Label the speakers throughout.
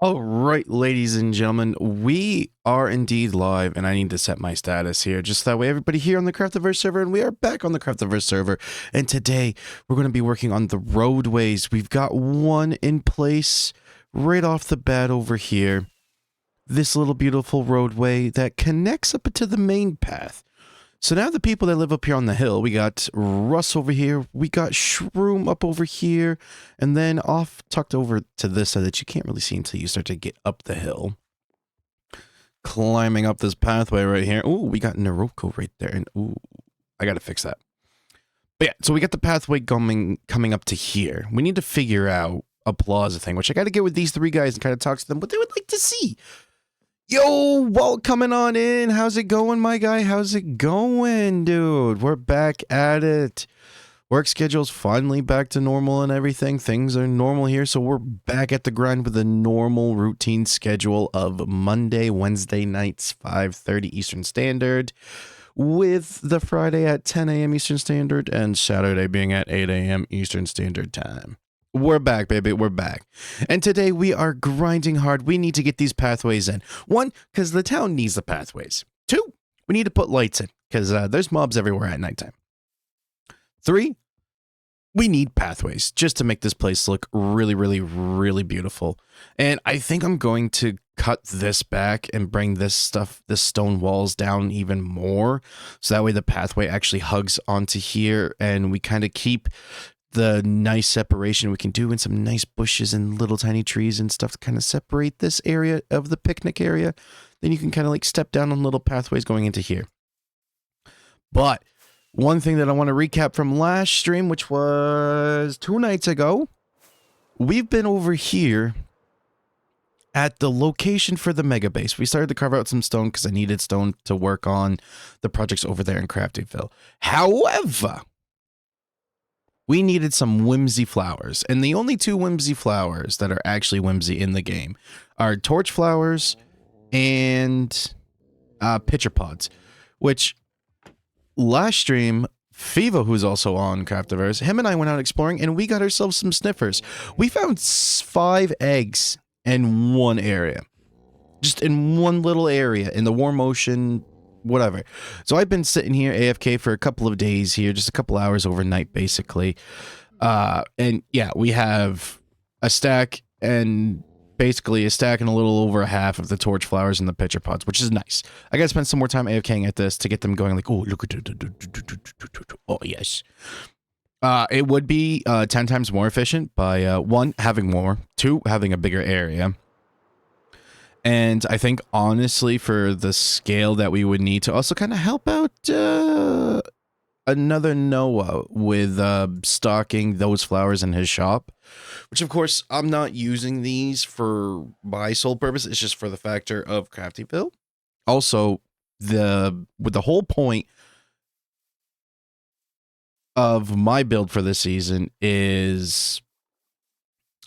Speaker 1: All right, ladies and gentlemen, we are indeed live, and I need to set my status here, just that way everybody here on the Craftiverse server, and we are back on the Craftiverse server, and today we're going to be working on the roadways. We've got one in place right off the bat over here, this little beautiful roadway that connects up to the main path. So now the people that live up here on the hill, we got Russ over here, we got Shroom up over here, and then off tucked over to this side that you can't really see until you start to get up the hill. Climbing up this pathway right here. Ooh, we got Naroko right there, and ooh, I gotta fix that. But yeah, so we got the pathway coming up to here. We need to figure out a plaza thing, which I gotta get with these three guys and kind of talk to them what they would like to see. Yo, Walt coming on in. How's it going, my guy? How's it going, dude? We're back at it. Work schedule's finally back to normal and everything. Things are normal here, so we're back at the grind with a normal routine schedule of Monday, Wednesday nights, 5:30 Eastern Standard, with the Friday at 10 a.m. Eastern Standard and Saturday being at 8 a.m. Eastern Standard Time. We're back, baby. We're back. And today we are grinding hard. We need to get these pathways in. One, because the town needs the pathways. Two, we need to put lights in, because there's mobs everywhere at nighttime. Three, we need pathways just to make this place look really, really, really beautiful. And I think I'm going to cut this back and bring this stone walls down even more. So that way the pathway actually hugs onto here and we kind of keep the nice separation we can do in some nice bushes and little tiny trees and stuff to kind of separate this area of the picnic area. Then you can kind of like step down on little pathways going into here. But one thing that I want to recap from last stream, which was 2 nights ago, we've been over here at the location for the mega base. We started to carve out some stone because I needed stone to work on the projects over there in Craftyville. However, we needed some whimsy flowers, and the only 2 whimsy flowers that are actually whimsy in the game are torch flowers and pitcher pods, which last stream, Fiva, who's also on Craftiverse, him and I went out exploring, and we got ourselves some sniffers. We found 5 eggs in one area, just in one little area in the warm ocean, whatever. So I've been sitting here AFK for a couple of days here, just a couple hours overnight, basically. And yeah, we have a stack and basically a stack and a little over a half of the torch flowers and the pitcher pods, which is nice. I gotta spend some more time AFKing at this to get them going like, oh, look at it. Oh, yes. It would be 10 times more efficient by 1, having more, 2, having a bigger area. And I think, honestly, for the scale that we would need to also kind of help out another Noah with stocking those flowers in his shop, which, of course, I'm not using these for my sole purpose. It's just for the factor of Craftyville. Also, with the whole point of my build for this season is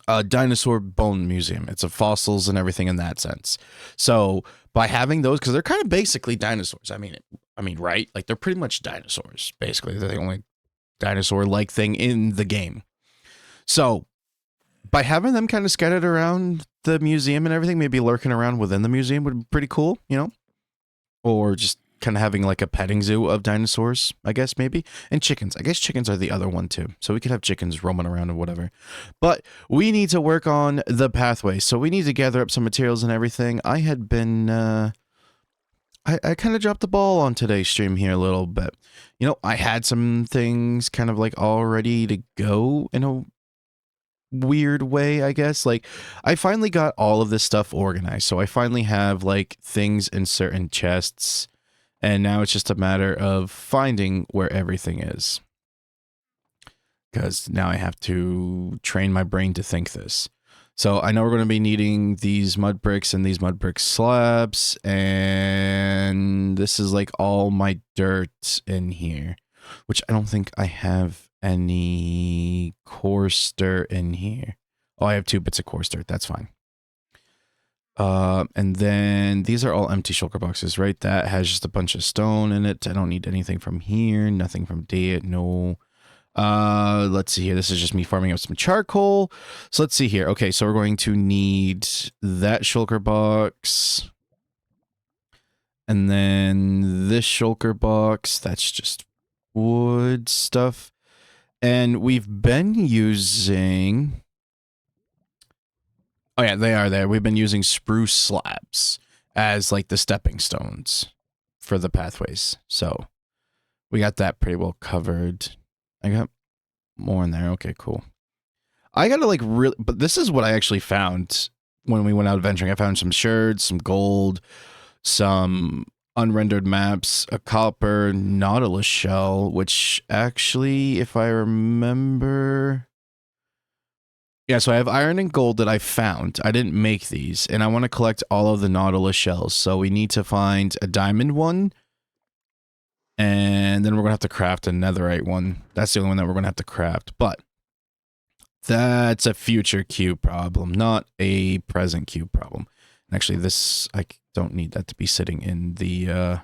Speaker 1: a dinosaur bone museum. It's a fossils and everything in that sense. So by having those, because they're kind of basically dinosaurs. I mean, right? Like they're pretty much dinosaurs. Basically, they're the only dinosaur-like thing in the game. So by having them kind of scattered around the museum and everything, maybe lurking around within the museum would be pretty cool, you know? Or just kind of having like a petting zoo of dinosaurs, I guess, maybe. And chickens. I guess chickens are the other one too. So we could have chickens roaming around and whatever. But we need to work on the pathway. So we need to gather up some materials and everything. I had been, I kind of dropped the ball on today's stream here a little bit. You know, I had some things kind of like all ready to go in a weird way, I guess. Like, I finally got all of this stuff organized. So I finally have like things in certain chests. And now it's just a matter of finding where everything is. Because now I have to train my brain to think this. So I know we're going to be needing these mud bricks and these mud brick slabs. And this is like all my dirt in here. Which I don't think I have any coarse dirt in here. Oh, I have 2 bits of coarse dirt. That's fine. And then these are all empty shulker boxes, right? That has just a bunch of stone in it. I don't need anything from here. Nothing from there. No. Let's see here. This is just me farming up some charcoal. So let's see here. Okay, so we're going to need that shulker box. And then this shulker box. That's just wood stuff. And we've been using... Oh yeah, they are there. We've been using spruce slabs as like the stepping stones for the pathways. So we got that pretty well covered. I got more in there. Okay, cool. I gotta like really, but this is what I actually found when we went out adventuring. I found some sherds, some gold, some unrendered maps, a copper nautilus shell, which actually, if I remember... Yeah, so I have iron and gold that I found. I didn't make these, and I want to collect all of the nautilus shells. So we need to find a diamond one, and then we're going to have to craft a netherite one. That's the only one that we're going to have to craft, but that's a future queue problem, not a present queue problem. Actually, this, I don't need that to be sitting in the,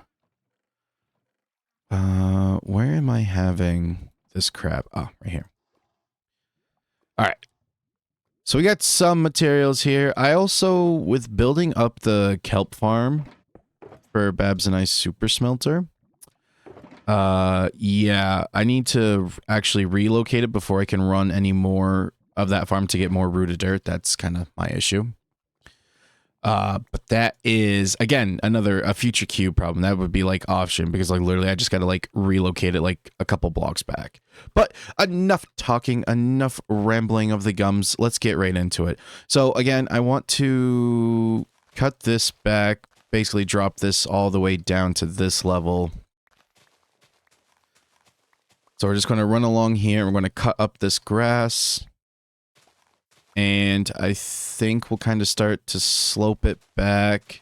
Speaker 1: where am I having this crap? Oh, right here. All right. So we got some materials here. I also, with building up the kelp farm for Babs and I's super smelter, yeah, I need to actually relocate it before I can run any more of that farm to get more rooted dirt. That's kind of my issue. But that is, again, a future queue problem. That would be like option because like literally I just got to like relocate it like a couple blocks back. But enough talking, enough rambling of the gums. Let's get right into it. So again, I want to cut this back, basically drop this all the way down to this level. So we're just going to run along here. We're going to cut up this grass. And I think we'll kind of start to slope it back.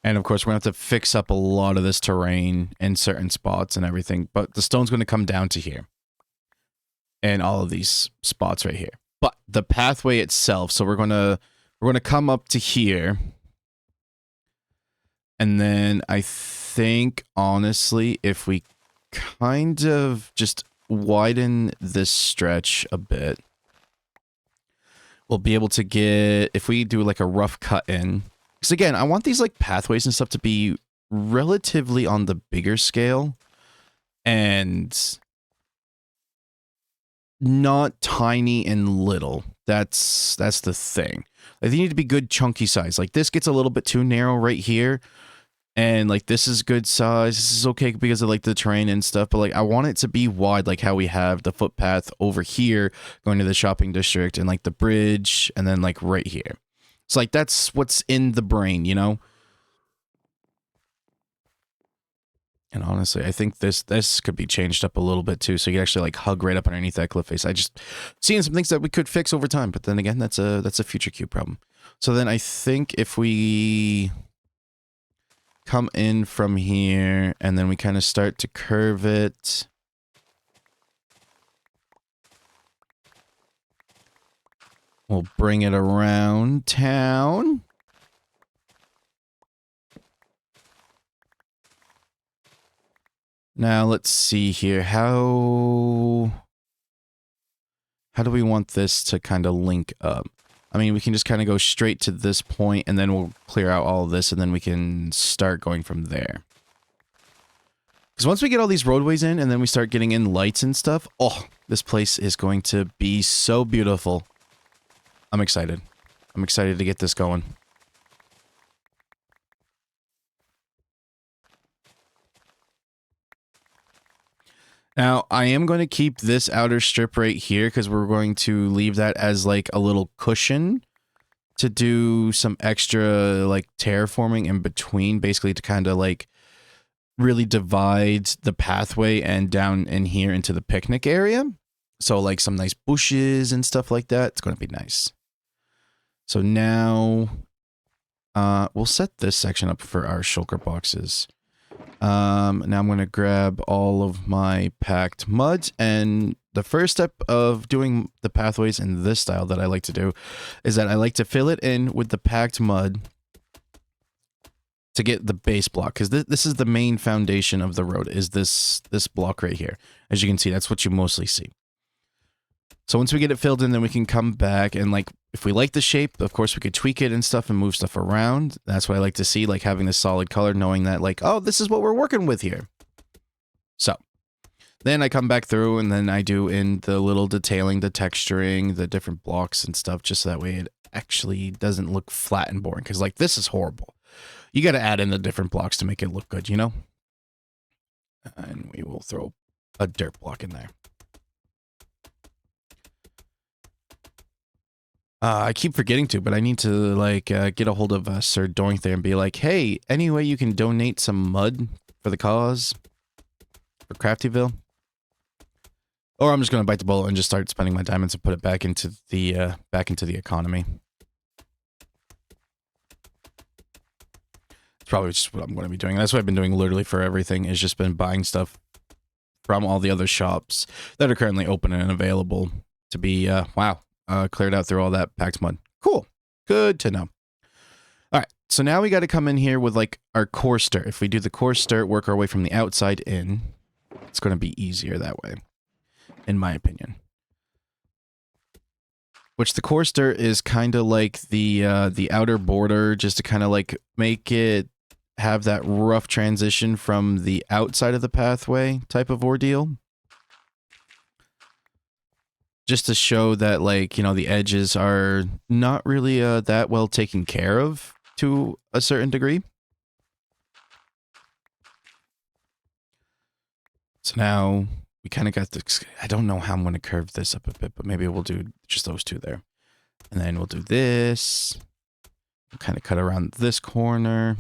Speaker 1: And of course, we're going to have to fix up a lot of this terrain in certain spots and everything. But the stone's going to come down to here. And all of these spots right here. But the pathway itself, so we're going to come up to here. And then I think, honestly, if we kind of just widen this stretch a bit, we'll be able to get, if we do like a rough cut in, because again, I want these like pathways and stuff to be relatively on the bigger scale and not tiny and little. That's the thing. Like, they need to be good chunky size. Like this gets a little bit too narrow right here. And like this is good size. This is okay because of like the terrain and stuff. But like I want it to be wide, like how we have the footpath over here going to the shopping district and like the bridge and then like right here. It's like that's what's in the brain, you know? And honestly, I think this could be changed up a little bit too, so you can actually like hug right up underneath that cliff face. I just seeing some things that we could fix over time, but then again, that's a future queue problem. So then I think if we come in from here and then we kind of start to curve it. We'll bring it around town. Now let's see here. How do we want this to kind of link up? I mean, we can just kind of go straight to this point and then we'll clear out all of this and then we can start going from there. Because once we get all these roadways in and then we start getting in lights and stuff, oh, this place is going to be so beautiful. I'm excited. I'm excited to get this going. Now, I am going to keep this outer strip right here because we're going to leave that as like a little cushion to do some extra like terraforming in between, basically to kind of like really divide the pathway and down in here into the picnic area. So like some nice bushes and stuff like that. It's going to be nice. So now we'll set this section up for our shulker boxes. Now I'm going to grab all of my packed mud, and the first step of doing the pathways in this style that I like to do is that I like to fill it in with the packed mud to get the base block, because this is the main foundation of the road, is this block right here. As you can see, that's what you mostly see. So once we get it filled in, then we can come back and, like, if we like the shape, of course we could tweak it and stuff and move stuff around. That's what I like to see, like having this solid color, knowing that, like, oh, this is what we're working with here. So then I come back through and then I do in the little detailing, the texturing, the different blocks and stuff, just so that way it actually doesn't look flat and boring. Because, like, this is horrible. You got to add in the different blocks to make it look good, you know? And we will throw a dirt block in there. I keep forgetting to, but I need to, like, get a hold of Sir Doink there and be like, hey, any way you can donate some mud for the cause? For Craftyville? Or I'm just going to bite the bullet and just start spending my diamonds and put it back into the economy. It's probably just what I'm going to be doing. That's what I've been doing literally for everything, is just been buying stuff from all the other shops that are currently open and available to be, cleared out through all that packed mud. Cool. Good to know. All right. So now we got to come in here with, like, our coarse dirt. If we do the coarse dirt, work our way from the outside in, it's going to be easier that way, in my opinion. Which the coarse dirt is kind of like the outer border, just to kind of, like, make it have that rough transition from the outside of the pathway type of ordeal. Just to show that, like, you know, the edges are not really that well taken care of to a certain degree. So now we kind of got this. I don't know how I'm going to curve this up a bit, but maybe we'll do just those two there. And then we'll do this. We'll kind of cut around this corner.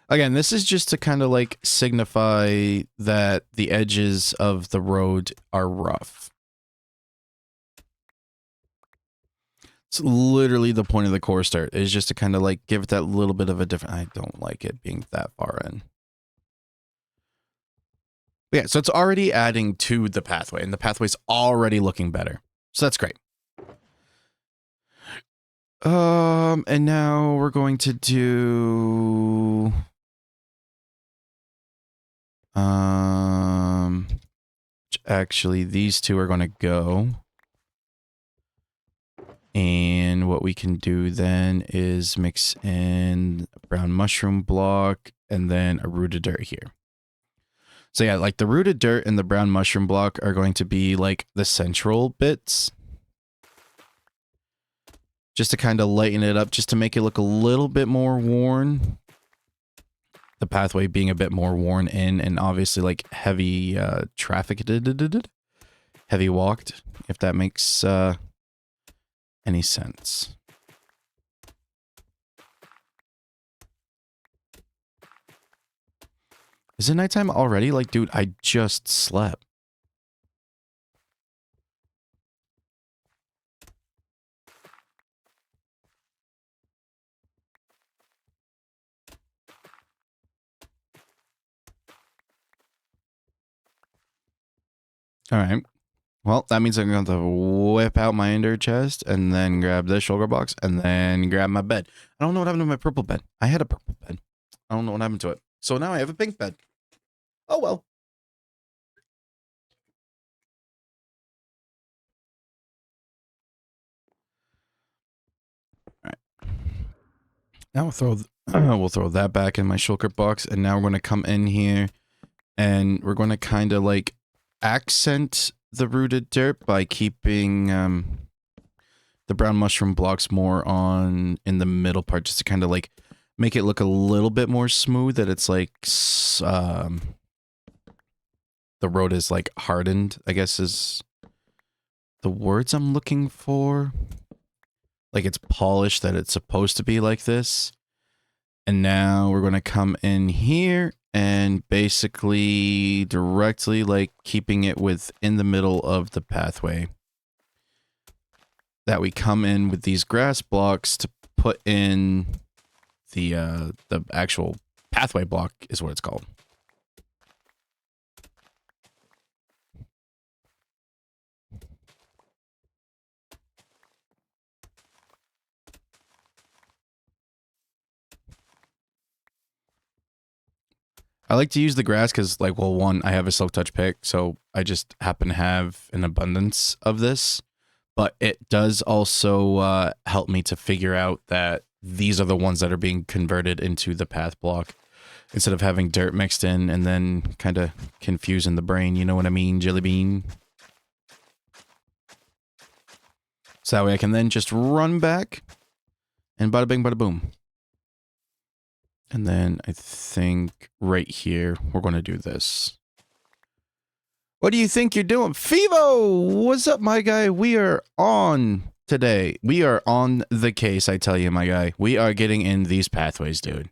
Speaker 1: Again, this is just to kind of, like, signify that the edges of the road are rough. It's literally the point of the coarse dirt, is just to kind of, like, give it that little bit of a different... I don't like it being that far in. But yeah, so it's already adding to the pathway, and the pathway's already looking better. So that's great. And now we're going to do... Actually, these two are going to go. And what we can do then is mix in a brown mushroom block and then a rooted dirt here. So yeah, like the rooted dirt and the brown mushroom block are going to be like the central bits. Just to kind of lighten it up, just to make it look a little bit more worn. The pathway being a bit more worn in and obviously like heavy traffic, heavy walked, if that makes any sense. Is it nighttime already? Like, dude, I just slept. All right. Well, that means I'm going to have to whip out my ender chest and then grab this shulker box and then grab my bed. I don't know what happened to my purple bed. I had a purple bed. I don't know what happened to it. So now I have a pink bed. Oh, well. All right. Now we'll throw that back in my shulker box, and now we're going to come in here and we're going to kind of like accent the rooted dirt by keeping the brown mushroom blocks more on in the middle part, just to kind of like make it look a little bit more smooth, that it's like the road is like hardened, I guess is the words I'm looking for. Like it's polished, that it's supposed to be like this. And now we're going to come in here and basically directly like keeping it within the middle of the pathway. That we come in with these grass blocks to put in the actual pathway block is what it's called. I like to use the grass because, like, well, one, I have a silk touch pick, so I just happen to have an abundance of this. But it does also help me to figure out that these are the ones that are being converted into the path block instead of having dirt mixed in and then kind of confusing the brain. You know what I mean, Jelly Bean? So that way I can then just run back and bada bing, bada boom. And then I think right here, we're going to do this. What do you think you're doing? Fivo! What's up, my guy? We are on today. We are on the case, I tell you, my guy. We are getting in these pathways, dude.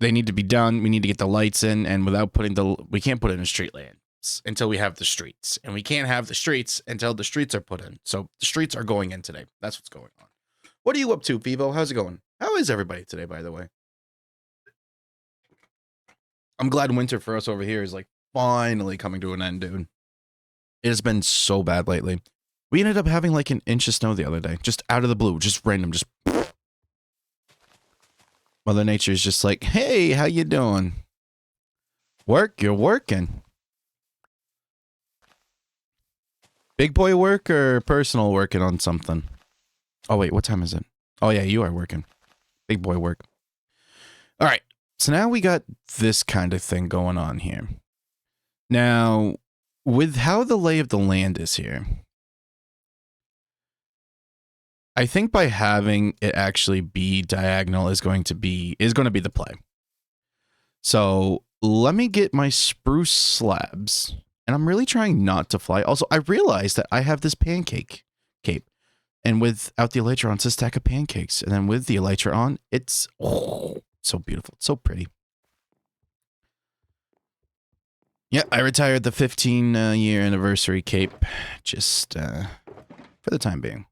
Speaker 1: They need to be done. We need to get the lights in, and without putting the... We can't put it in street lands until we have the streets. And we can't have the streets until the streets are put in. So the streets are going in today. That's what's going on. What are you up to, Fivo? How's it going? How is everybody today, by the way? I'm glad winter for us over here is, like, finally coming to an end, dude. It has been so bad lately. We ended up having like an inch of snow the other day. Just out of the blue. Just random. Just... Mother Nature is just like, hey, how you doing? Work? You're working. Big boy work or personal working on something? Oh, wait. What time is it? Oh, yeah. You are working. Big boy work. All right. So now we got this kind of thing going on here. Now, with how the lay of the land is here, I think by having it actually be diagonal is going to be the play. So let me get my spruce slabs, and I'm really trying not to fly. Also, I realized that I have this pancake cape, and without the elytra on, it's a stack of pancakes, and then with the elytra on, it's so beautiful, it's so pretty. Yeah, I retired the 15-year anniversary cape, just for the time being.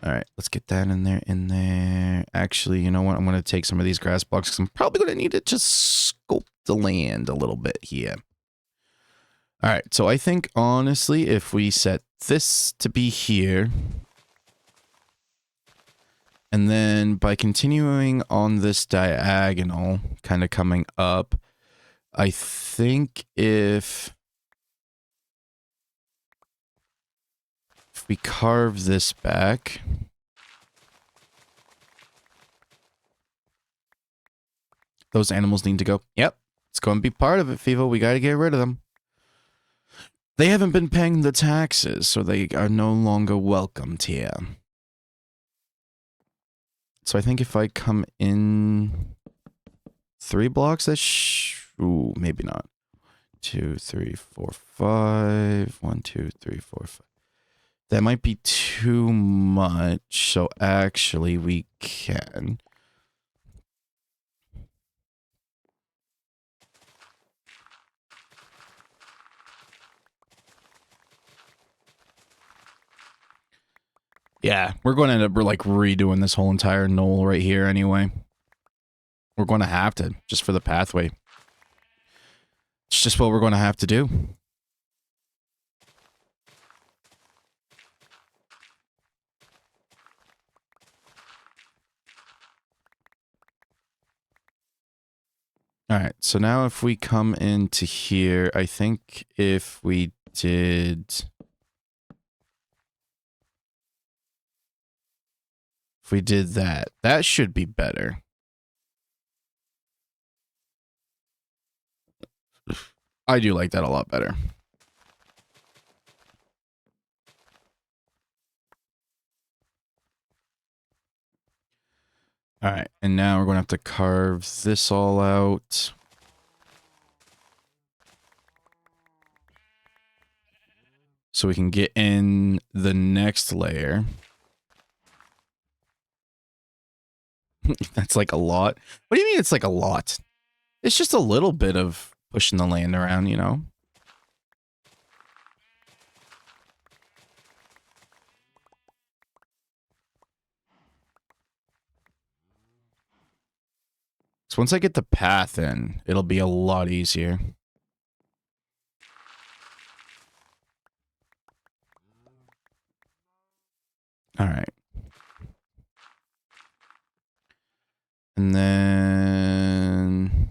Speaker 1: All right, let's get that in there. Actually, you know what? I'm going to take some of these grass blocks because I'm probably going to need to just scope the land a little bit here. All right, so I think, honestly, if we set this to be here, and then by continuing on this diagonal, kind of coming up, I think if we carve this back, those animals need to go. Yep, it's going to be part of it, Fivo. We got to get rid of them. They haven't been paying the taxes, so they are no longer welcomed here. So I think if I come in 3 blocks, ooh, maybe not. 2, 3, 4, 5. 1, 2, 3, 4, 5. That might be too much, so actually we can. Yeah, we're going to end up like redoing this whole entire knoll right here anyway. We're going to have to, just for the pathway. It's just what we're going to have to do. All right, so now if we come into here, I think if we did... If we did that, that should be better. I do like that a lot better. All right, and now we're going to have to carve this all out. So we can get in the next layer. That's like a lot. What do you mean it's like a lot? It's just a little bit of pushing the land around, you know? So once I get the path in, it'll be a lot easier. All right. And then...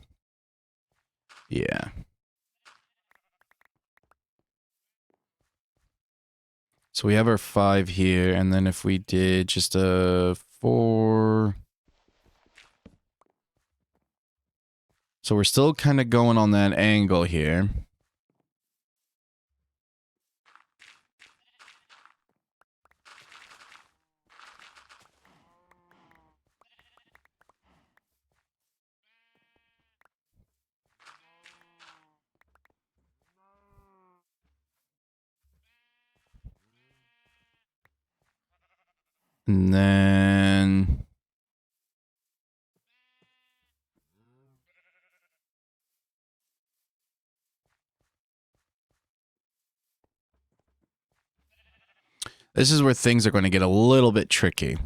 Speaker 1: So we have our 5 here, and then if we did just a 4... So we're still kind of going on that angle here. And then... This is where things are going to get a little bit tricky.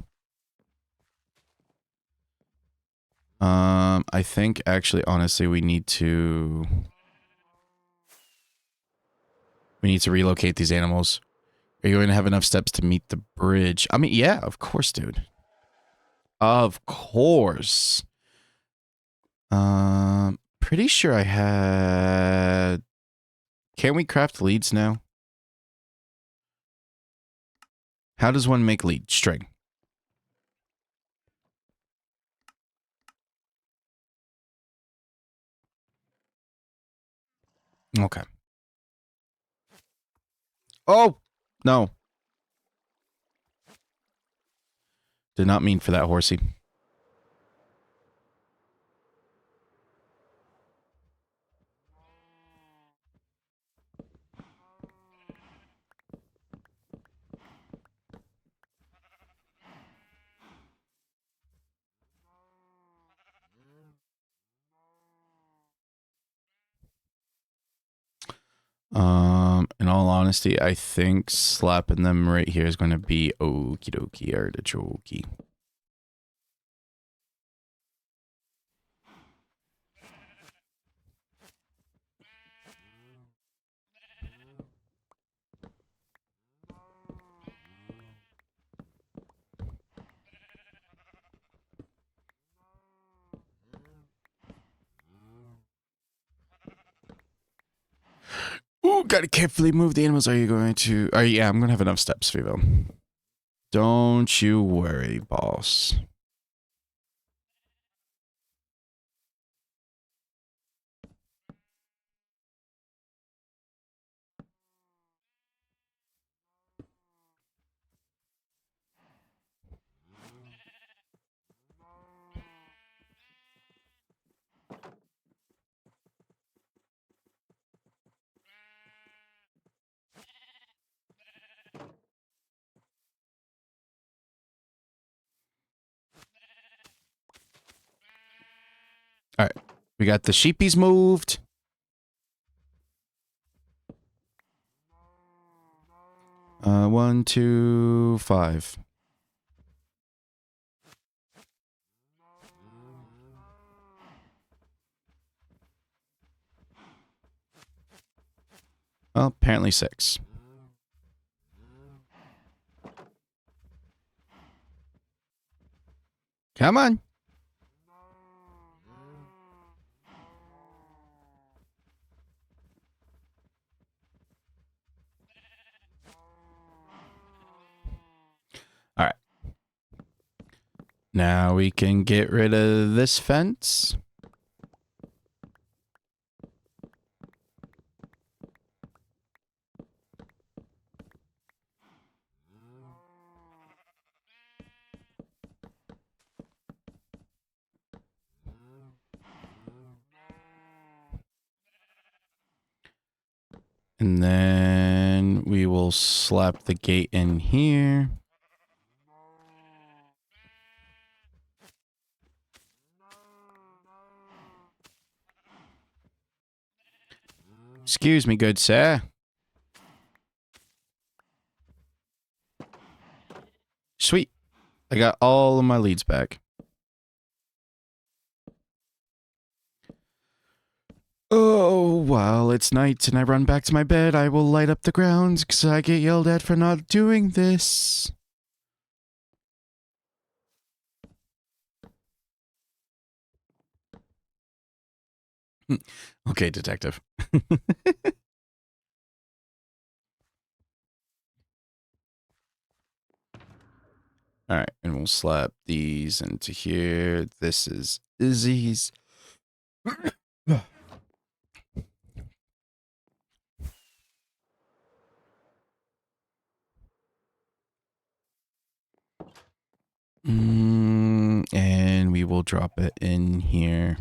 Speaker 1: I think actually, honestly, we need to relocate these animals. Are you going to have enough steps to meet the bridge? I mean, yeah, of course, dude. Of course. Pretty sure I had... Can we craft leads now? How does one make lead? String. Okay. Oh! No. Did not mean for that, horsey. In all honesty, I think slapping them right here is going to be okie dokie artichoke. Ooh, gotta carefully move the animals. Are you going to... yeah, I'm going to have enough steps, Vivo. Don't you worry, boss. All right. We got the sheepies moved. One, two, 5. Well, apparently 6. Come on. All right. Now we can get rid of this fence. And then we will slap the gate in here. Excuse me, good sir. Sweet. I got all of my leads back. Oh, while it's night and I run back to my bed, I will light up the grounds because I get yelled at for not doing this. Okay, detective. All right, and we'll slap these into here. This is Izzy's. And we will drop it in here.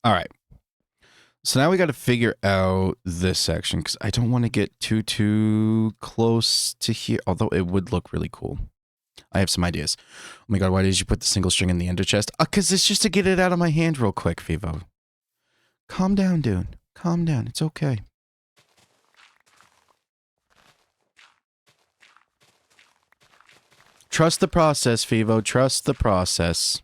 Speaker 1: All right. So now we got to figure out this section because I don't want to get too close to here, although it would look really cool. I have some ideas. Oh my god, why did you put the single string in the ender chest? Because it's just to get it out of my hand real quick, Vivo. Calm down, dude. Calm down. It's okay. Trust the process, Vivo. Trust the process.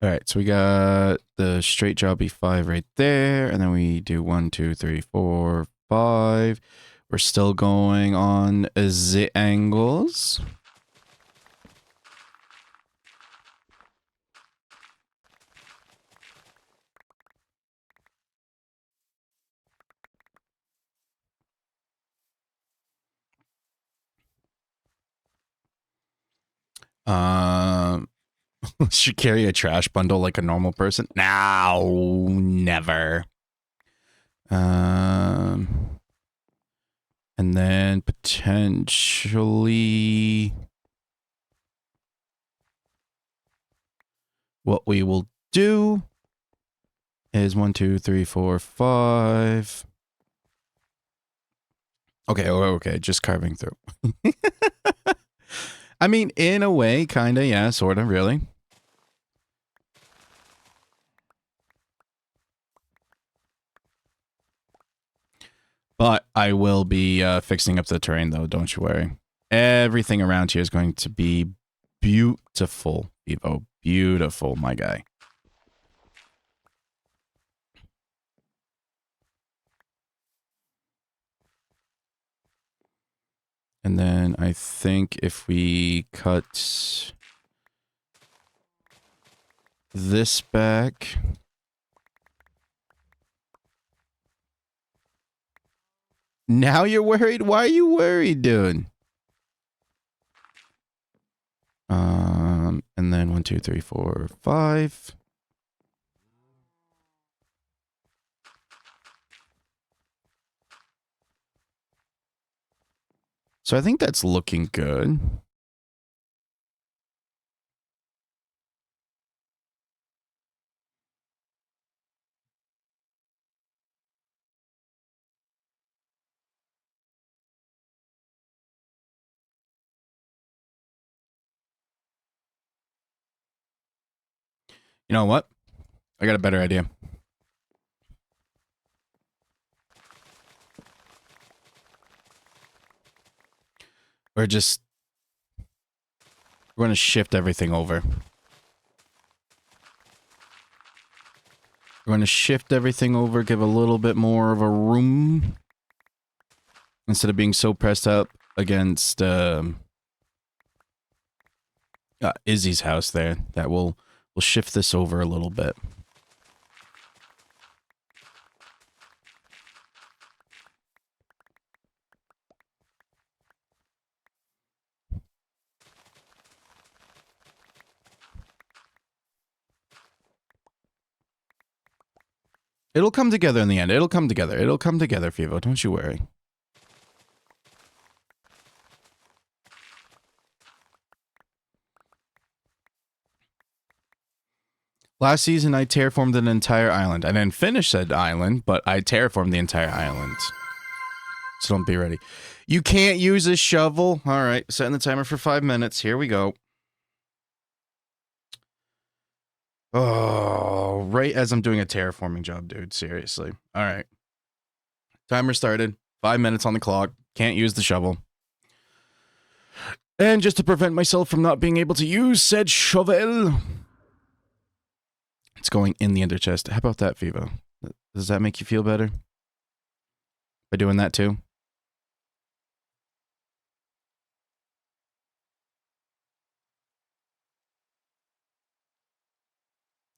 Speaker 1: All right, so we got the straight jaw B5 right there, and then we do 1, 2, 3, 4, 5. We're still going on the angles. Should carry a trash bundle like a normal person? No, never. And then potentially what we will do is 1, 2, 3, 4, 5. Okay, just carving through. I mean, in a way, kinda, yeah, sorta, really. But I will be fixing up the terrain, though, don't you worry. Everything around here is going to be beautiful, Evo. Beautiful, my guy. And then I think if we cut this back... Now you're worried? Why are you worried, dude? And then 1, 2, 3, 4, 5. So I think that's looking good. You know what? I got a better idea. We're going to shift everything over. We're going to shift everything over, give a little bit more of a room. Instead of being so pressed up against Izzy's house there, that we'll shift this over a little bit. It'll come together in the end. It'll come together. It'll come together, Fivo. Don't you worry. Last season, I terraformed an entire island. I didn't finish said island, but I terraformed the entire island. So don't be ready. You can't use a shovel? All right, setting the timer for 5 minutes. Here we go. Oh, right as I'm doing a terraforming job, dude. Seriously. All right. Timer started. 5 minutes on the clock. Can't use the shovel. And just to prevent myself from not being able to use said shovel, It's going in the ender chest. How about that, Vivo? Does that make you feel better? By doing that too?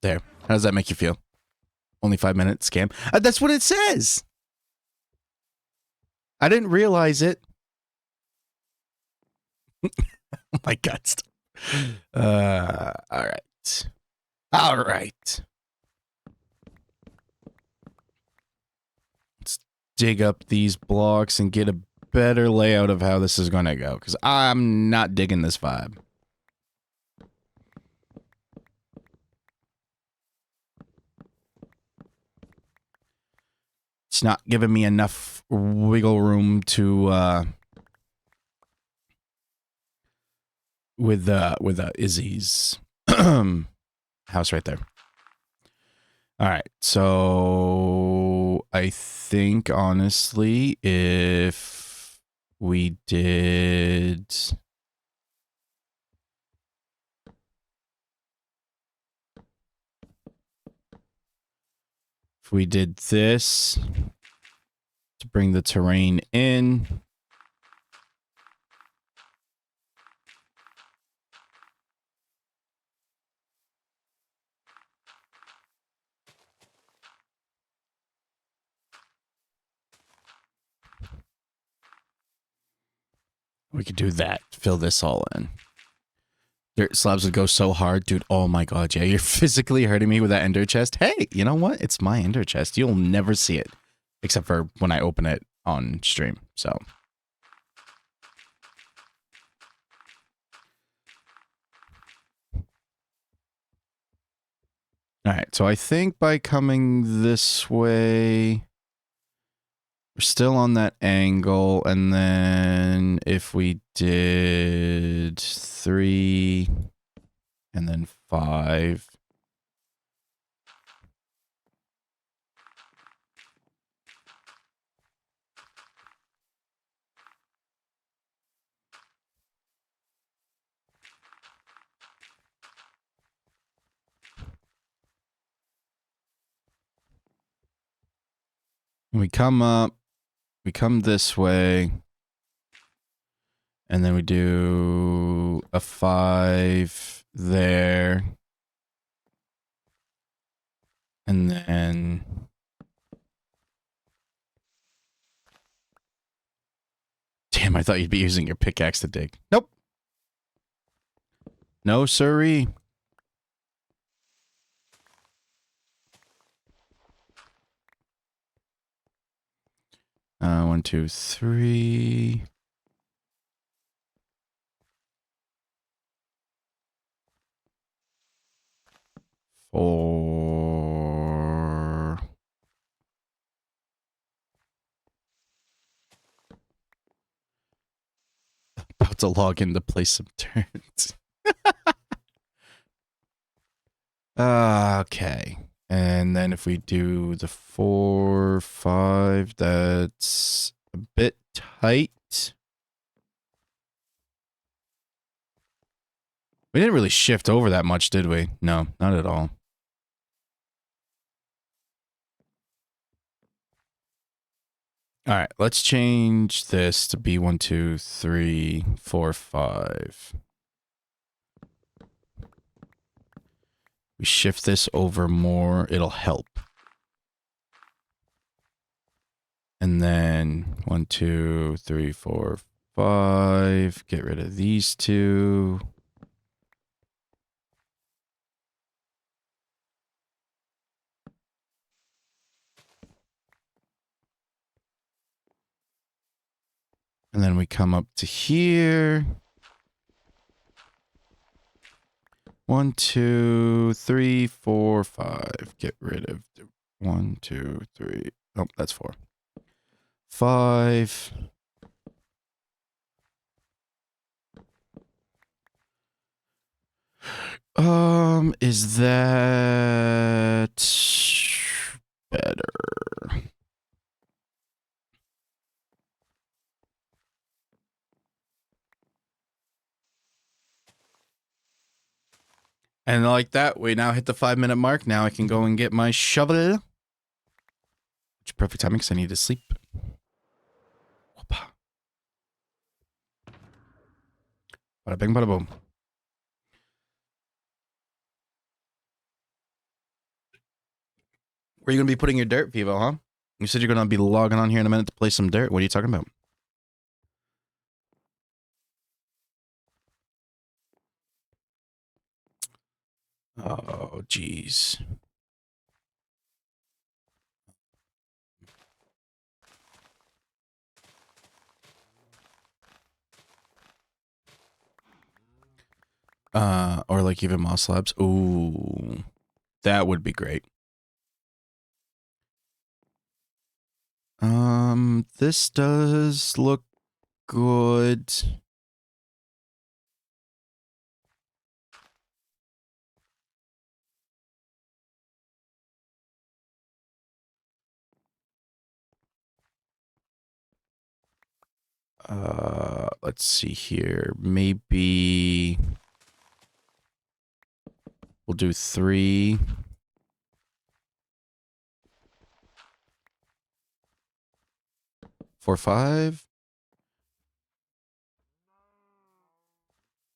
Speaker 1: There. How does that make you feel? Only 5 minutes scam? That's what it says! I didn't realize it. Oh my God. Alright. Alright. Let's dig up these blocks and get a better layout of how this is gonna go, because I'm not digging this vibe. It's not giving me enough wiggle room to, with Izzy's house right there. All right, so I think honestly, if we did, this to bring the terrain in. We could do that. Fill this all in. Dirt slabs would go so hard, dude. Oh my God, yeah, you're physically hurting me with that ender chest. Hey, you know what? It's my ender chest. You'll never see it, except for when I open it on stream. So. All right, so I think by coming this way, we're still on that angle, and then if we did 3 and then 5. We come up, we come this way, and then we do a 5 there. And then damn, I thought you'd be using your pickaxe to dig. Nope. No, sirree. One, two, three. Four. About to log in to play some turns. Okay. And then if we do the 4, 5, that's a bit tight. We didn't really shift over that much, did we? No, not at all. All right, let's change this to be 1, 2, 3, 4, 5. We shift this over more, it'll help. And then 1, 2, 3, 4, 5. Get rid of these two. And then we come up to here. 1, 2, 3, 4, 5. Get rid of 1, 2, 3. Oh, that's 4. 5. Is that better? And like that, we now hit the 5-minute mark. Now I can go and get my shovel. Which is perfect timing because I need to sleep. Whoopa. Bada bing, bada boom. Where are you going to be putting your dirt, Vivo, huh? You said you're going to be logging on here in a minute to play some dirt. What are you talking about? Oh, jeez. Or like even moss slabs. Ooh, that would be great. This does look good. Let's see here. Maybe we'll do 3. 4, 5.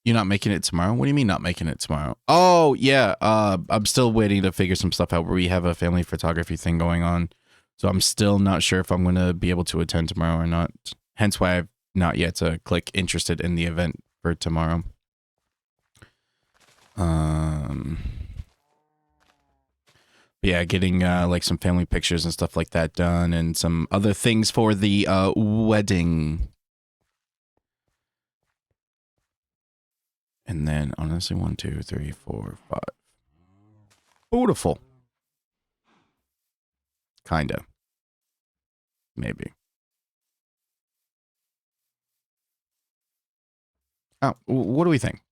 Speaker 1: You're not making it tomorrow? What do you mean not making it tomorrow? Oh, yeah. I'm still waiting to figure some stuff out where we have a family photography thing going on. So I'm still not sure if I'm going to be able to attend tomorrow or not. Hence why I've not yet to click interested in the event for tomorrow. Yeah, getting like some family pictures and stuff like that done and some other things for the wedding. And then honestly, 1, 2, 3, 4, 5. Beautiful. Kinda. Maybe. Oh, what do we think?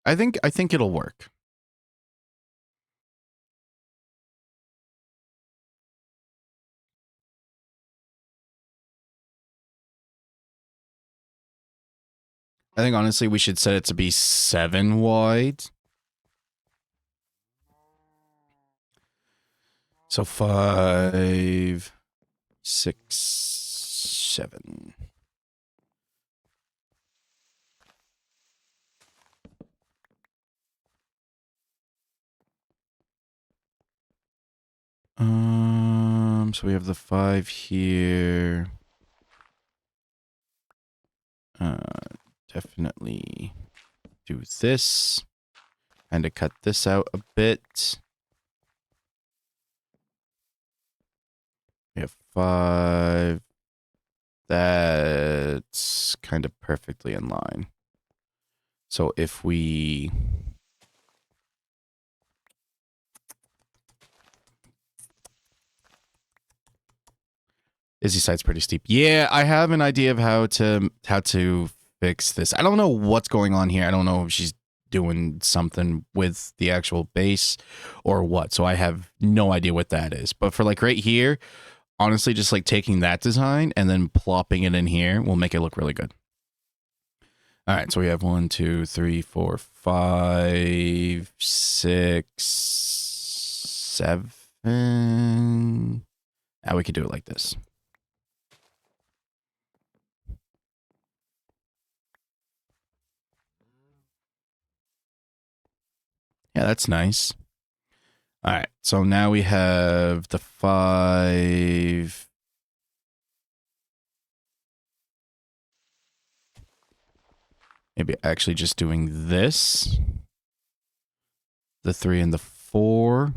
Speaker 1: I think it'll work. I think honestly we should set it to be 7 wide. So 5, 6, 7. So we have the 5 here. Definitely do this. And to cut this out a bit. We have 5. That's kind of perfectly in line. So if we... Izzy side's pretty steep. Yeah, I have an idea of how to fix this. I don't know what's going on here. I don't know if she's doing something with the actual base or what. So I have no idea what that is. But for like right here, honestly, just like taking that design and then plopping it in here will make it look really good. All right, so we have 1, 2, 3, 4, 5, 6, 7. Now we could do it like this. Yeah, that's nice. All right, so now we have the 5. Maybe actually just doing this. The 3 and the 4.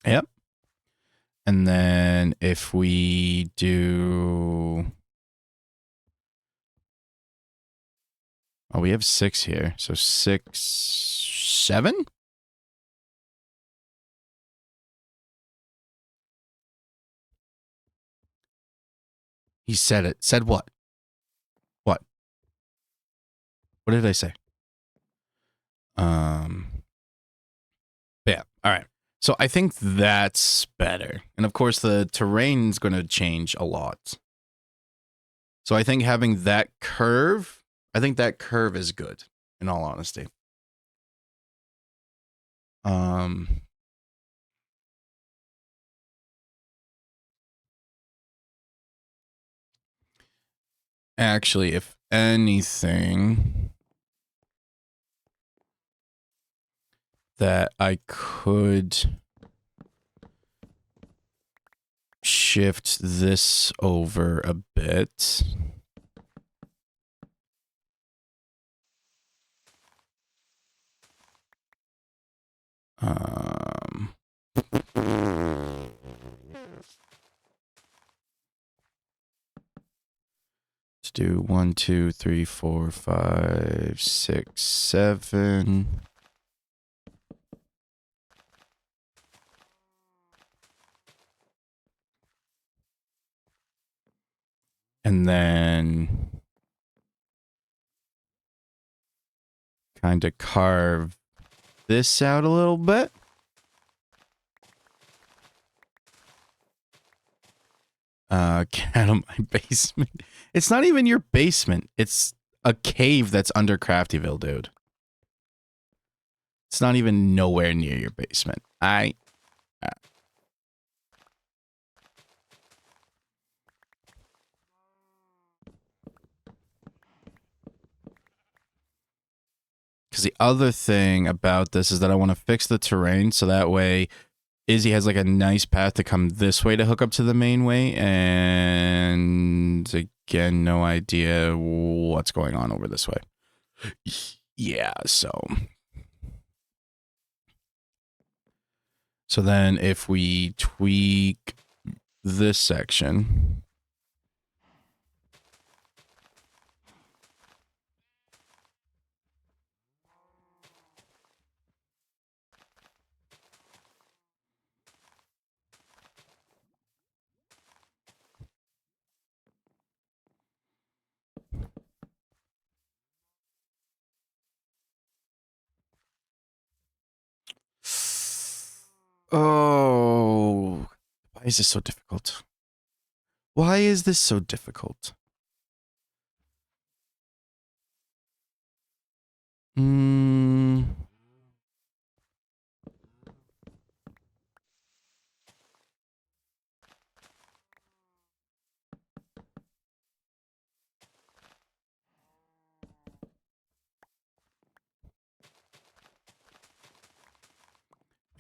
Speaker 1: Yep. And then if we do... Oh, we have 6 here. So 6, 7? He said it. Said what? What? What did I say? Yeah. All right. So I think that's better. And of course, the terrain's going to change a lot. So I think having that curve, is good, in all honesty. Actually, if anything, that I could shift this over a bit. Let's do 1, 2, 3, 4, 5, 6, 7. And then kind of carve this out a little bit. Get out of my basement. It's not even your basement. It's a cave that's under Craftyville, dude. It's not even nowhere near your basement. Because the other thing about this is that I want to fix the terrain so that way Izzy has like a nice path to come this way to hook up to the main way. And again, no idea what's going on over this way. Yeah, so then if we tweak this section. Oh, why is this so difficult? Why is this so difficult?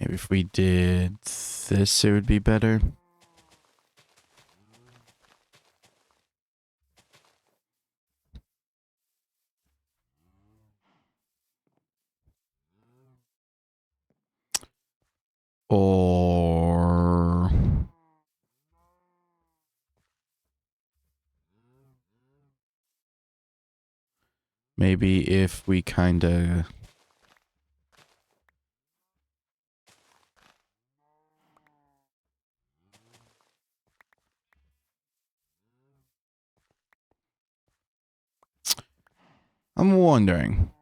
Speaker 1: Maybe if we did this, it would be better. Or maybe if we kind of... I'm wondering.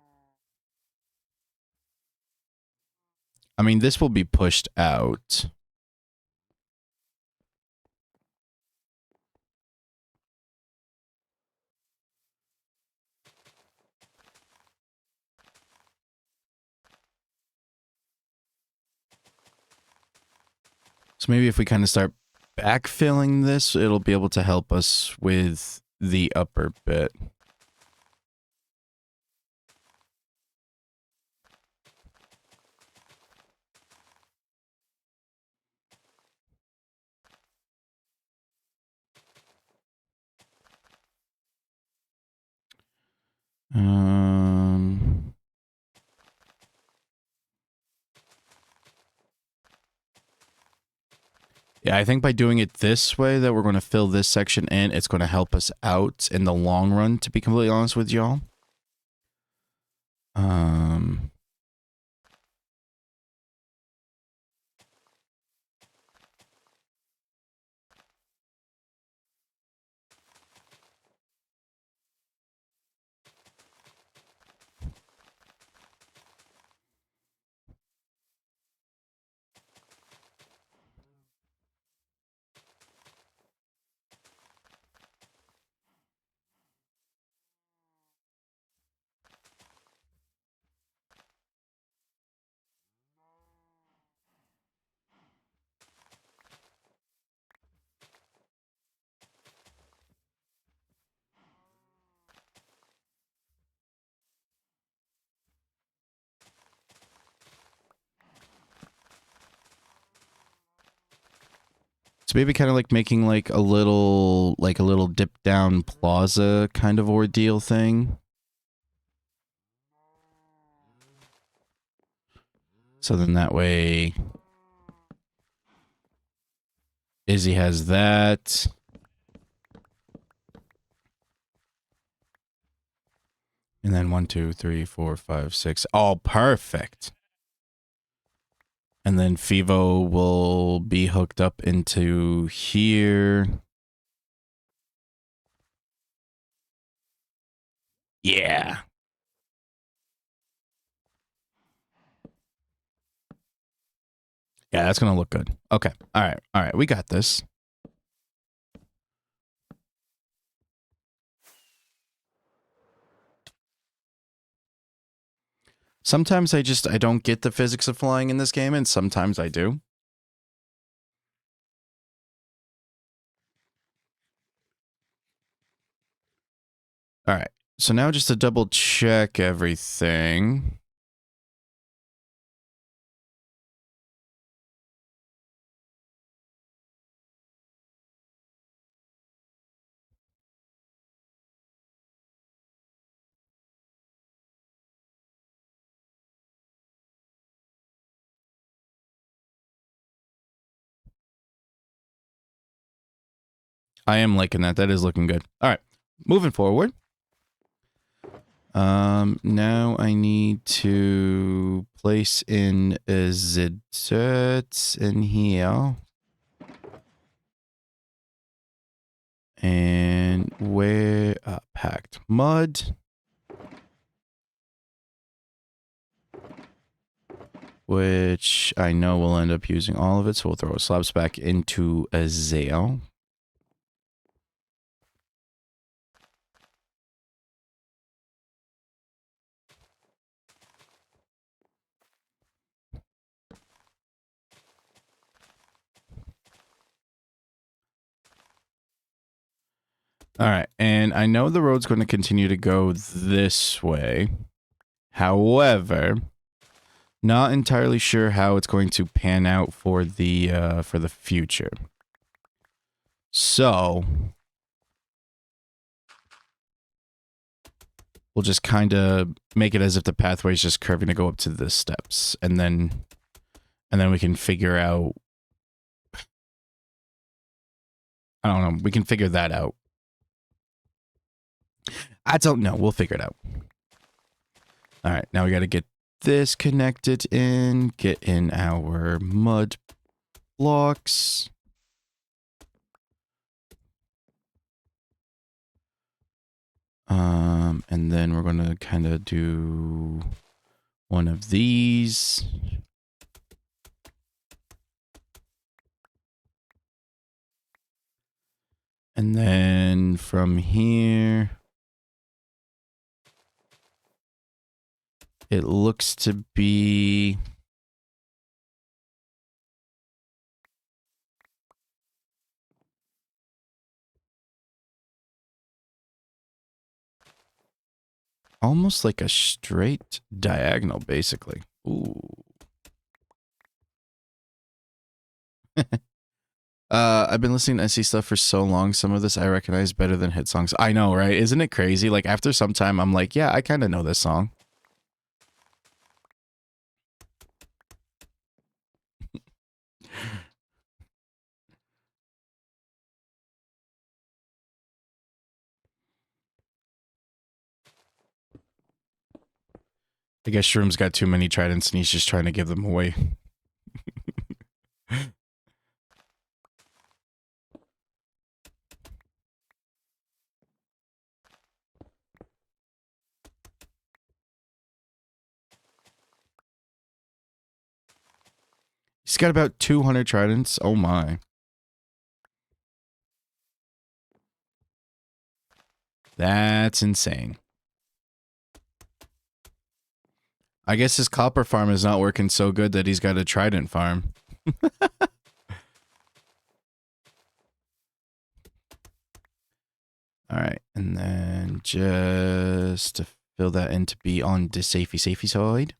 Speaker 1: I mean, this will be pushed out. So maybe if we kind of start backfilling this, it'll be able to help us with the upper bit. Yeah, I think by doing it this way that we're going to fill this section in, it's going to help us out in the long run, to be completely honest with y'all. So maybe kind of like making like a little dip down plaza kind of ordeal thing. So then that way Izzy has that. And then 1, 2, 3, 4, 5, 6. Oh, perfect. And then Fivo will be hooked up into here. Yeah. Yeah, that's going to look good. Okay. All right. All right. We got this. Sometimes I don't get the physics of flying in this game, and sometimes I do. All right. So now just to double check everything. I am liking that. That is looking good. All right. Moving forward. Now I need to place in the dirt in here. And where packed mud. Which I know we'll end up using all of it, so we'll throw slabs back into a Zale. All right, and I know the road's going to continue to go this way. However, not entirely sure how it's going to pan out for the future. So we'll just kind of make it as if the pathway is just curving to go up to the steps, and then we can figure out. I don't know. We can figure that out. I don't know. We'll figure it out. All right. Now we got to get this connected in. Get in our mud blocks. And then we're going to kind of do one of these. And then from here, it looks to be almost like a straight diagonal, basically. Ooh. I've been listening to SE stuff for so long. Some of this I recognize better than hit songs. I know, right? Isn't it crazy? Like, after some time, I'm like, yeah, I kind of know this song. I guess Shroom's got too many tridents and he's just trying to give them away. He's got about 200 tridents. Oh my. That's insane. I guess his copper farm is not working so good that he's got a trident farm. All right, and then just to fill that in to be on the safety side.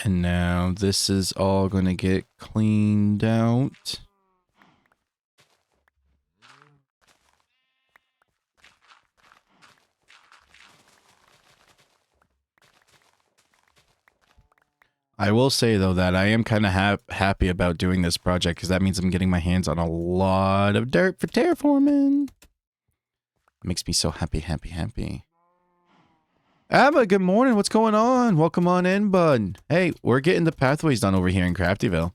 Speaker 1: And now this is all going to get cleaned out. I will say, though, that I am kind of happy about doing this project because that means I'm getting my hands on a lot of dirt for terraforming. Makes me so happy, happy, happy. Abba, good morning. What's going on? Welcome on in, bud. Hey, we're getting the pathways done over here in Craftyville.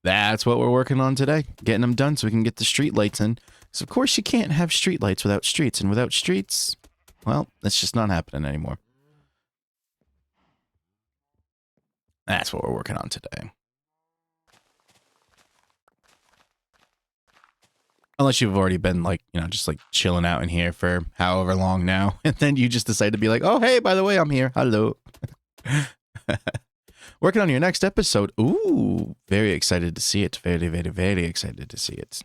Speaker 1: That's what we're working on today. Getting them done so we can get the street lights in. Because, of course, you can't have street lights without streets. And without streets, well, that's just not happening anymore. That's what we're working on today. Unless you've already been like, you know, just like chilling out in here for however long now. And then you just decide to be like, oh, hey, by the way, I'm here. Hello. Working on your next episode. Ooh, very excited to see it. Very, very, very excited to see it.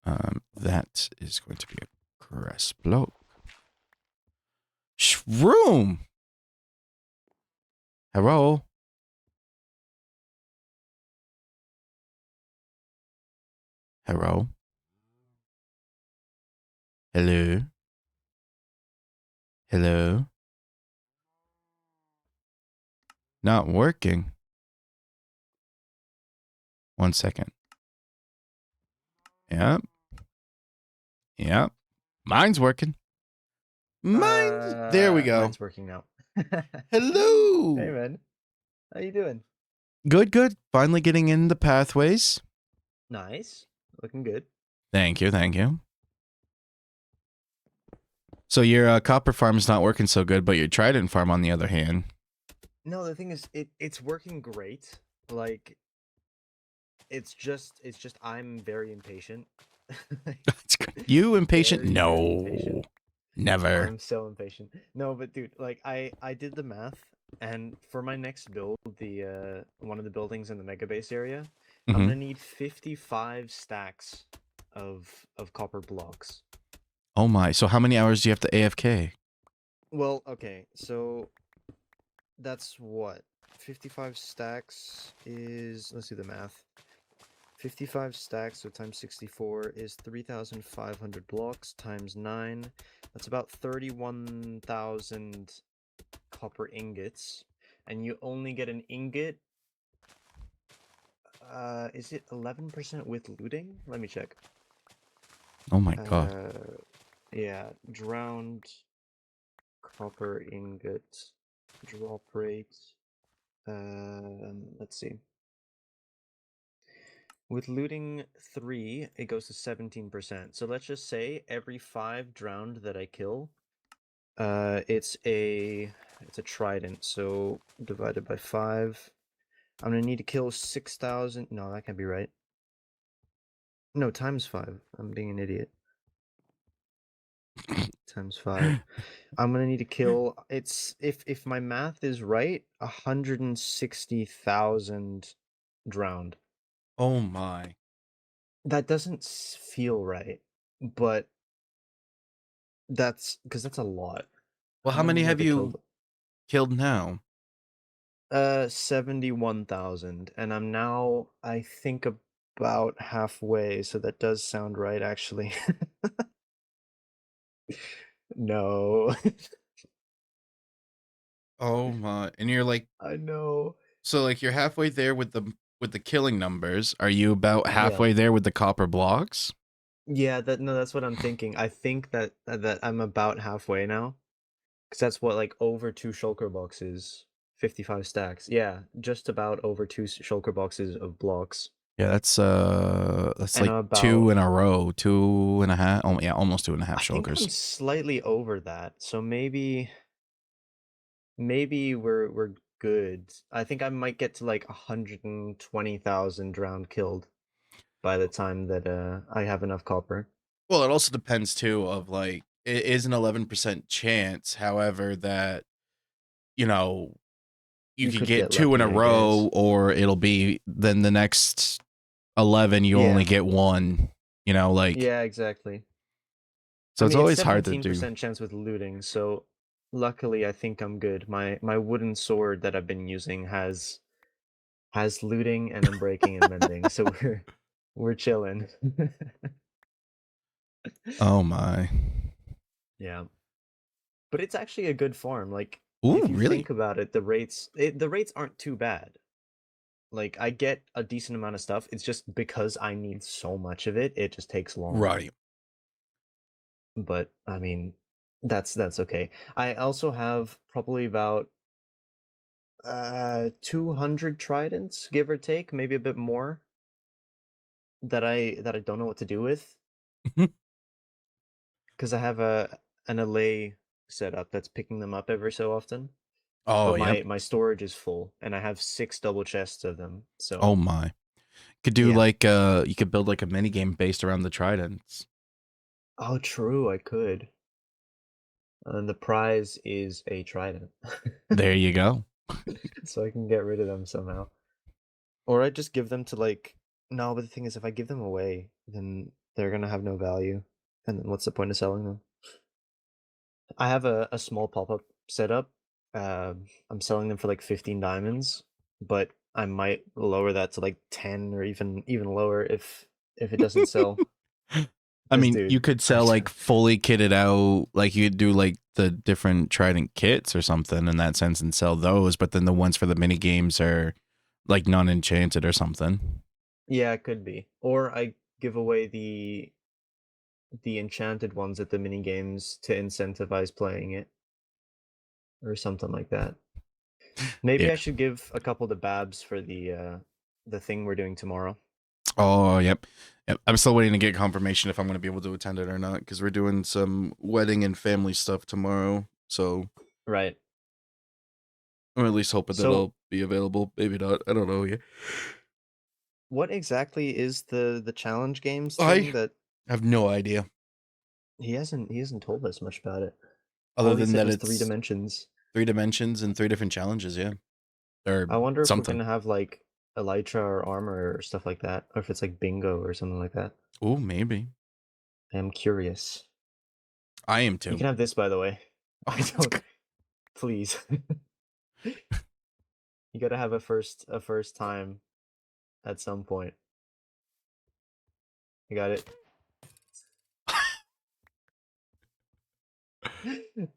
Speaker 1: That is going to be a grass block. Shroom. Hello. Hello. Hello. Hello. Not working. 1 second. Yep. Yep. Mine's working. Mine's there we go.
Speaker 2: Mine's working now.
Speaker 1: Hello.
Speaker 2: Hey man. How you doing?
Speaker 1: Good, good. Finally getting in the pathways.
Speaker 2: Nice. Looking good.
Speaker 1: Thank you, thank you. So your copper farm is not working so good, but your trident farm on the other hand.
Speaker 2: No, the thing is it's working great. Like it's just I'm very impatient.
Speaker 1: You impatient?
Speaker 2: Very,
Speaker 1: No.
Speaker 2: very impatient.
Speaker 1: Never.
Speaker 2: I'm so impatient. No, but dude, like I did the math, and for my next build, the one of the buildings in the mega base area, I'm gonna need 55 stacks of copper blocks.
Speaker 1: Oh my! So how many hours do you have to AFK?
Speaker 2: Well, okay, so that's what 55 stacks is. Let's do the math. 55 stacks, so times 64 is 3,500 blocks times 9. That's about 31,000 copper ingots, and you only get an ingot. Is it 11% with looting? Let me check.
Speaker 1: Oh my god.
Speaker 2: Yeah, drowned copper ingot drop rate. Let's see. With looting 3, it goes to 17%. So let's just say every 5 drowned that I kill, it's a trident. So divided by 5, I'm gonna need to kill 6,000. No, that can't be right. No, times 5. I'm being an idiot. Times 5. I'm gonna need to kill. It's if my math is right, 160,000 drowned.
Speaker 1: Oh my.
Speaker 2: That doesn't feel right, but that's because that's a lot.
Speaker 1: Well, how many have you
Speaker 2: killed?
Speaker 1: killed now?
Speaker 2: 71,000, and I'm now, I think, about halfway, so that does sound right, actually. No.
Speaker 1: Oh my. And you're like,
Speaker 2: I know.
Speaker 1: so like you're halfway there with the killing numbers. Are you about
Speaker 2: Yeah.
Speaker 1: halfway there with the copper blocks?
Speaker 2: Yeah, that's what I'm thinking. I think that I'm about halfway now. Because that's what, like, over 2 shulker boxes, 55 stacks. Yeah, just about over 2 shulker boxes of blocks.
Speaker 1: Yeah, that's
Speaker 2: And
Speaker 1: like
Speaker 2: I'm
Speaker 1: 2
Speaker 2: about,
Speaker 1: in a row, 2.5. Oh yeah, almost 2.5
Speaker 2: I think I'm
Speaker 1: shulkers.
Speaker 2: slightly over that. So maybe we're good. I think I might get to like 120,000 drowned killed by the time that I have enough copper.
Speaker 1: Well, it also depends too of like it is an 11% chance, however, that you know you
Speaker 2: You
Speaker 1: could
Speaker 2: could
Speaker 1: get
Speaker 2: get
Speaker 1: 2 in a
Speaker 2: lucky, I guess.
Speaker 1: row, or it'll be then the next 11 you only
Speaker 2: Yeah.
Speaker 1: get 1. You know, like
Speaker 2: Yeah, exactly.
Speaker 1: so
Speaker 2: I
Speaker 1: it's
Speaker 2: mean, it's
Speaker 1: always hard to do.
Speaker 2: 17% chance with looting, so luckily, I think I'm good. My wooden sword that I've been using has looting and unbreaking and mending, so we're chilling.
Speaker 1: Oh my.
Speaker 2: Yeah. But it's actually a good farm. Like
Speaker 1: Ooh,
Speaker 2: if you
Speaker 1: really?
Speaker 2: think about it, the rates aren't too bad. Like I get a decent amount of stuff. It's just because I need so much of it, it just takes longer.
Speaker 1: Right.
Speaker 2: But I mean, that's okay. I also have probably about 200 tridents, give or take, maybe a bit more, that I don't know what to do with because I have an allay set up that's picking them up every so often.
Speaker 1: Oh,
Speaker 2: But
Speaker 1: yep.
Speaker 2: my storage is full, and I have 6 double chests of them.
Speaker 1: Oh
Speaker 2: So
Speaker 1: my. Could do
Speaker 2: yeah.
Speaker 1: like you could build like a mini game based around the tridents.
Speaker 2: Oh, true, I could. And the prize is a trident,
Speaker 1: There you go.
Speaker 2: so I can get rid of them somehow. Or I just give them to like. No, but the thing is, if I give them away, then they're gonna have no value, and then what's the point of selling them? I have a small pop-up setup. I'm selling them for like 15 diamonds, but I might lower that to like 10 or even lower if it doesn't sell.
Speaker 1: I
Speaker 2: Because
Speaker 1: mean, you
Speaker 2: dude,
Speaker 1: could sell like fully kitted out, like you could do like the different trident kits or something in that sense and sell those, but then the ones for the mini games are like non-enchanted or something.
Speaker 2: yeah, it could be. Or I give away the enchanted ones at the mini games to incentivize playing it or something like that.
Speaker 1: Yeah.
Speaker 2: Maybe I should give a couple to Babs for the thing we're doing tomorrow.
Speaker 1: Oh, yep. Yep. I'm still waiting to get confirmation if I'm going to be able to attend it or not because we're doing some wedding and family stuff tomorrow. So,
Speaker 2: Right.
Speaker 1: or at least hoping that
Speaker 2: So
Speaker 1: I'll be available. Maybe not. I don't know yet.
Speaker 2: what exactly is the challenge games
Speaker 1: I
Speaker 2: thing that
Speaker 1: have no idea
Speaker 2: he hasn't told us much about it.
Speaker 1: other
Speaker 2: All he
Speaker 1: than
Speaker 2: said
Speaker 1: that
Speaker 2: was three
Speaker 1: it's
Speaker 2: dimensions.
Speaker 1: 3 dimensions and 3 different challenges. Yeah. Or
Speaker 2: I wonder if we're
Speaker 1: something.
Speaker 2: gonna have like elytra or armor or stuff like that, or if it's like bingo or something like that.
Speaker 1: Oh, maybe.
Speaker 2: I am curious.
Speaker 1: I am
Speaker 2: You
Speaker 1: too.
Speaker 2: can have this, by the way. I
Speaker 1: Oh,
Speaker 2: don't. Please. You gotta have a first time at some point. You got it.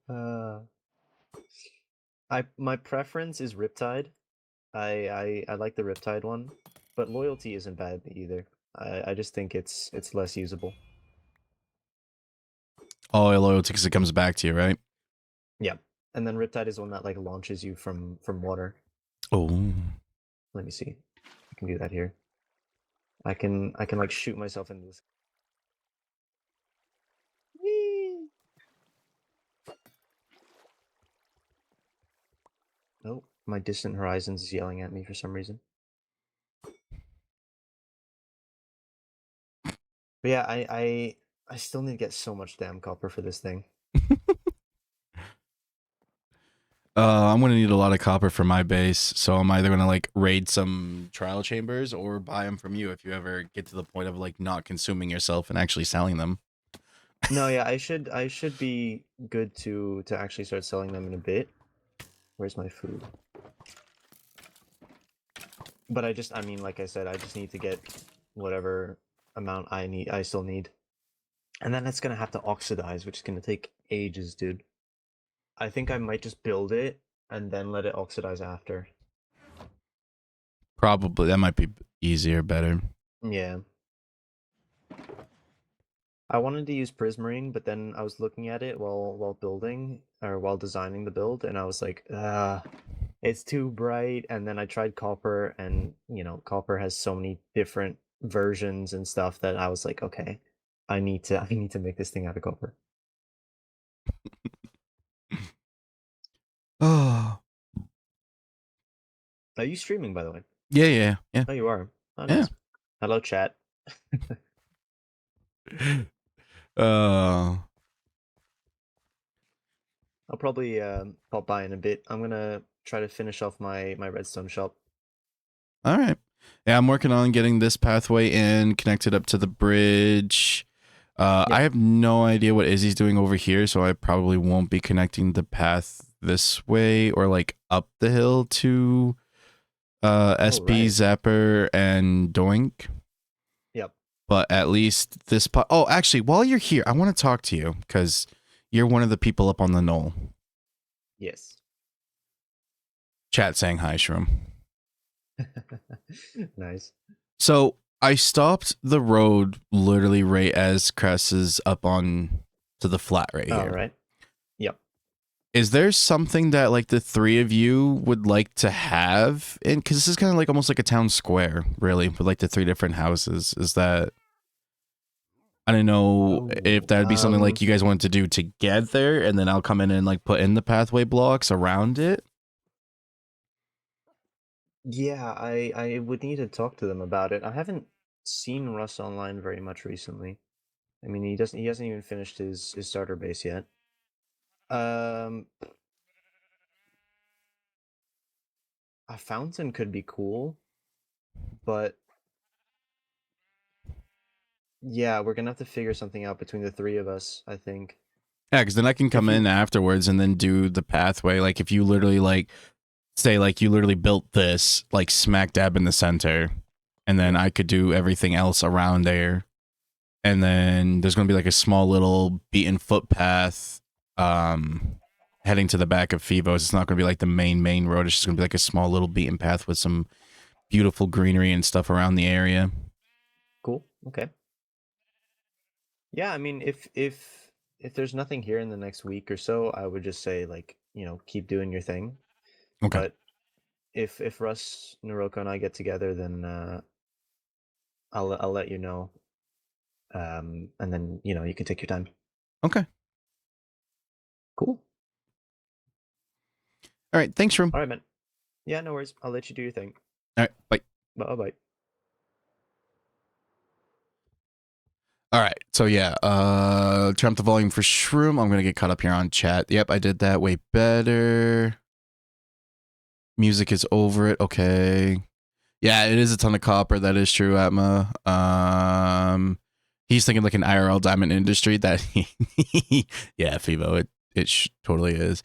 Speaker 2: Uh, my preference is Riptide. I like the Riptide one, but Loyalty isn't bad either. I just think it's less usable.
Speaker 1: oh, loyalty because it comes back to you, right?
Speaker 2: Yeah, and then Riptide is one that like launches you from water.
Speaker 1: Oh.
Speaker 2: Let me see. I can do that here. I can like shoot myself into this. Whee! Oh, my distant horizons is yelling at me for some reason. But yeah, I still need to get so much damn copper for this thing.
Speaker 1: I'm gonna need a lot of copper for my base, so I'm either gonna like raid some trial chambers or buy them from you if you ever get to the point of like not consuming yourself and actually selling them.
Speaker 2: No, yeah, I should be good to actually start selling them in a bit. Where's my food? But I mean, like I said, I just need to get whatever amount I still need. And then it's gonna have to oxidize, which is gonna take ages, dude. I think I might just build it and then let it oxidize after.
Speaker 1: Probably that might be easier, better.
Speaker 2: Yeah. I wanted to use Prismarine, but then I was looking at it while building or while designing the build, and I was like, it's too bright. And then I tried copper, and copper has so many different versions and stuff that I was like, okay, I need to make this thing out of copper.
Speaker 1: Oh,
Speaker 2: Are you streaming, by the way?
Speaker 1: yeah, yeah, yeah,
Speaker 2: Oh, you are. Oh,
Speaker 1: yeah.
Speaker 2: nice. Hello, chat.
Speaker 1: Uh,
Speaker 2: I'll probably pop by in a bit. I'm gonna try to finish off my redstone shop.
Speaker 1: all right. Yeah, I'm working on getting this pathway in connected up to the bridge. I
Speaker 2: Yep.
Speaker 1: have no idea what Izzy's doing over here, so I probably won't be connecting the path this way or like up the hill to
Speaker 2: Oh,
Speaker 1: SP,
Speaker 2: right.
Speaker 1: Zapper, and Doink.
Speaker 2: Yep.
Speaker 1: But at least this pot. Oh, actually, while you're here, I want to talk to you because you're one of the people up on the knoll.
Speaker 2: Yes.
Speaker 1: Chat saying hi, Shroom.
Speaker 2: Nice.
Speaker 1: So I stopped the road literally right as Cress is up on to the flat right
Speaker 2: All
Speaker 1: here.
Speaker 2: right. Yep.
Speaker 1: Is there something that like the three of you would like to have? And because this is kind of like almost like a town square, really, with like the three different houses. Is that I don't know if
Speaker 2: Oh,
Speaker 1: that would be something like you guys wanted to do together, and then I'll come in and like put in the pathway blocks around it.
Speaker 2: yeah, I would need to talk to them about it. I haven't seen Russ online very much recently. I mean, he hasn't even finished his starter base yet. Um, a fountain could be cool, but yeah, we're gonna have to figure something out between the three of us, I think.
Speaker 1: Yeah, because then I can
Speaker 2: If
Speaker 1: come
Speaker 2: you
Speaker 1: in afterwards and then do the pathway. Like if you literally like say like you literally built this like smack dab in the center, and then
Speaker 2: Yeah.
Speaker 1: I could do everything else around there, and then there's gonna be like a small little beaten footpath, heading to the back of Fivos. It's not gonna be like the main road. It's just gonna be like a small little beaten path with some beautiful greenery and stuff around the area.
Speaker 2: Cool. Okay. Yeah, I mean, if there's nothing here in the next week or so, I would just say like, keep doing your thing.
Speaker 1: Okay.
Speaker 2: But if Russ, Naroko, and I get together, then I'll let you know. And then you can take your time.
Speaker 1: Okay.
Speaker 2: Cool.
Speaker 1: All right. Thanks, Room.
Speaker 2: All right, man. Yeah, no worries. I'll let you do your thing.
Speaker 1: All right. Bye.
Speaker 2: Bye bye.
Speaker 1: All right. So yeah, turn up the volume for Shroom. I'm gonna get caught up here on chat. Yep, I did that way better. Music is over it. Okay. Yeah, it is a ton of copper. That is true, Atma. He's thinking like an IRL diamond industry. That yeah, Fivo, it totally is.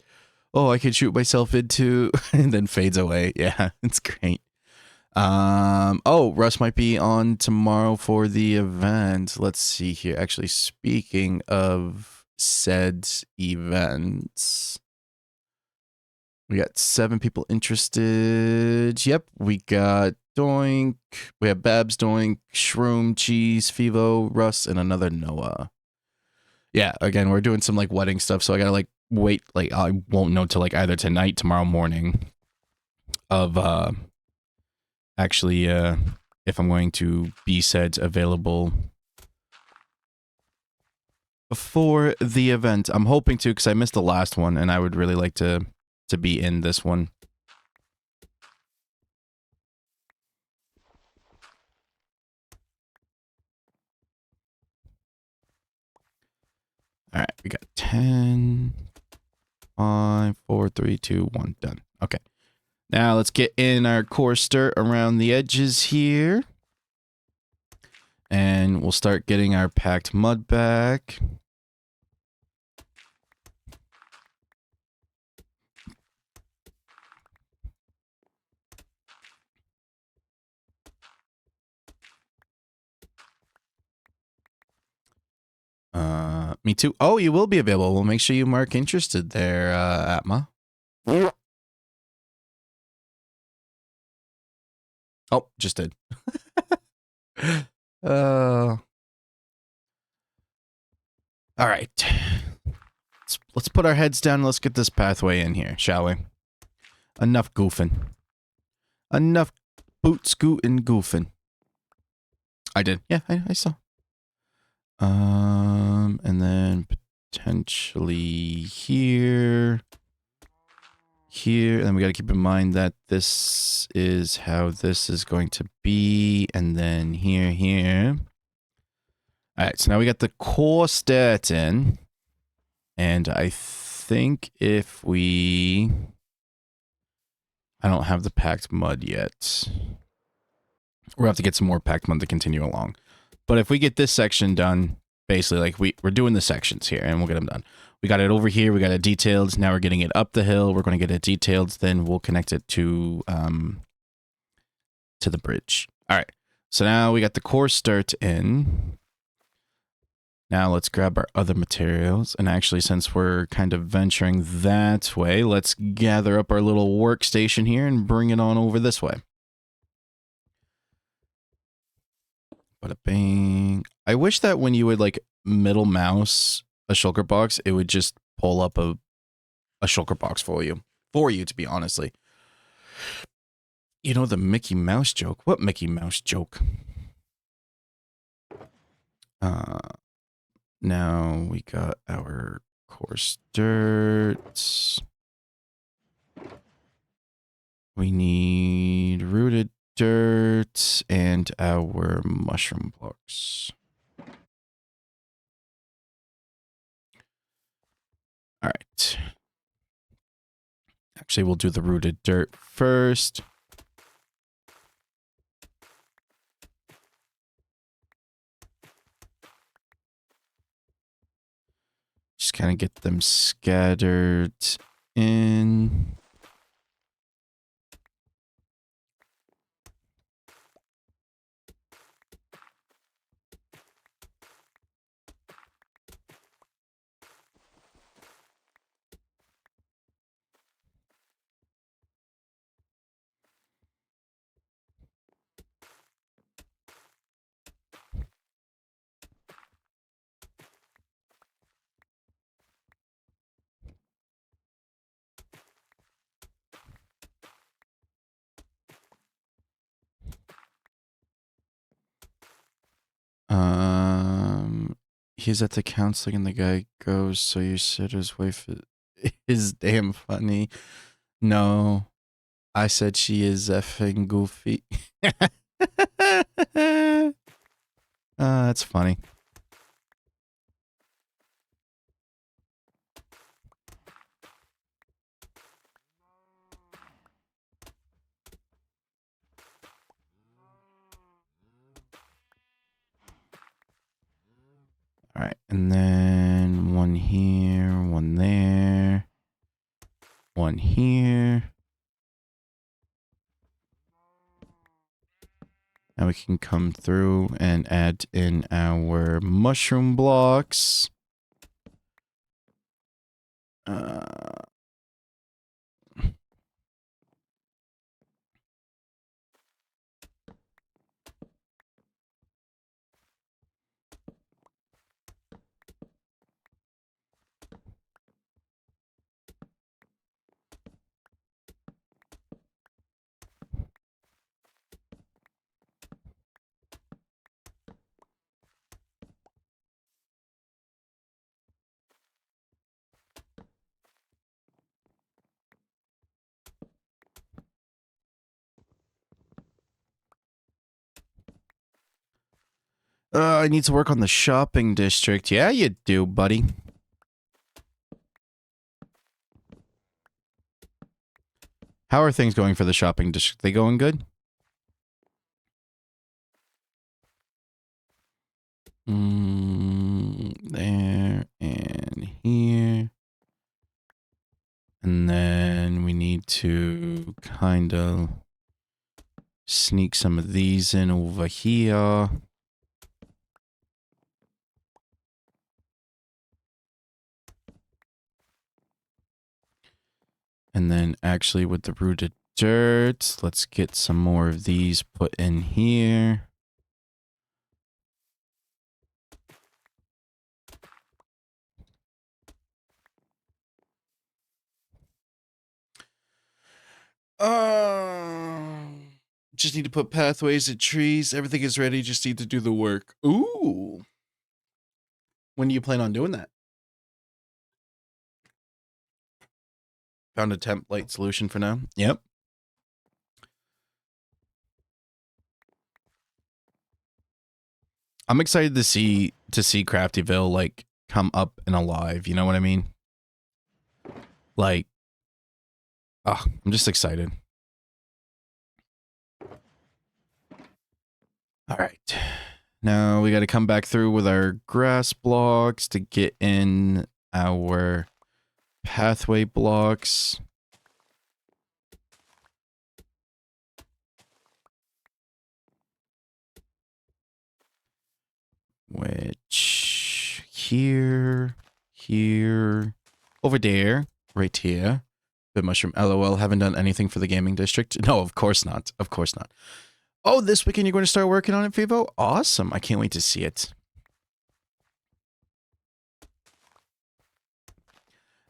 Speaker 1: Oh, I could shoot myself into and then fades away. Yeah, it's great. Oh, Russ might be on tomorrow for the event. Let's see here. Actually, speaking of said events, we got 7 people interested. Yep, we got Doink. We have Babs, Doink, Shroom, Cheese, Fivo, Russ, and another Noah. Yeah, again, we're doing some like wedding stuff, so I gotta like wait. Like I won't know till like either tonight, tomorrow morning, of actually if I'm going to be said available for the event. I'm hoping to because I missed the last one, and I would really like to be in this one. All right, we got 10, 5, 4, 3, 2, 1, done. Okay. Now let's get in our coarse dirt around the edges here. And we'll start getting our packed mud back. Me too. Oh, you will be available. We'll make sure you mark interested there, Atma. Oh, just did. All right. Let's put our heads down and let's get this pathway in here, shall we? Enough goofing. Enough boot scooting goofing. I did. Yeah, I saw. And then potentially here. Here, and we got to keep in mind that this is how this is going to be, and then here. All right, so now we got the core stats in, and I think if we, I don't have the packed mud yet. We'll have to get some more packed mud to continue along. But if we get this section done, Basically, like we're doing the sections here, and we'll get them done. We got it over here. We got it detailed. Now we're getting it up the hill. We're going to get it detailed. Then we'll connect it to the bridge. All right. So now we got the core start in. Now let's grab our other materials. And actually, since we're kind of venturing that way, let's gather up our little workstation here and bring it on over this way. Bada bang. I wish that when you would like middle mouse a shulker box, it would just pull up a shulker box for you, to be honestly. You know the Mickey Mouse joke? What Mickey Mouse joke? Now we got our coarse dirt. We need rooted dirt and our mushroom blocks. All right. Actually, we'll do the rooted dirt first. Just kind of get them scattered in. He's at the counseling and the guy goes, so you said his wife is damn funny. No, I said she is effing goofy. That's funny. All right, and then one here, one there, one here. Now we can come through and add in our mushroom blocks. I need to work on the shopping district. Yeah, you do, buddy. How are things going for the shopping district? They going good? There and here. And then we need to kind of sneak some of these in over here. And then actually with the rooted dirt, let's get some more of these put in here. Just need to put pathways and trees. Everything is ready. Just need to do the work. Ooh. When do you plan on doing that? Found a template solution for now. Yep. I'm excited to see Craftyville like come up and alive. You know what I mean? Like, I'm just excited. All right. Now we got to come back through with our grass blocks to get in our pathway blocks. Which here, over there, right here. Good mushroom. LOL. Haven't done anything for the gaming district. No, of course not. Of course not. Oh, this weekend you're going to start working on it, Vivo? Awesome. I can't wait to see it.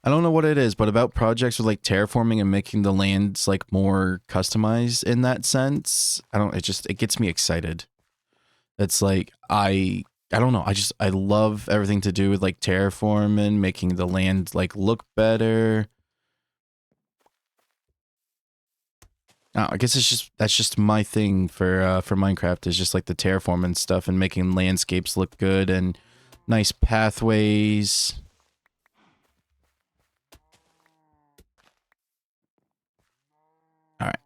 Speaker 1: I don't know what it is, but about projects with like terraforming and making the lands like more customized in that sense. It gets me excited. It's like I don't know. I love everything to do with like terraforming, making the land like look better. I guess that's just my thing for Minecraft is just like the terraforming stuff and making landscapes look good and nice pathways. All right.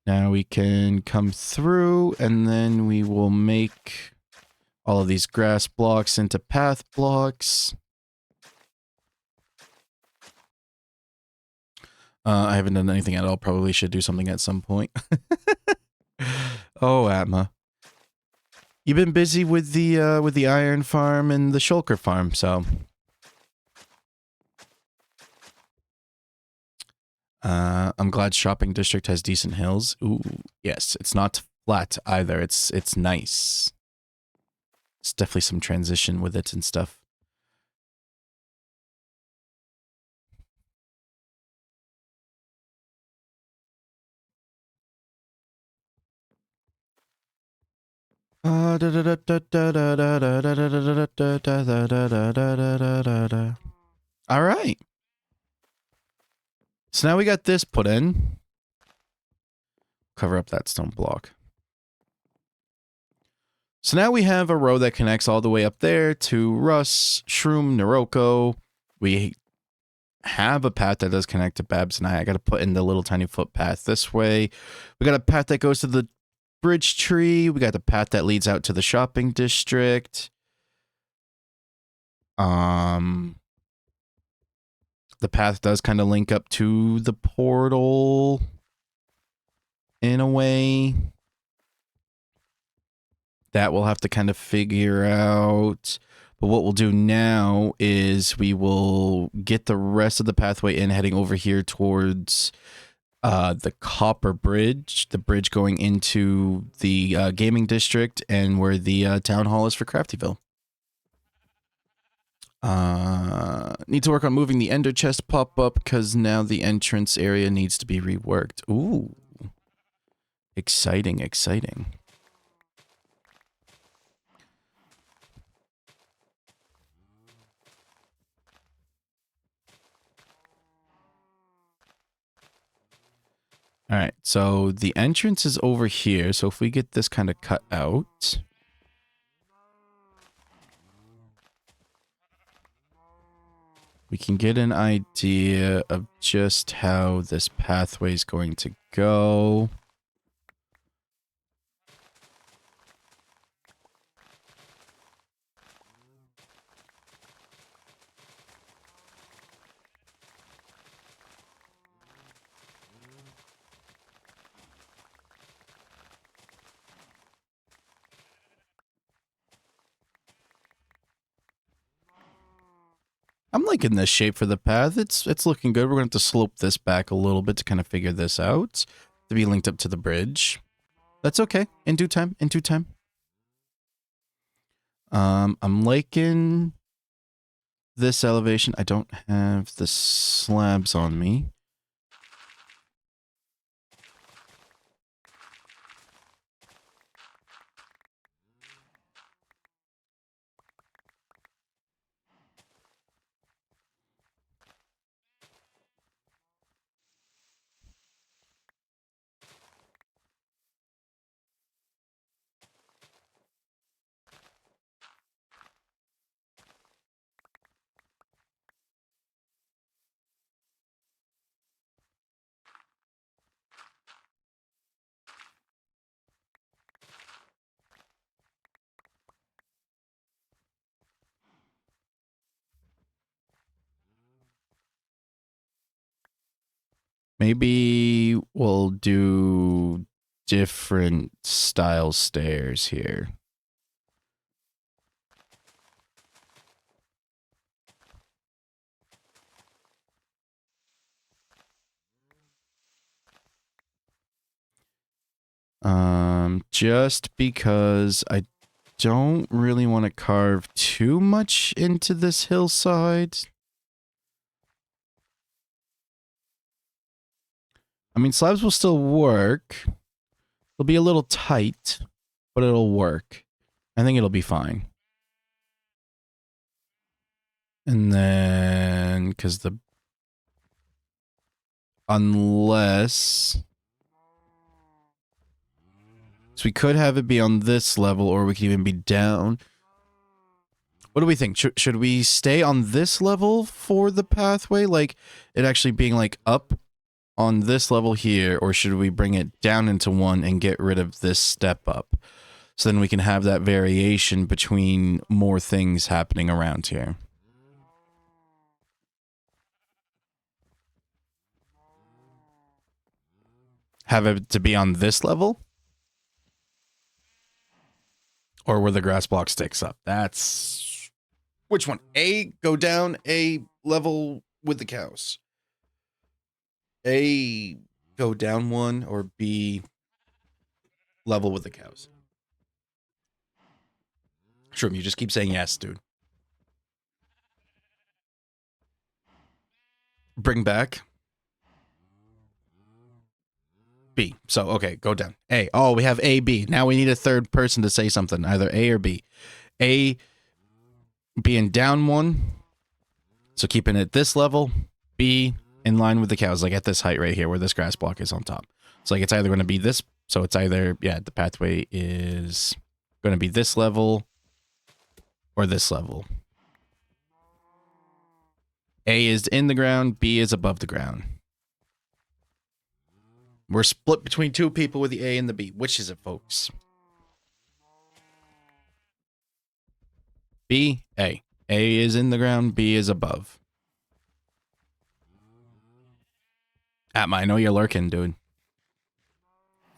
Speaker 1: Now we can come through and then we will make all of these grass blocks into path blocks. I haven't done anything at all. Probably should do something at some point. Oh, Atma. You've been busy with the iron farm and the shulker farm, so. I'm glad shopping district has decent hills. Ooh, yes. It's not flat either. It's nice. It's definitely some transition with it and stuff. All right. So now we got this put in. Cover up that stone block. So now we have a road that connects all the way up there to Russ, Shroom, Noroko. We have a path that does connect to Babs and I got to put in the little tiny footpath this way. We got a path that goes to the bridge tree. We got the path that leads out to the shopping district. The path does kind of link up to the portal in a way. That we'll have to kind of figure out. But what we'll do now is we will get the rest of the pathway in heading over here towards the Copper Bridge, the bridge going into the gaming district and where the town hall is for Craftyville. Need to work on moving the ender chest pop-up because now the entrance area needs to be reworked. Ooh. Exciting, exciting. All right, so the entrance is over here. So if we get this kind of cut out, we can get an idea of just how this pathway is going to go. I'm liking this shape for the path. It's looking good. We're going to have to slope this back a little bit to kind of figure this out. To be linked up to the bridge. That's okay. In due time. In due time. I'm liking this elevation. I don't have the slabs on me. Maybe we'll do different style stairs here. Just because I don't really want to carve too much into this hillside. I mean, slabs will still work. It'll be a little tight, but it'll work. I think it'll be fine. And then, because unless... So we could have it be on this level, or we could even be down. What do we think? Should we stay on this level for the pathway? Like, it actually being, like, up on this level here, or should we bring it down into one and get rid of this step up? So then we can have that variation between more things happening around here. Have it to be on this level? Or where the grass block sticks up? That's... Which one? A, go down, A, level with the cows. A, go down one, or B, level with the cows. Shroom, you just keep saying yes, dude. Bring back. B. So, okay, go down. A. Oh, we have A, B. Now we need a third person to say something, either A or B. A being down one, so keeping it this level. B in line with the cows, like at this height right here where this grass block is on top. So like it's either going to be this, so it's either, yeah, the pathway is going to be this level or this level. A is in the ground, B is above the ground. We're split between two people with the A and the B. Which is it, folks? B, A. A is in the ground, B is above. Atma, I know you're lurking, dude.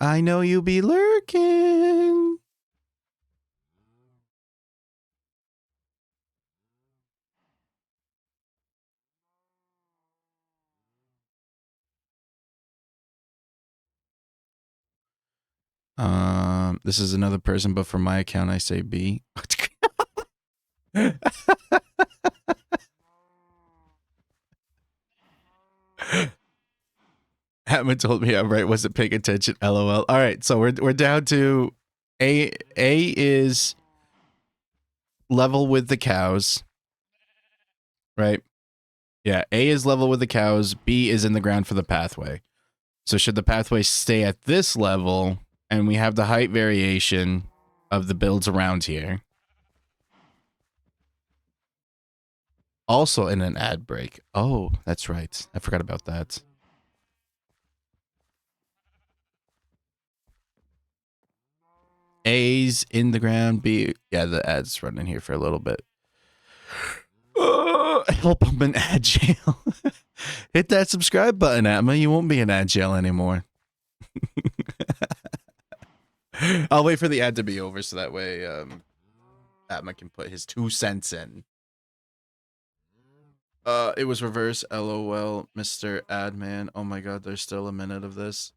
Speaker 1: I know you be lurking. This is another person, but for my account, I say B. Atma told me I'm right. Wasn't paying attention. LOL. All right, so we're down to A. A is level with the cows, right? Yeah, A is level with the cows. B is in the ground for the pathway. So should the pathway stay at this level, and we have the height variation of the builds around here? Also in an ad break. Oh, that's right. I forgot about that. A's in the ground. B, yeah, the ad's running here for a little bit. Help, I'm in ad jail. Hit that subscribe button, Atma. You won't be in ad jail anymore. I'll wait for the ad to be over so that way Atma can put his 2 cents in. It was reverse. LOL, Mr. Adman. Oh my god, there's still a minute of this.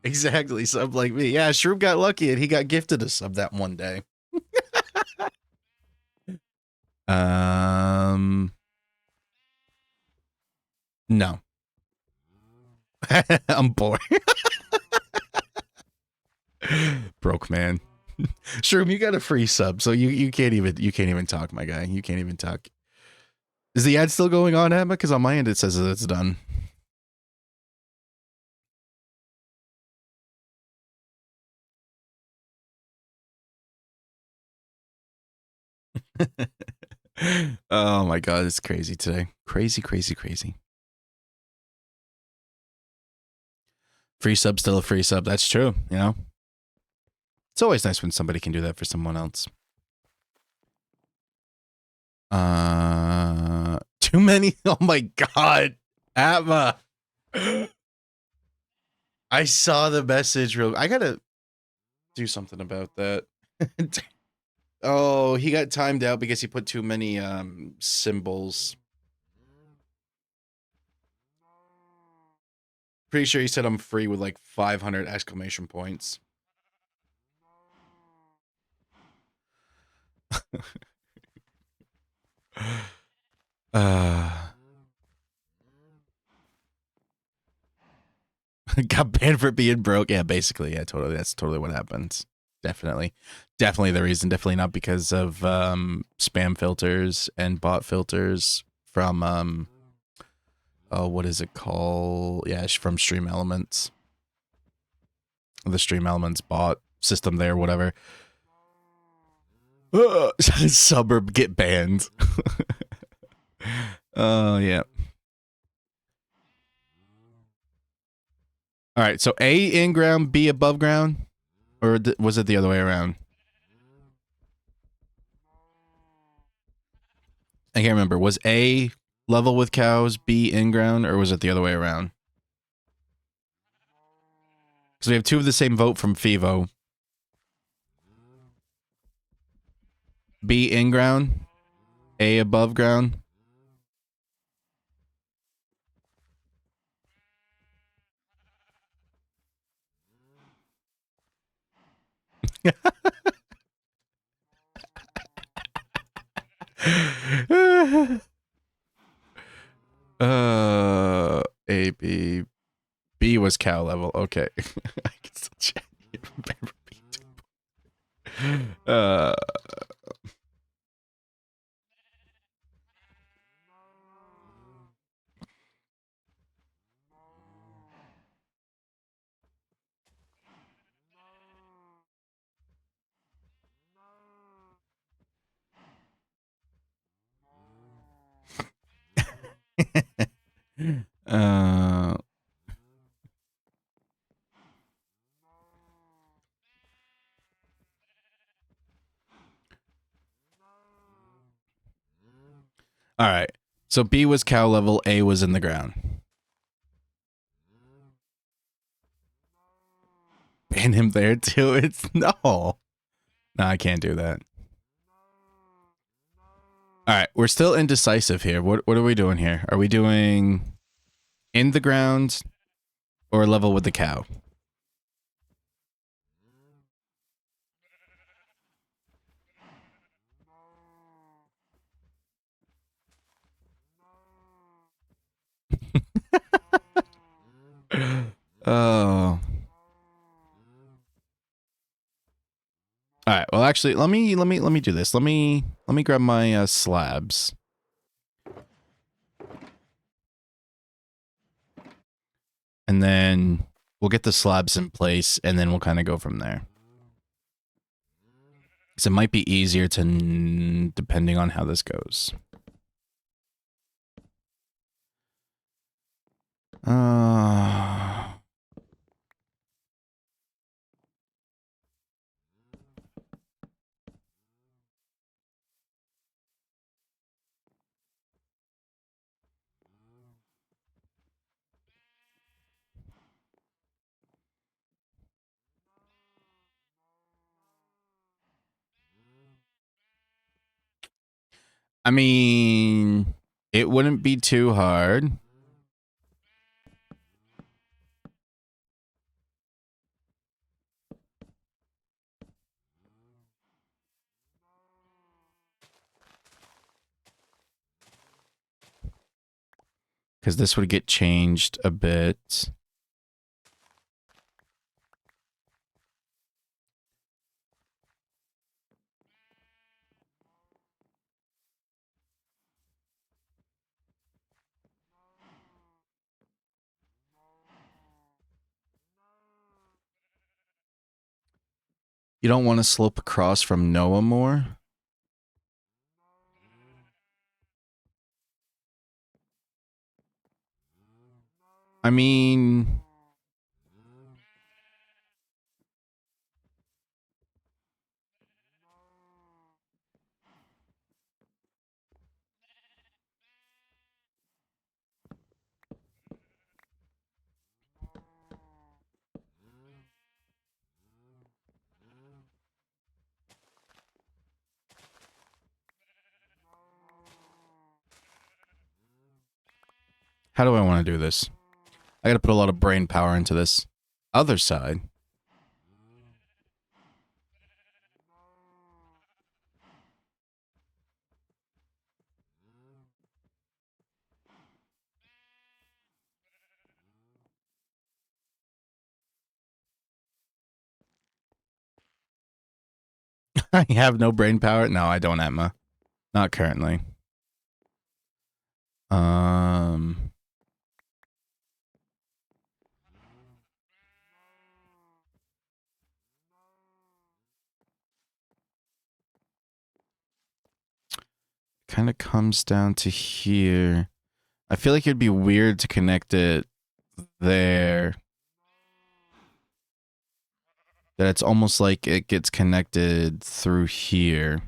Speaker 1: Exactly, sub like me. Yeah, Shroom got lucky and he got gifted a sub that one day. No. I'm bored. Broke man. Shroom, you got a free sub, so you can't even talk, my guy. You can't even talk. Is the ad still going on, Emma? Because on my end it says that it's done. Oh my god, it's crazy today. Crazy, crazy, crazy. Free sub, still a free sub. That's true, you know? It's always nice when somebody can do that for someone else. Too many? Oh my god. Atma. I saw the message real. I gotta do something about that. Oh, he got timed out because he put too many symbols. Pretty sure he said I'm free with like 500 exclamation points. Got banned for being broke. Yeah, basically. Yeah, totally. That's totally what happens. Definitely. Definitely the reason. Definitely not because of spam filters and bot filters from oh, what is it called? Yeah, from Stream Elements. The Stream Elements bot system there, whatever. Suburb get banned. Oh, yeah. All right, so A in ground, B above ground? Or was it the other way around? I can't remember. Was A level with cows, B in ground, or was it the other way around? Because we have two of the same vote from Fivo. B in ground, A above ground. A, B. B was cow level. Okay. I can still check. Remember B. uh, all right. So B was cow level, A was in the ground. Ban him there too. It's no. No, I can't do that. All right, we're still indecisive here. What are we doing here? Are we doing in the ground or level with the cow? Oh. All right. Well, actually, let me do this. Let me grab my slabs. And then we'll get the slabs in place, and then we'll kind of go from there. Because it might be easier to, depending on how this goes. I mean, it wouldn't be too hard. Because this would get changed a bit. You don't want to slope across from Noah more? I mean, How do I want to do this? I got to put a lot of brain power into this. Other side. I have no brain power. No, I don't, Emma. Not currently. Kind of comes down to here. I feel like it'd be weird to connect it there. That it's almost like it gets connected through here.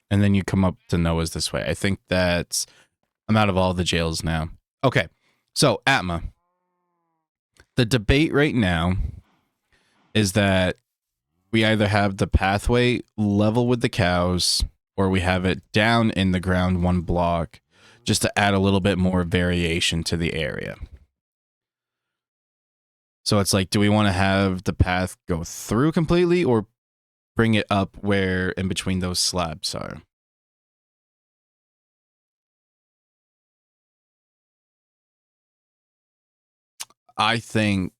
Speaker 1: And then you come up to Noah's this way. I think that's... I'm out of all the jails now. Okay. So, Atma. The debate right now is that we either have the pathway level with the cows or we have it down in the ground one block just to add a little bit more variation to the area. So it's like, do we want to have the path go through completely or bring it up where in between those slabs are? I think,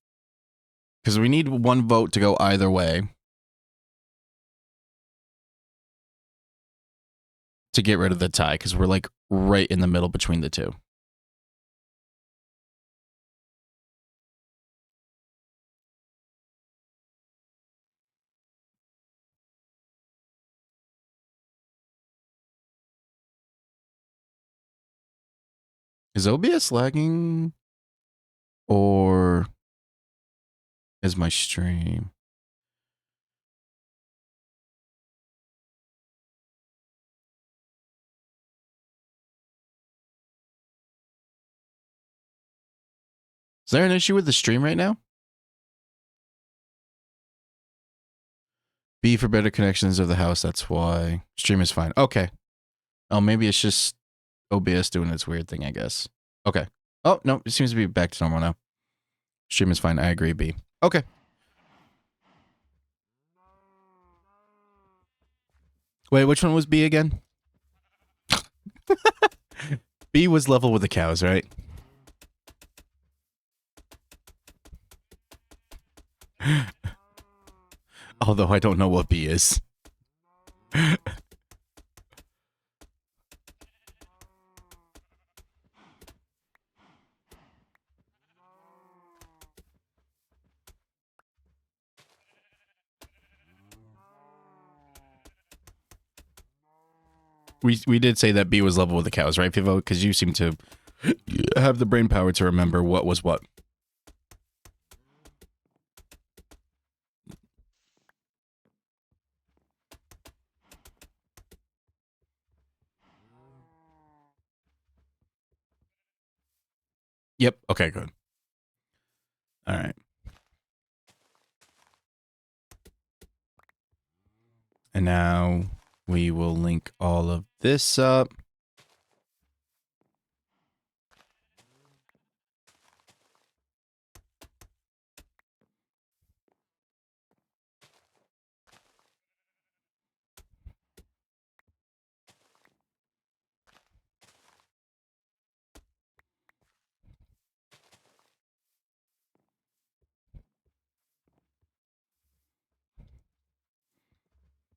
Speaker 1: because we need one vote to go either way to get rid of the tie, because we're like right in the middle between the two. Is OBS lagging? Or is my stream? Is there an issue with the stream right now? B for better connections of the house, that's why. Stream is fine. Okay. Oh, maybe it's just OBS doing its weird thing, I guess. Okay. Oh, no, it seems to be back to normal now. Stream is fine. I agree, B. Okay. Wait, which one was B again? B was level with the cows, right? Although I don't know what B is. We did say that B was level with the cows, right, Pivo? Because you seem to have the brain power to remember what was what. Yep. Okay, good. All right. And now we will link all of this up.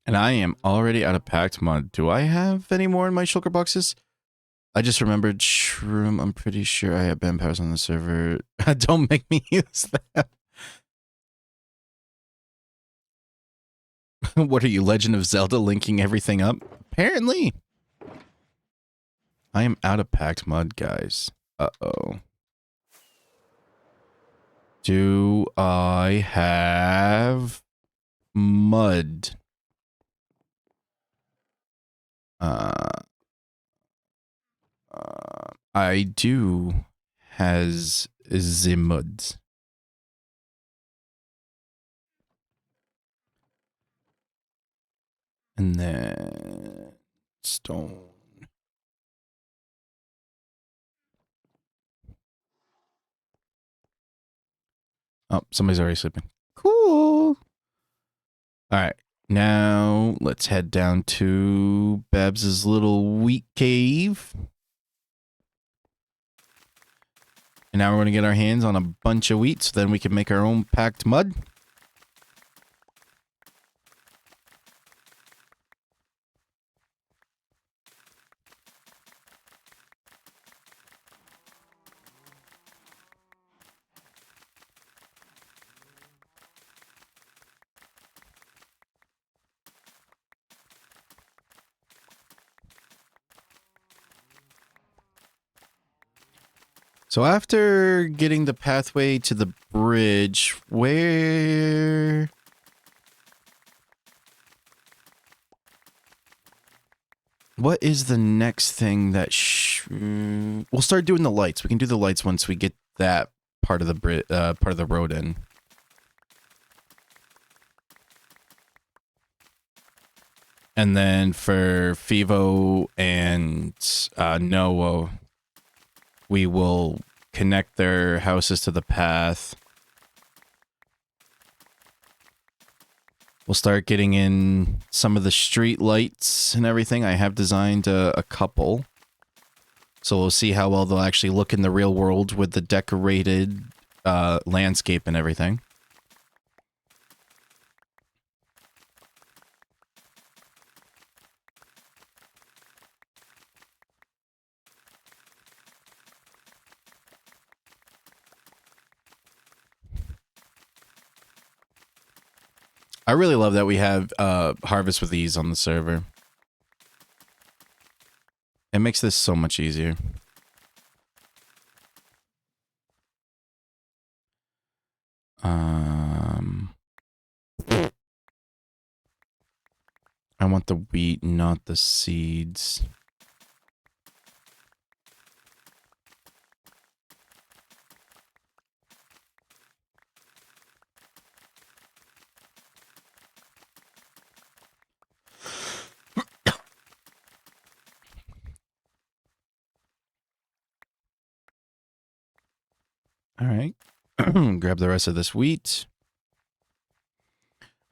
Speaker 1: And I am already out of packed mud. Do I have any more in my shulker boxes? I just remembered Shroom. I'm pretty sure I have band powers on the server. Don't make me use that. What are you, Legend of Zelda, linking everything up? Apparently. I am out of packed mud, guys. Uh-oh. Do I have mud? I do has the mud. And then stone. Oh, somebody's already sleeping. Cool. All right. Now let's head down to Babs's little wheat cave. And now we're going to get our hands on a bunch of wheat so then we can make our own packed mud. So after getting the pathway to the bridge, where... What is the next thing that... We'll start doing the lights. We can do the lights once we get that part of the road in. And then for Fivo and Noah, we will connect their houses to the path. We'll start getting in some of the street lights and everything. I have designed a couple. So we'll see how well they'll actually look in the real world with the decorated landscape and everything. I really love that we have Harvest with Ease on the server. It makes this so much easier. I want the wheat, not the seeds. All right. Grab the rest of this wheat.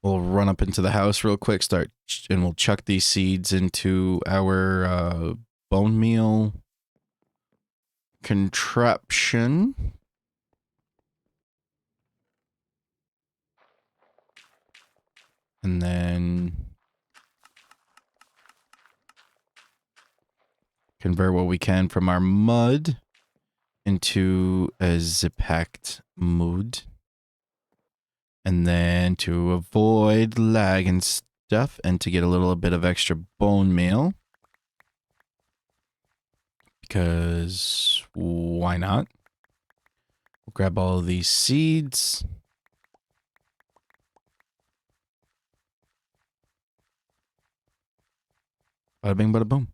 Speaker 1: We'll run up into the house real quick, and we'll chuck these seeds into our bone meal contraption. And then convert what we can from our mud into a zipact mud. And then to avoid lag and stuff and to get a little bit of extra bone meal. Because why not? We'll grab all of these seeds. Bada bing, bada boom.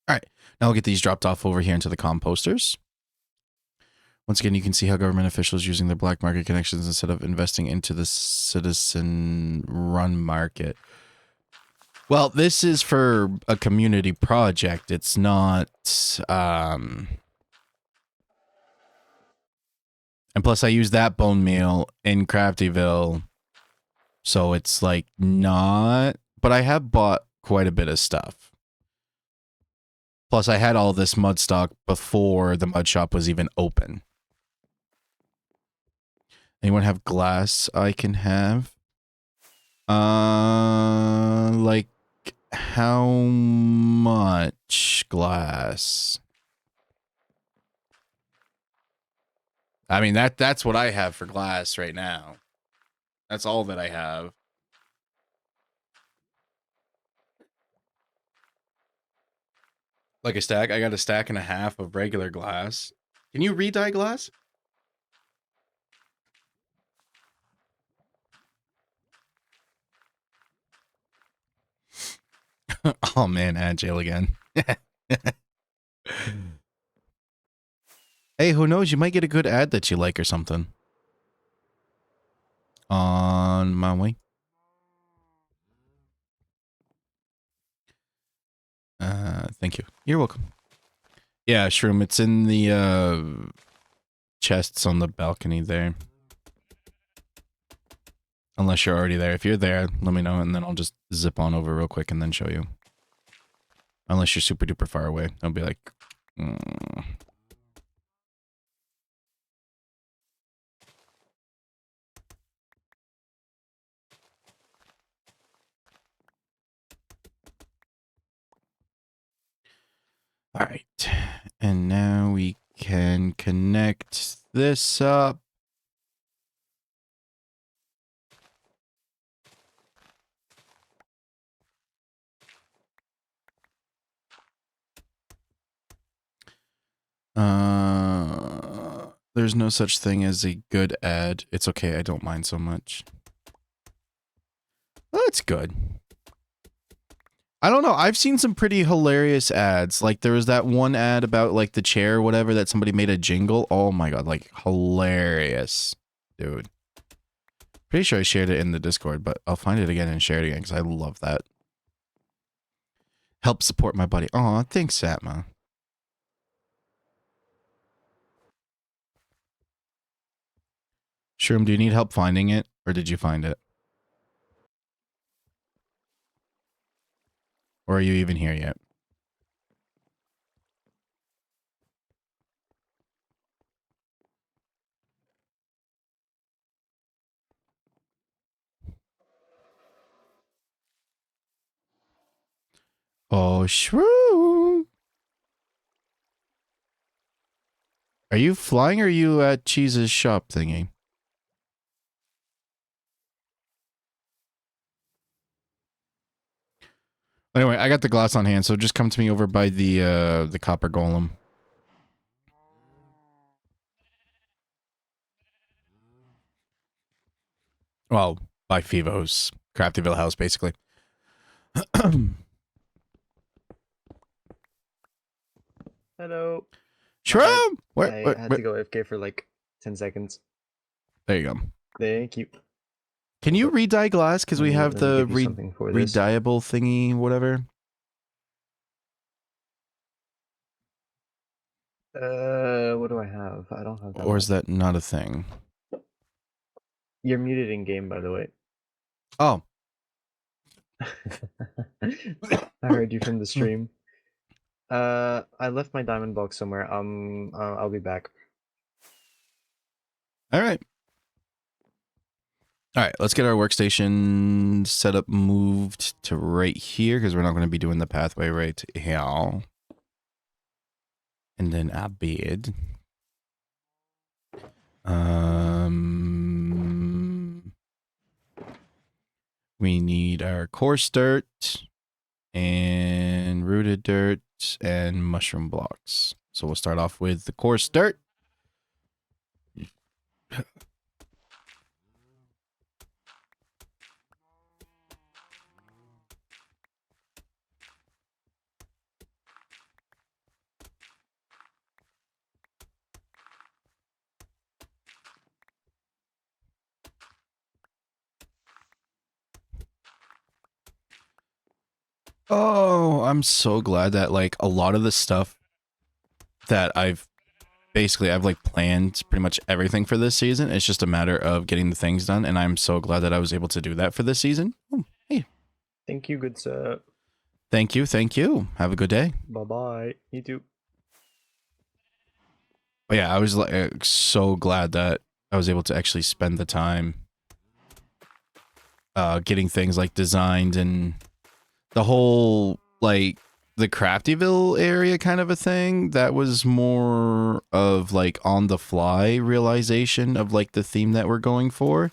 Speaker 1: All right. Now we'll get these dropped off over here into the composters. Once again, you can see how government officials using their black market connections instead of investing into the citizen-run market. Well, this is for a community project. It's not... And plus, I use that bone meal in Craftyville. So it's like not... But I have bought quite a bit of stuff. Plus, I had all this mud stock before the mud shop was even open. Anyone have glass I can have? Like how much glass? I mean, that's what I have for glass right now. That's all that I have. Like a stack? I got a stack and a half of regular glass. Can you re-dye glass? Oh man, Agile again. Hey, who knows? You might get a good ad that you like or something. On my way. Thank you. You're welcome. Yeah, Shroom, it's in the chests on the balcony there. Unless you're already there. If you're there, let me know, and then I'll just zip on over real quick and then show you. Unless you're super duper far away. I'll be like... All right. And now we can connect this up. There's no such thing as a good ad. It's okay. I don't mind so much. Well, that's good. I don't know. I've seen some pretty hilarious ads. Like there was that one ad about like the chair or whatever that somebody made a jingle. Oh my God. Like hilarious, dude. Pretty sure I shared it in the Discord, but I'll find it again and share it again because I love that. Help support my buddy. Aw, thanks, Satma. Shroom, do you need help finding it, or did you find it? Or are you even here yet? Oh, Shroom! Are you flying or are you at Cheese's shop thingy? Anyway, I got the glass on hand, so just come to me over by the copper golem. Well, by Fivo's Craftyville house, basically.
Speaker 2: Hello.
Speaker 1: Shroom!
Speaker 2: I had to go AFK for like 10 seconds.
Speaker 1: There you go.
Speaker 2: Thank you.
Speaker 1: Can you re-dye glass? Because we have the re-dyeable thingy, whatever.
Speaker 2: What do I have? I don't have that.
Speaker 1: Or is that not a thing?
Speaker 2: You're muted in game, by the way.
Speaker 1: Oh.
Speaker 2: I heard you from the stream. I left my diamond box somewhere. I'll be back.
Speaker 1: All right. All right, let's get our workstation set up, moved to right here, because we're not going to be doing the pathway right here. And then our bed. We need our coarse dirt and rooted dirt and mushroom blocks. So we'll start off with the coarse dirt. Oh, I'm so glad that like a lot of the stuff that I've like planned pretty much everything for this season. It's just a matter of getting the things done, and I'm so glad that I was able to do that for this season. Oh, hey.
Speaker 2: Thank you, good sir.
Speaker 1: Thank you, thank you. Have a good day.
Speaker 2: Bye-bye. You too.
Speaker 1: But yeah, I was like so glad that I was able to actually spend the time getting things like designed and the whole like the Craftyville area kind of a thing. That was more of like on the fly realization of like the theme that we're going for,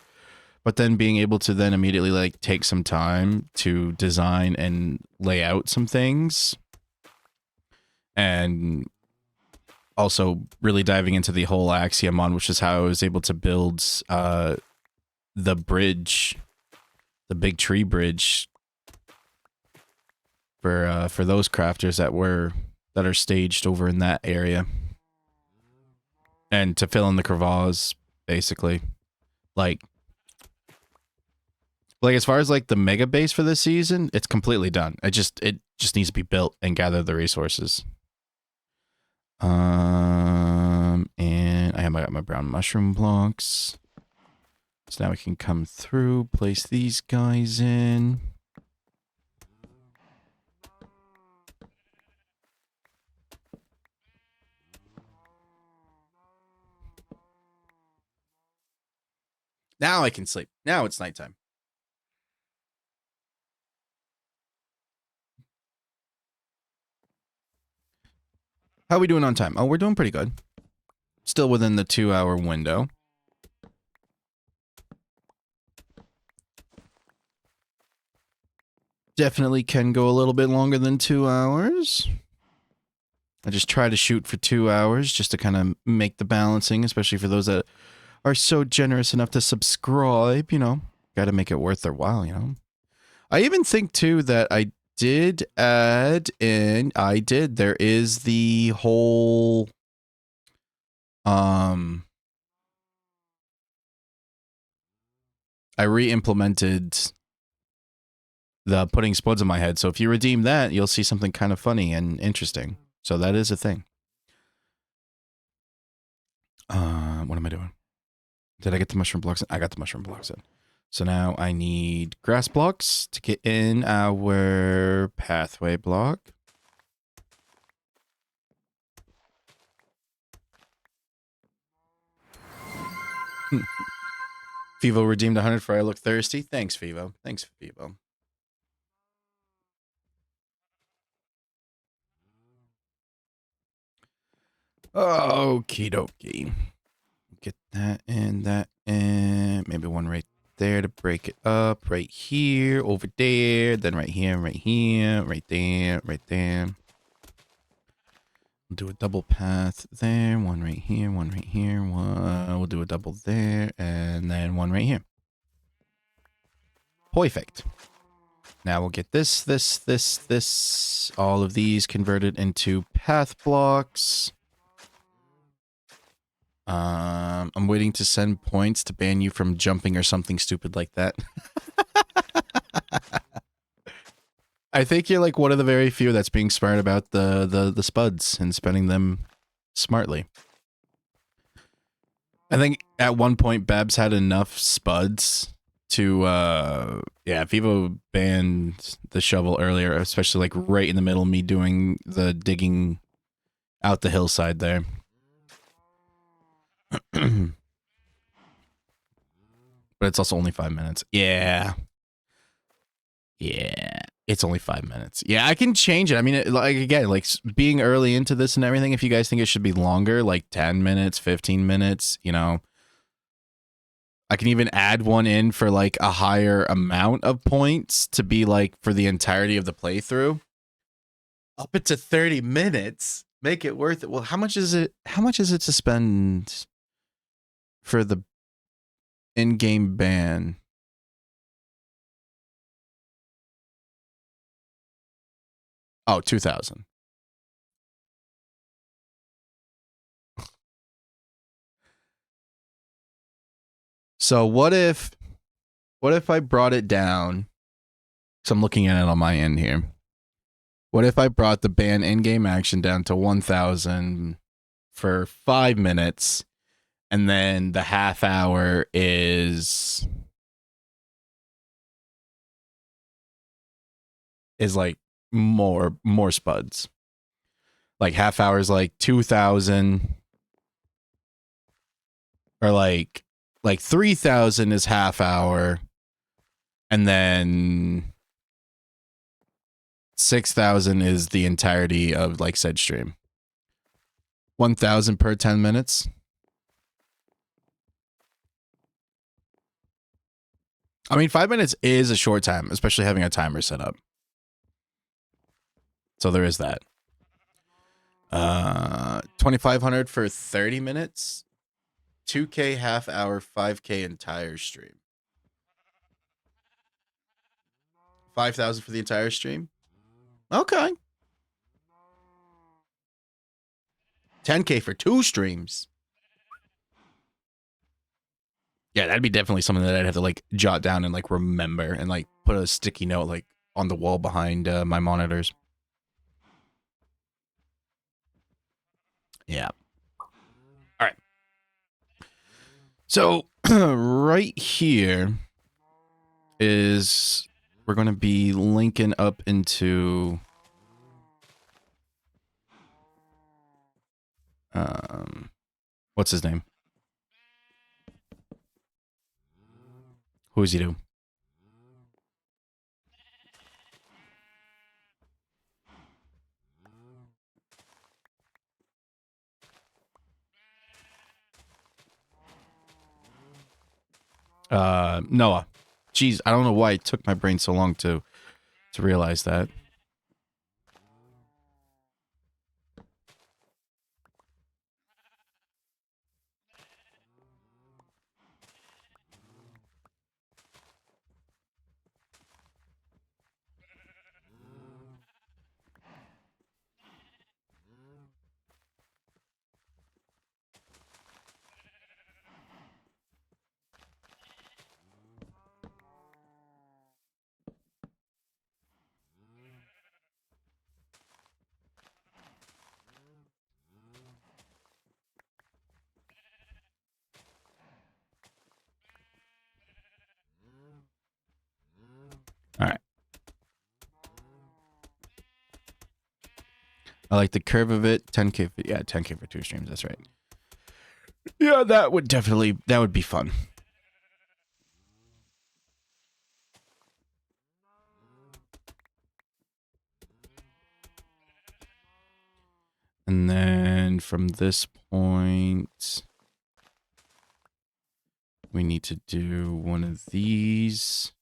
Speaker 1: but then being able to then immediately like take some time to design and lay out some things, and also really diving into the whole Axiomon, which is how I was able to build the bridge, the big tree bridge for those crafters that are staged over in that area, and to fill in the crevasse, basically. Like as far as like the mega base for this season, it's completely done. It just needs to be built and gather the resources. And I got my brown mushroom blocks. So now we can come through, place these guys in. Now I can sleep. Now it's nighttime. How are we doing on time? Oh, we're doing pretty good. Still within the 2-hour window. Definitely can go a little bit longer than 2 hours. I just try to shoot for 2 hours just to kind of make the balancing, especially for those that are so generous enough to subscribe, you know. Got to make it worth their while, you know. I even think, too, that I did add in... There is the whole... I re-implemented the putting spuds on my head. So if you redeem that, you'll see something kind of funny and interesting. So that is a thing. What am I doing? Did I get the mushroom blocks in? I got the mushroom blocks in. So now I need grass blocks to get in our pathway block. Fivo redeemed 100 for I look thirsty. Thanks, Fivo. Thanks, Fivo. Okie dokie. Get that and that and maybe one right there to break it up. Right here, over there, then right here, right here, right there, right there. We'll do a double path there, one right here, one right here. We'll do a double there, and then one right here. Perfect. Now we'll get this, all of these converted into path blocks. I'm waiting to send points to ban you from jumping or something stupid like that. I think you're like one of the very few that's being smart about the spuds and spending them smartly. I think at one point Babs had enough spuds to yeah, Vivo banned the shovel earlier, especially like right in the middle of me doing the digging out the hillside there. But it's also only 5 minutes. Yeah. Yeah. It's only 5 minutes. Yeah, I can change it. I mean, like again, like being early into this and everything, if you guys think it should be longer, like 10 minutes, 15 minutes, you know, I can even add one in for like a higher amount of points to be like for the entirety of the playthrough. Up it to 30 minutes. Make it worth it. Well, how much is it? How much is it to spend for the in-game ban? Oh, 2,000. So what if I brought it down? So I'm looking at it on my end here. What if I brought the ban in-game action down to 1,000 for 5 minutes, and then the half hour is like more spuds. Like half hour is like 2,000, or like 3,000 is half hour, and then 6,000 is the entirety of like said stream. 1,000 per 10 minutes. I mean, 5 minutes is a short time, especially having a timer set up. So there is that. 2,500 for 30 minutes. 2K half hour, 5K entire stream. 5,000 for the entire stream. Okay. 10K for 2 streams. Yeah, that'd be definitely something that I'd have to like jot down and like remember and like put a sticky note like on the wall behind my monitors. Yeah. All right. So right here is we're going to be linking up into what's his name? Who is he to? Noah. Jeez, I don't know why it took my brain so long to realize that. All right. I like the curve of it. 10K. Yeah, 10K for 2 streams. That's right. Yeah, that would be fun. And then from this point, we need to do one of these.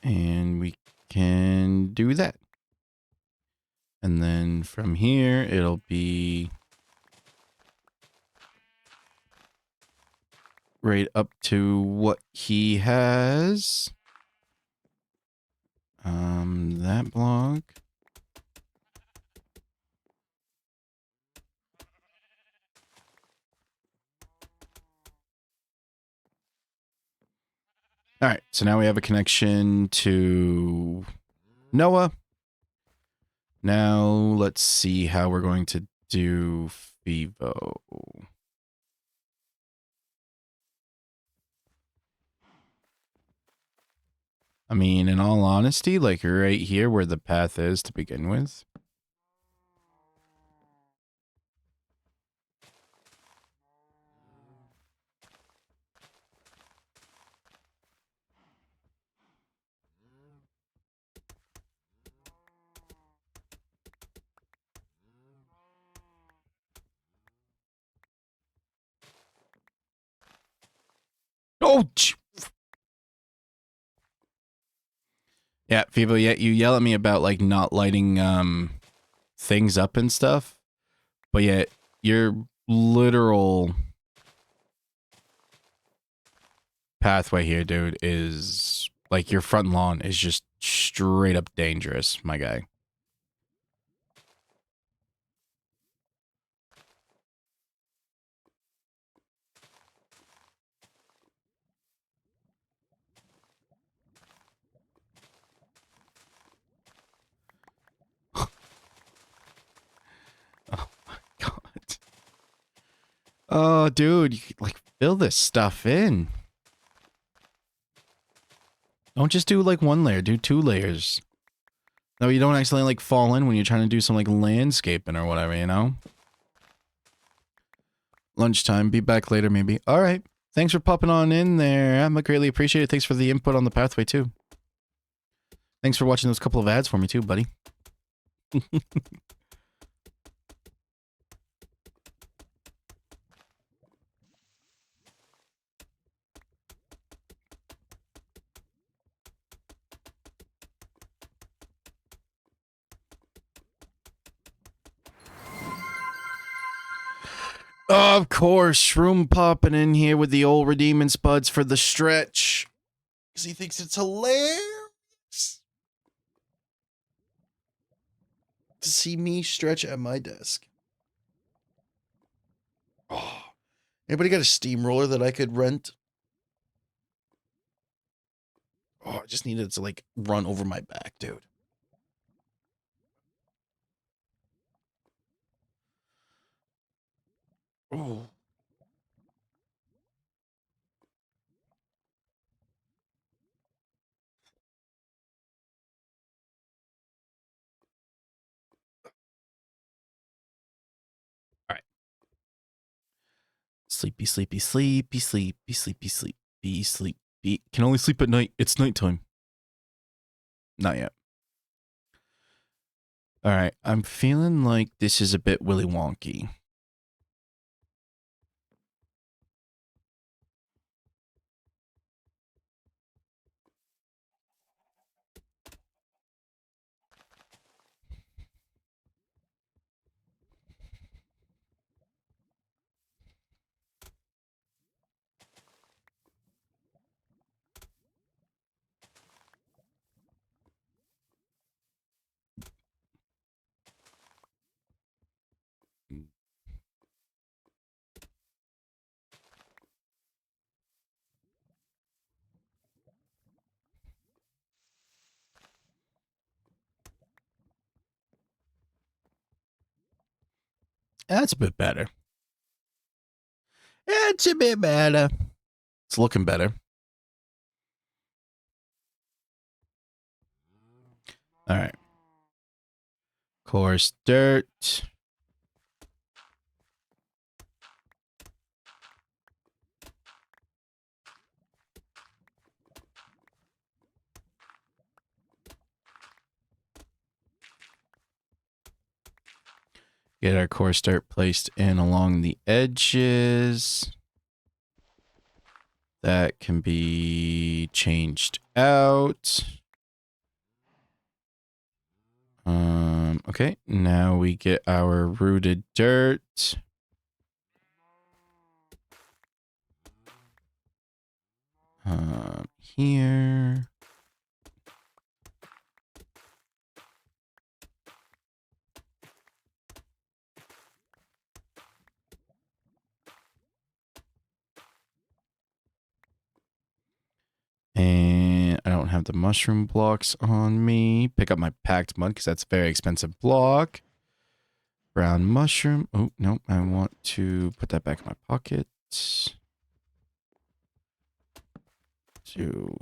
Speaker 1: And we can do that. And then from here, it'll be right up to what he has. That block. All right, so now we have a connection to Noah. Now let's see how we're going to do Fivo. I mean, in all honesty, like right here where the path is to begin with. Oh, yeah, Fivo, yeah, you yell at me about like not lighting things up and stuff, but yet your literal pathway here, dude, is like your front lawn is just straight up dangerous, my guy. Oh my god. Oh, dude, you could, like fill this stuff in. Don't just do like 1 layer, do 2 layers. No, you don't accidentally like fall in when you're trying to do some like landscaping or whatever, you know? Lunchtime, be back later maybe. All right. Thanks for popping on in there. I'm greatly appreciate it. Thanks for the input on the pathway too. Thanks for watching those couple of ads for me too, buddy. Of course, Shroom popping in here with the old redeeming spuds for the stretch. Because he thinks it's hilarious to see me stretch at my desk. Oh, anybody got a steamroller that I could rent? Oh, I just needed to like run over my back, dude. Oh. All right. Sleepy, sleepy, sleepy, sleepy, sleepy, sleepy, sleepy. Can only sleep at night. It's nighttime. Not yet. All right. I'm feeling like this is a bit Willy Wonky. That's a bit better. It's a bit better. It's looking better. All right. Coarse dirt. Get our coarse dirt placed in along the edges. That can be changed out. Okay, now we get our rooted dirt. Here. And I don't have the mushroom blocks on me. Pick up my packed mud because that's a very expensive block. Brown mushroom. Oh, no, I want to put that back in my pocket. So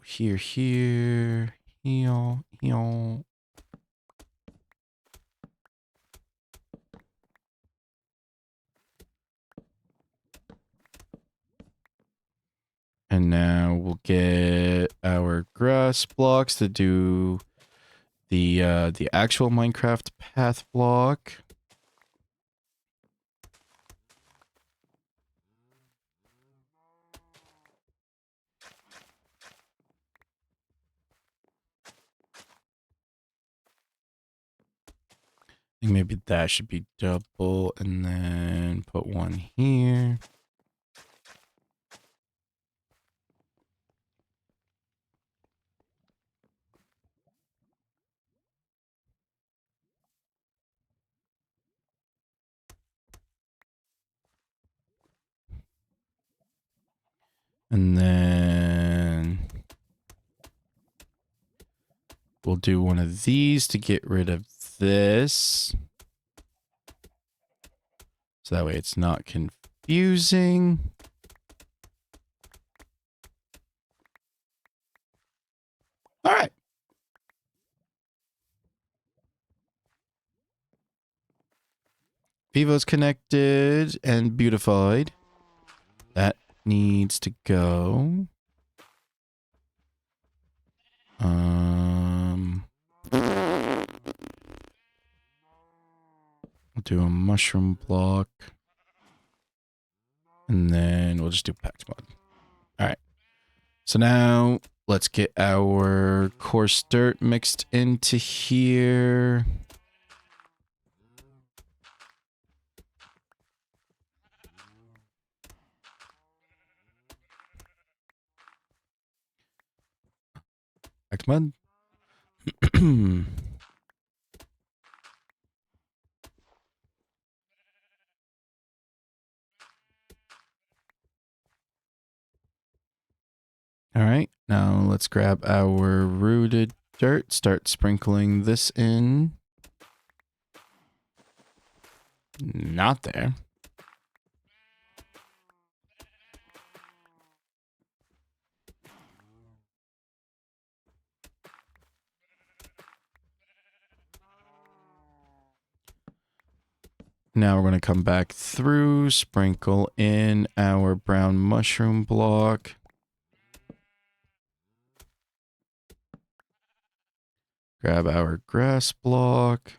Speaker 1: here, here, here. And now we'll get our grass blocks to do the actual Minecraft path block. I think maybe that should be double and then put one here. And then we'll do one of these to get rid of this. So that way it's not confusing. All right. Vivo's connected and beautified. That needs to go. We'll do a mushroom block. And then we'll just do packed mud. All right. So now let's get our coarse dirt mixed into here. Back to mud. All right, now let's grab our rooted dirt, start sprinkling this in. Not there. Now we're going to come back through, sprinkle in our brown mushroom block. Grab our grass block.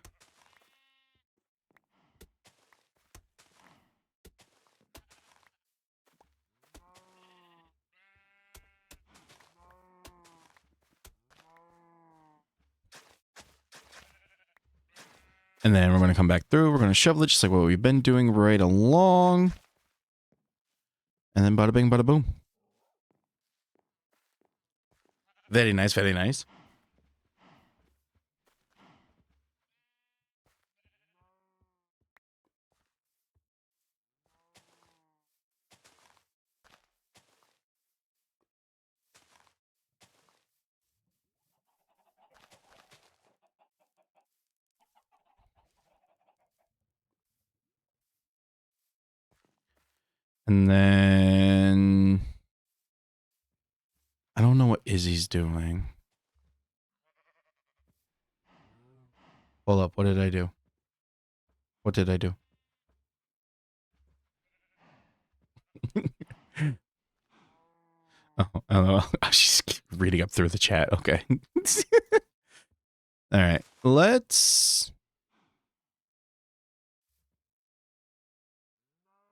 Speaker 1: And then we're going to come back through. We're going to shovel it just like what we've been doing right along. And then bada bing, bada boom. Very nice, very nice. And then I don't know what Izzy's doing. Hold up, what did I do? What did I do? Oh, she's reading up through the chat. Okay. All right. Let's.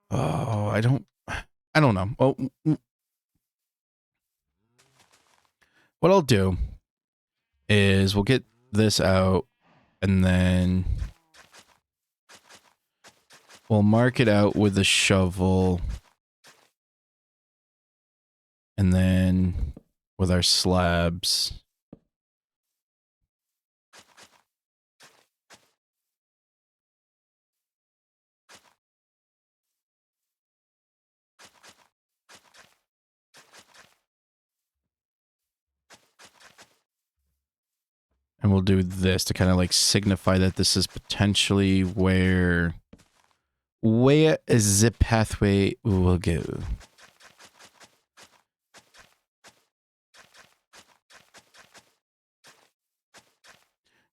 Speaker 1: Oh, I don't know. Oh, what I'll do is we'll get this out and then we'll mark it out with a shovel. And then with our slabs. And we'll do this to kind of like signify that this is potentially where the pathway will go.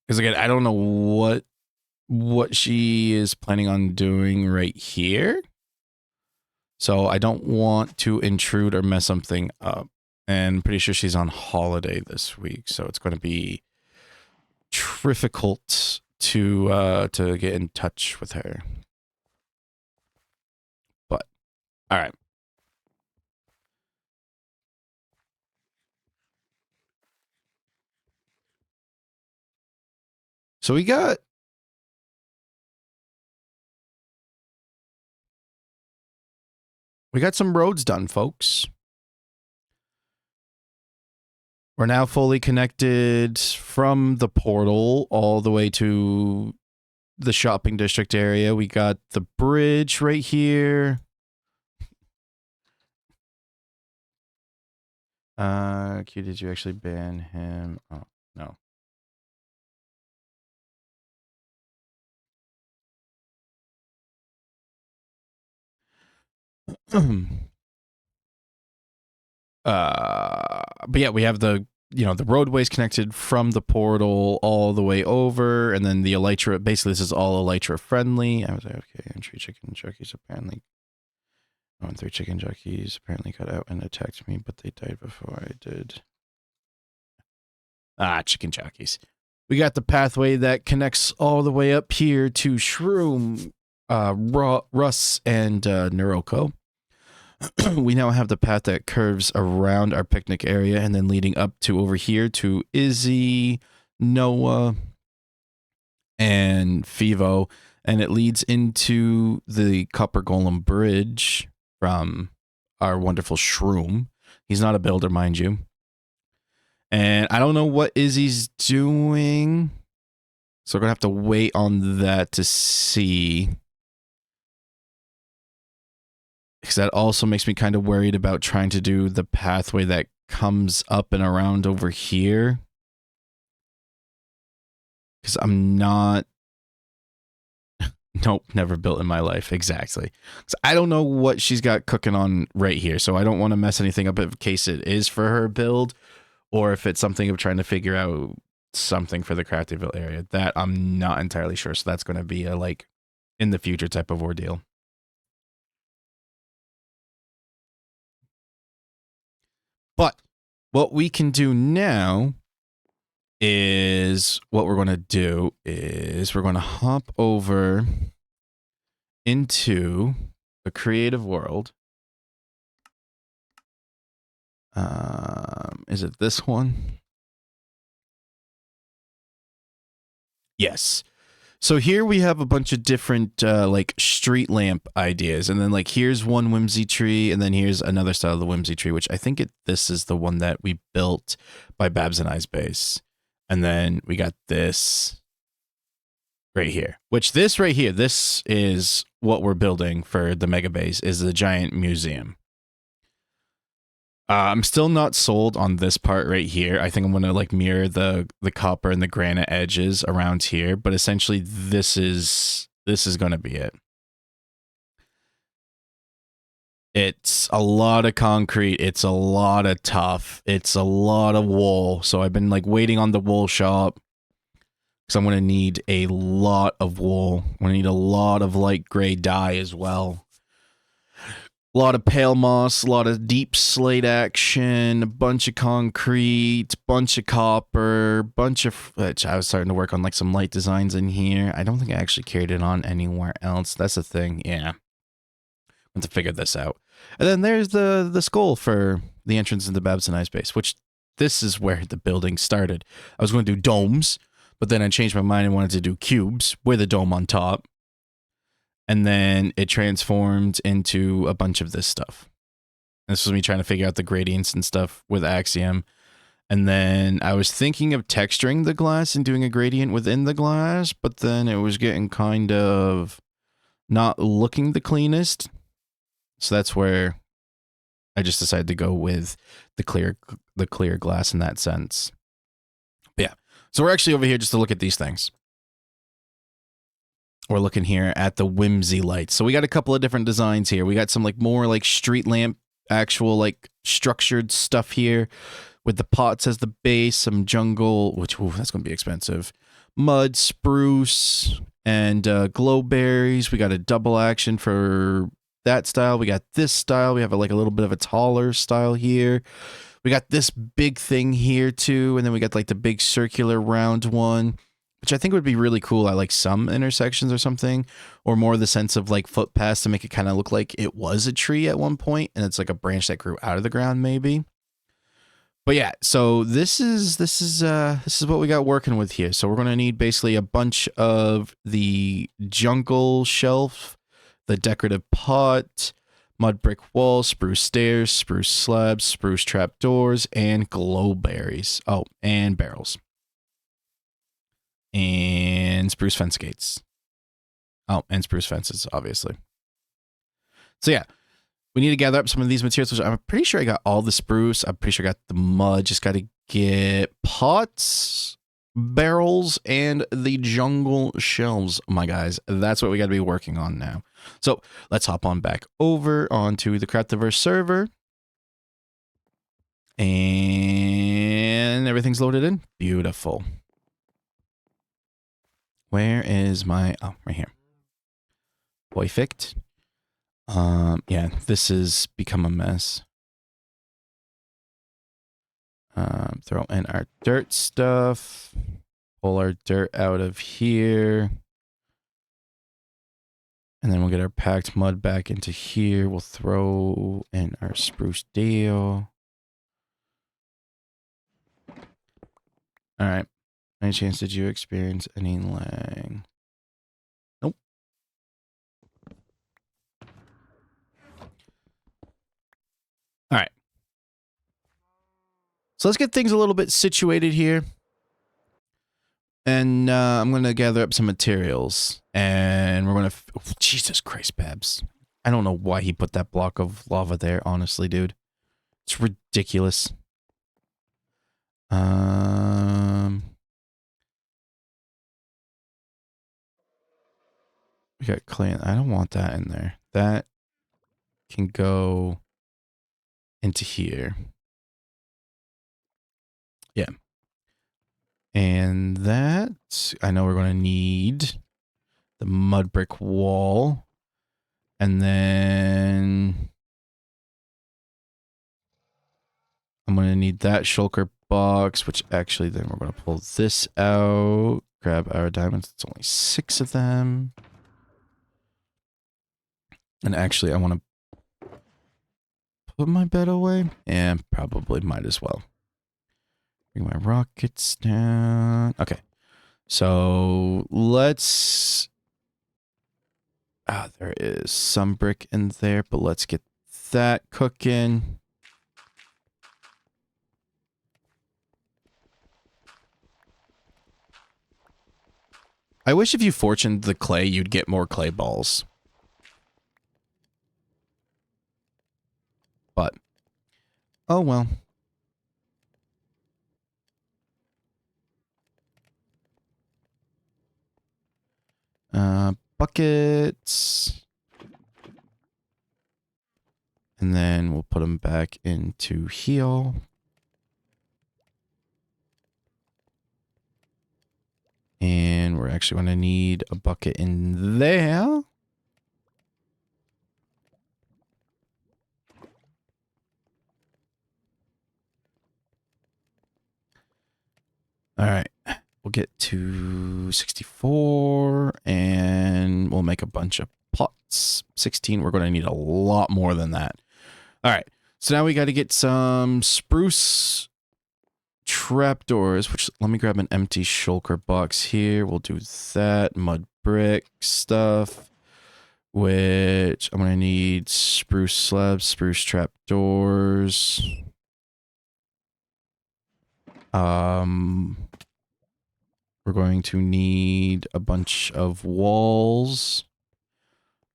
Speaker 1: Because again, I don't know what she is planning on doing right here. So I don't want to intrude or mess something up. And I'm pretty sure she's on holiday this week, so it's going to be difficult to get in touch with her. But all right. So we got some roads done, folks. We're now fully connected from the portal all the way to the shopping district area. We got the bridge right here. Q, did you actually ban him? Oh, no. But yeah, we have the roadways connected from the portal all the way over, and then the elytra. Basically, this is all elytra friendly. I was like, okay, and 3 chicken jockeys apparently. Oh, and 3 chicken jockeys apparently got out and attacked me, but they died before I did. Chicken jockeys. We got the pathway that connects all the way up here to Shroom, Russ, and Noroko. We now have the path that curves around our picnic area and then leading up to over here to Izzy, Noah, and Fivo. And it leads into the Copper Golem Bridge from our wonderful Shroom. He's not a builder, mind you. And I don't know what Izzy's doing. So we're going to have to wait on that to see. Because that also makes me kind of worried about trying to do the pathway that comes up and around over here. Because I'm not... Nope, never built in my life. Exactly. So I don't know what she's got cooking on right here. So I don't want to mess anything up in case it is for her build. Or if it's something of trying to figure out something for the Craftyville area. That I'm not entirely sure. So that's going to be a, like, in the future type of ordeal. But what we can do now is what we're going to do is we're going to hop over into the creative world. Is it this one? Yes. So here we have a bunch of different like street lamp ideas, and then like here's one whimsy tree, and then here's another style of the whimsy tree, which I think this is the one that we built by Babs and I's base, and then we got this right here, which this right here, this is what we're building for the mega base, is the giant museum. I'm still not sold on this part right here. I think I'm gonna like mirror the copper and the granite edges around here, but essentially this is gonna be it. It's a lot of concrete. It's a lot of tough. It's a lot of wool. So I've been like waiting on the wool shop because I'm gonna need a lot of wool. I'm gonna need a lot of light gray dye as well. A lot of pale moss, a lot of deep slate action, a bunch of concrete, bunch of copper, bunch of... Which I was starting to work on like some light designs in here. I don't think I actually carried it on anywhere else. That's the thing. Yeah. I have to figure this out. And then there's the skull for the entrance into Babs and I's base, which this is where the building started. I was going to do domes, but then I changed my mind and wanted to do cubes with a dome on top. And then it transformed into a bunch of this stuff. This was me trying to figure out the gradients and stuff with Axiom. And then I was thinking of texturing the glass and doing a gradient within the glass, but then it was getting kind of not looking the cleanest. So that's where I just decided to go with the clear glass in that sense. But yeah. So we're actually over here just to look at these things. We're looking here at the whimsy lights. So we got a couple of different designs here. We got some like more like street lamp, actual like structured stuff here with the pots as the base, some jungle, which that's going to be expensive, mud, spruce, and glowberries. We got a double action for that style. We got this style. We have like a little bit of a taller style here. We got this big thing here too. And then we got like the big circular round one, which I think would be really cool. I like some intersections or something, or more the sense of like footpaths to make it kind of look like it was a tree at one point and it's like a branch that grew out of the ground maybe. But yeah, so this is what we got working with here. So we're going to need basically a bunch of the jungle shelf, the decorative pot, mud brick walls, spruce stairs, spruce slabs, spruce trapdoors, and glowberries. Oh, and barrels. And spruce fence gates. Oh, and spruce fences, obviously. So yeah, we need to gather up some of these materials, which I'm pretty sure I got all the spruce. I'm pretty sure I got the mud. Just got to get pots, barrels, and the jungle shelves, my guys. That's what we got to be working on now. So let's hop on back over onto the Craftiverse server. And everything's loaded in. Beautiful. Where is my... Oh, right here. Perfect. Yeah, this has become a mess. Throw in our dirt stuff. Pull our dirt out of here. And then we'll get our packed mud back into here. We'll throw in our spruce deal. All right. Any chance did you experience any lag? Nope. All right. So let's get things a little bit situated here. And I'm going to gather up some materials. And we're going to... Oh, Jesus Christ, Babs. I don't know why he put that block of lava there, honestly, dude. It's ridiculous. We got clay. I don't want that in there. That can go into here. Yeah. And that, I know we're going to need the mud brick wall. And then I'm going to need that shulker box, which actually then we're going to pull this out. Grab our diamonds. It's only 6 of them. And actually, I want to put my bed away. And probably might as well. Bring my rockets down. Okay. So let's... there is some brick in there, but let's get that cooking. I wish if you fortuned the clay, you'd get more clay balls. But, oh well. Buckets. And then we'll put them back into heal. And we're actually going to need a bucket in there. All right. We'll get to 64 and we'll make a bunch of pots. 16, we're going to need a lot more than that. All right. So now we got to get some spruce trapdoors, which let me grab an empty shulker box here. We'll do that. Mud brick stuff, which I'm going to need spruce slabs, spruce trapdoors. We're going to need a bunch of walls,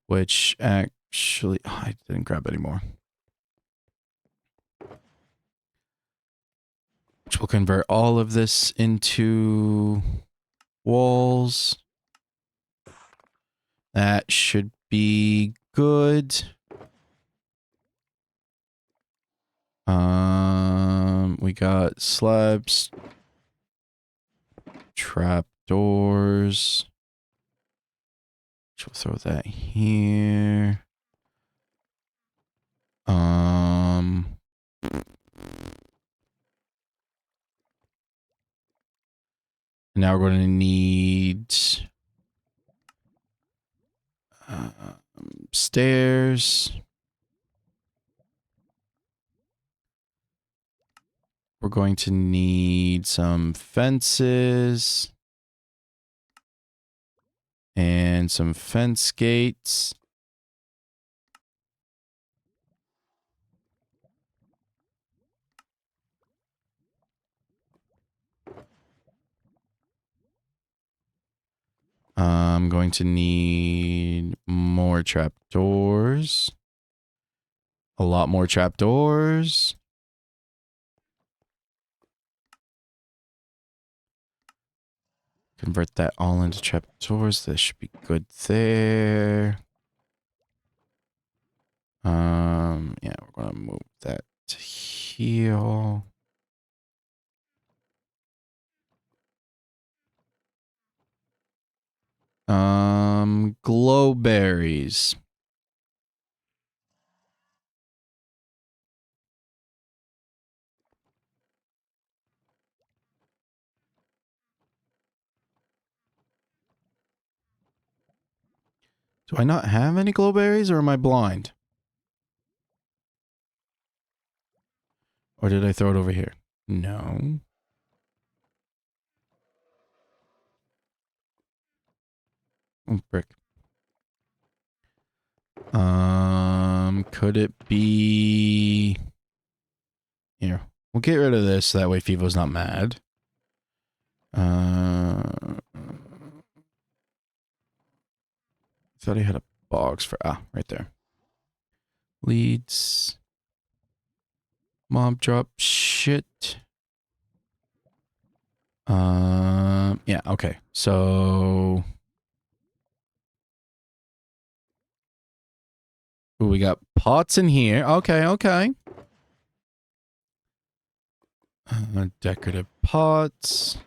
Speaker 1: which actually, I didn't grab any more. Which will convert all of this into walls. That should be good. We got slabs, trapdoors. We'll throw that here. Now we're going to need stairs. We're going to need some fences and some fence gates. I'm going to need more trapdoors. A lot more trapdoors. Convert that all into trapdoors. This should be good there. Yeah, we're gonna move that to heal. Glowberries. Do I not have any glowberries or am I blind? Or did I throw it over here? No. Oh, brick. Could it be here? We'll get rid of this so that way Fivo's not mad. Thought he had a box for right there. Leads. Mob drop shit. Yeah, okay. So ooh, we got pots in here. Okay, okay. Decorative pots.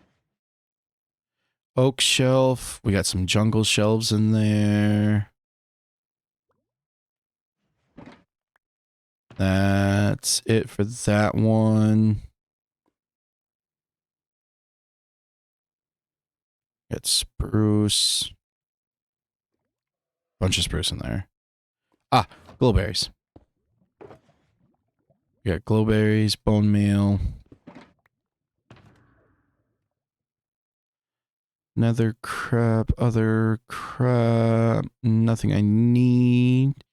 Speaker 1: Oak shelf. We got some jungle shelves in there. That's it for that one. Got spruce. Bunch of spruce in there. Ah, glowberries. We got glowberries, bone meal. Nether crap, other crap. Nothing I need.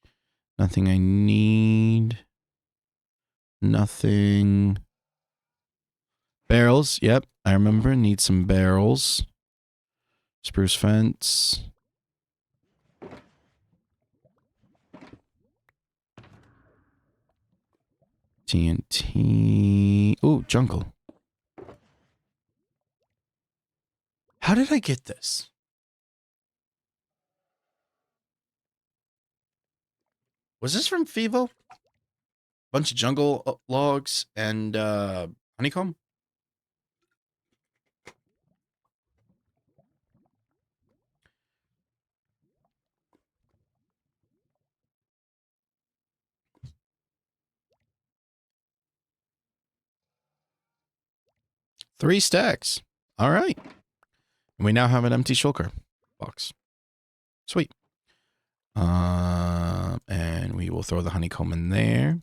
Speaker 1: Nothing I need. Nothing. Barrels. Yep, I remember. Need some barrels. Spruce fence. TNT. Ooh, jungle. How did I get this? Was this from Fivo? Bunch of jungle logs and honeycomb? Three stacks. All right. We now have an empty shulker box. Sweet. And we will throw the honeycomb in there.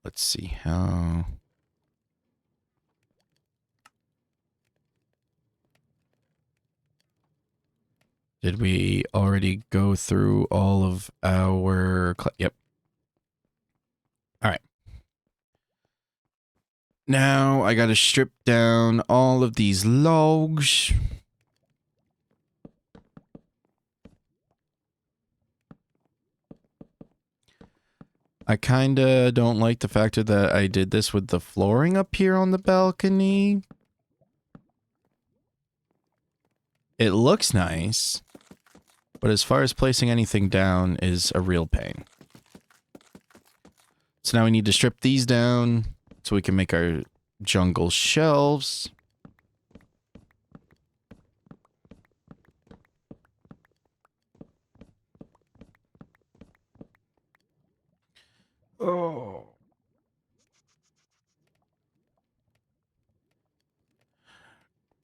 Speaker 1: Let's see how. Did we already go through all of our... Yep. All right. Now I got to strip down all of these logs. I kind of don't like the fact that I did this with the flooring up here on the balcony. It looks nice, but as far as placing anything down is a real pain. So now we need to strip these down so we can make our jungle shelves. Oh.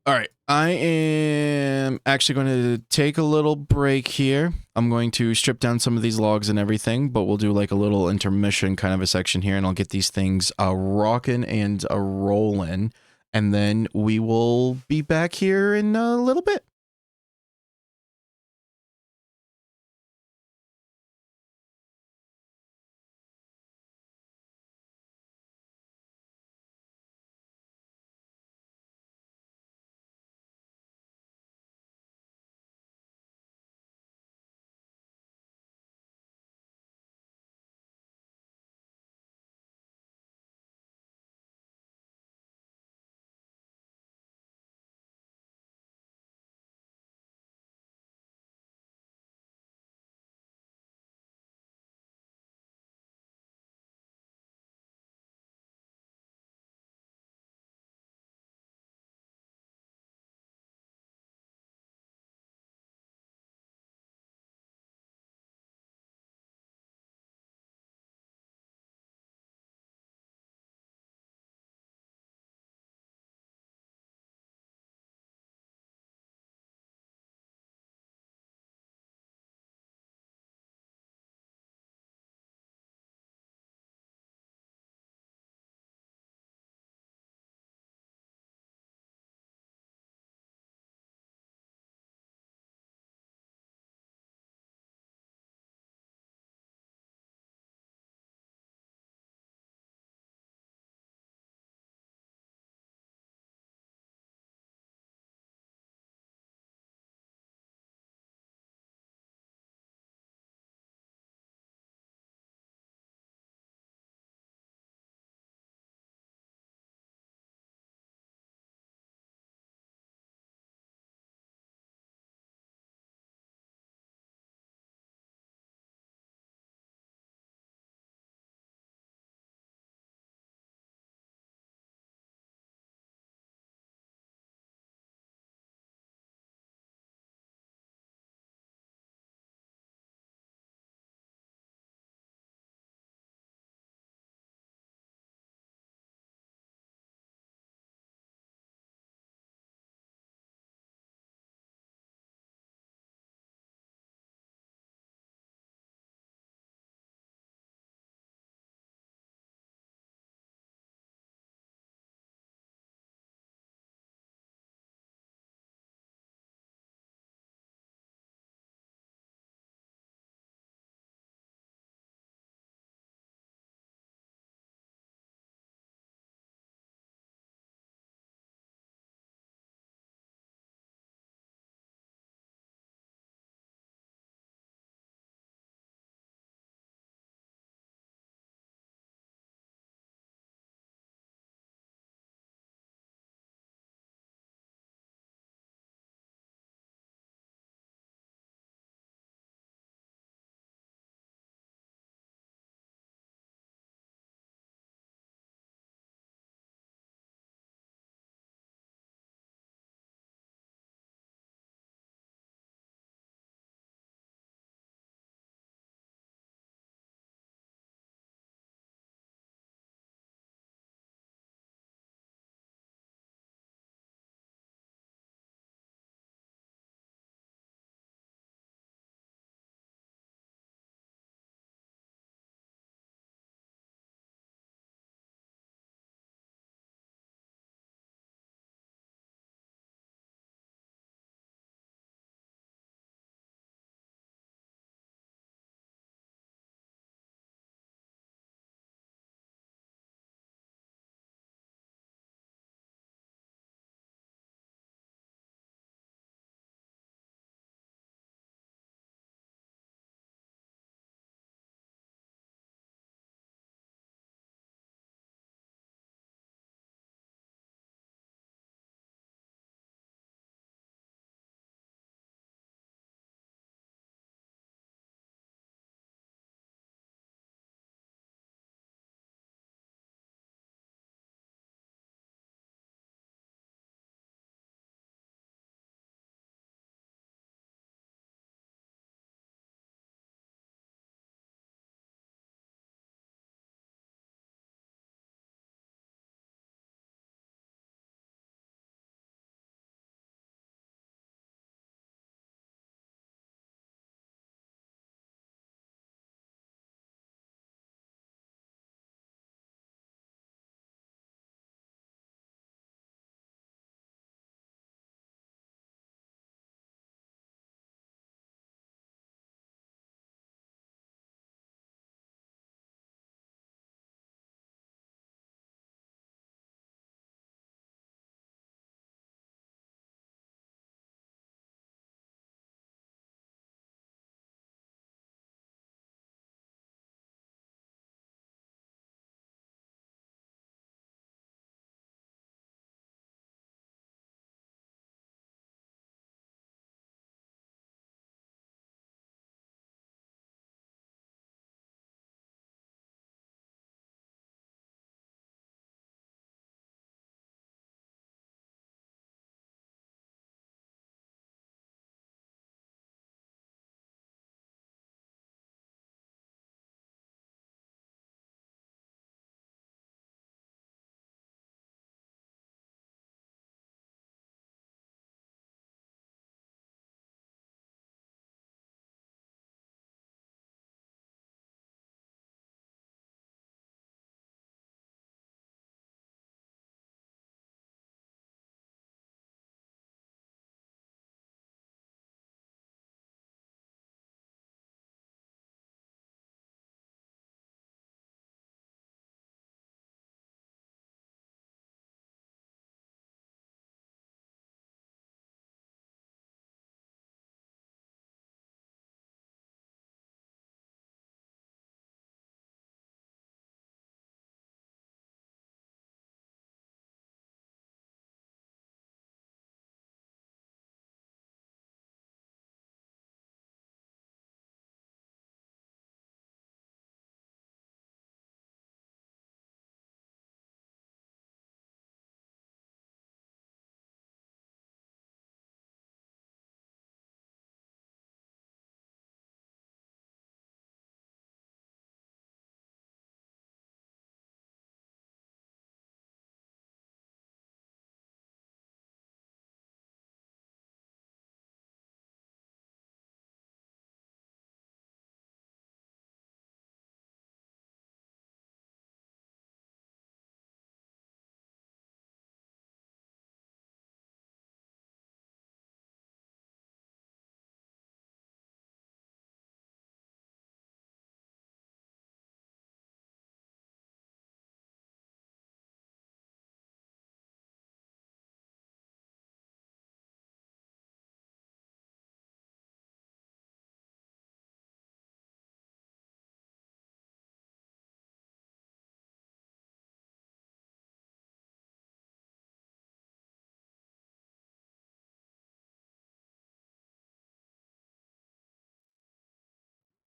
Speaker 1: All right. I am actually going to take a little break here. I'm going to strip down some of these logs and everything, but we'll do like a little intermission kind of a section here, and I'll get these things rocking and rolling, and then we will be back here in a little bit.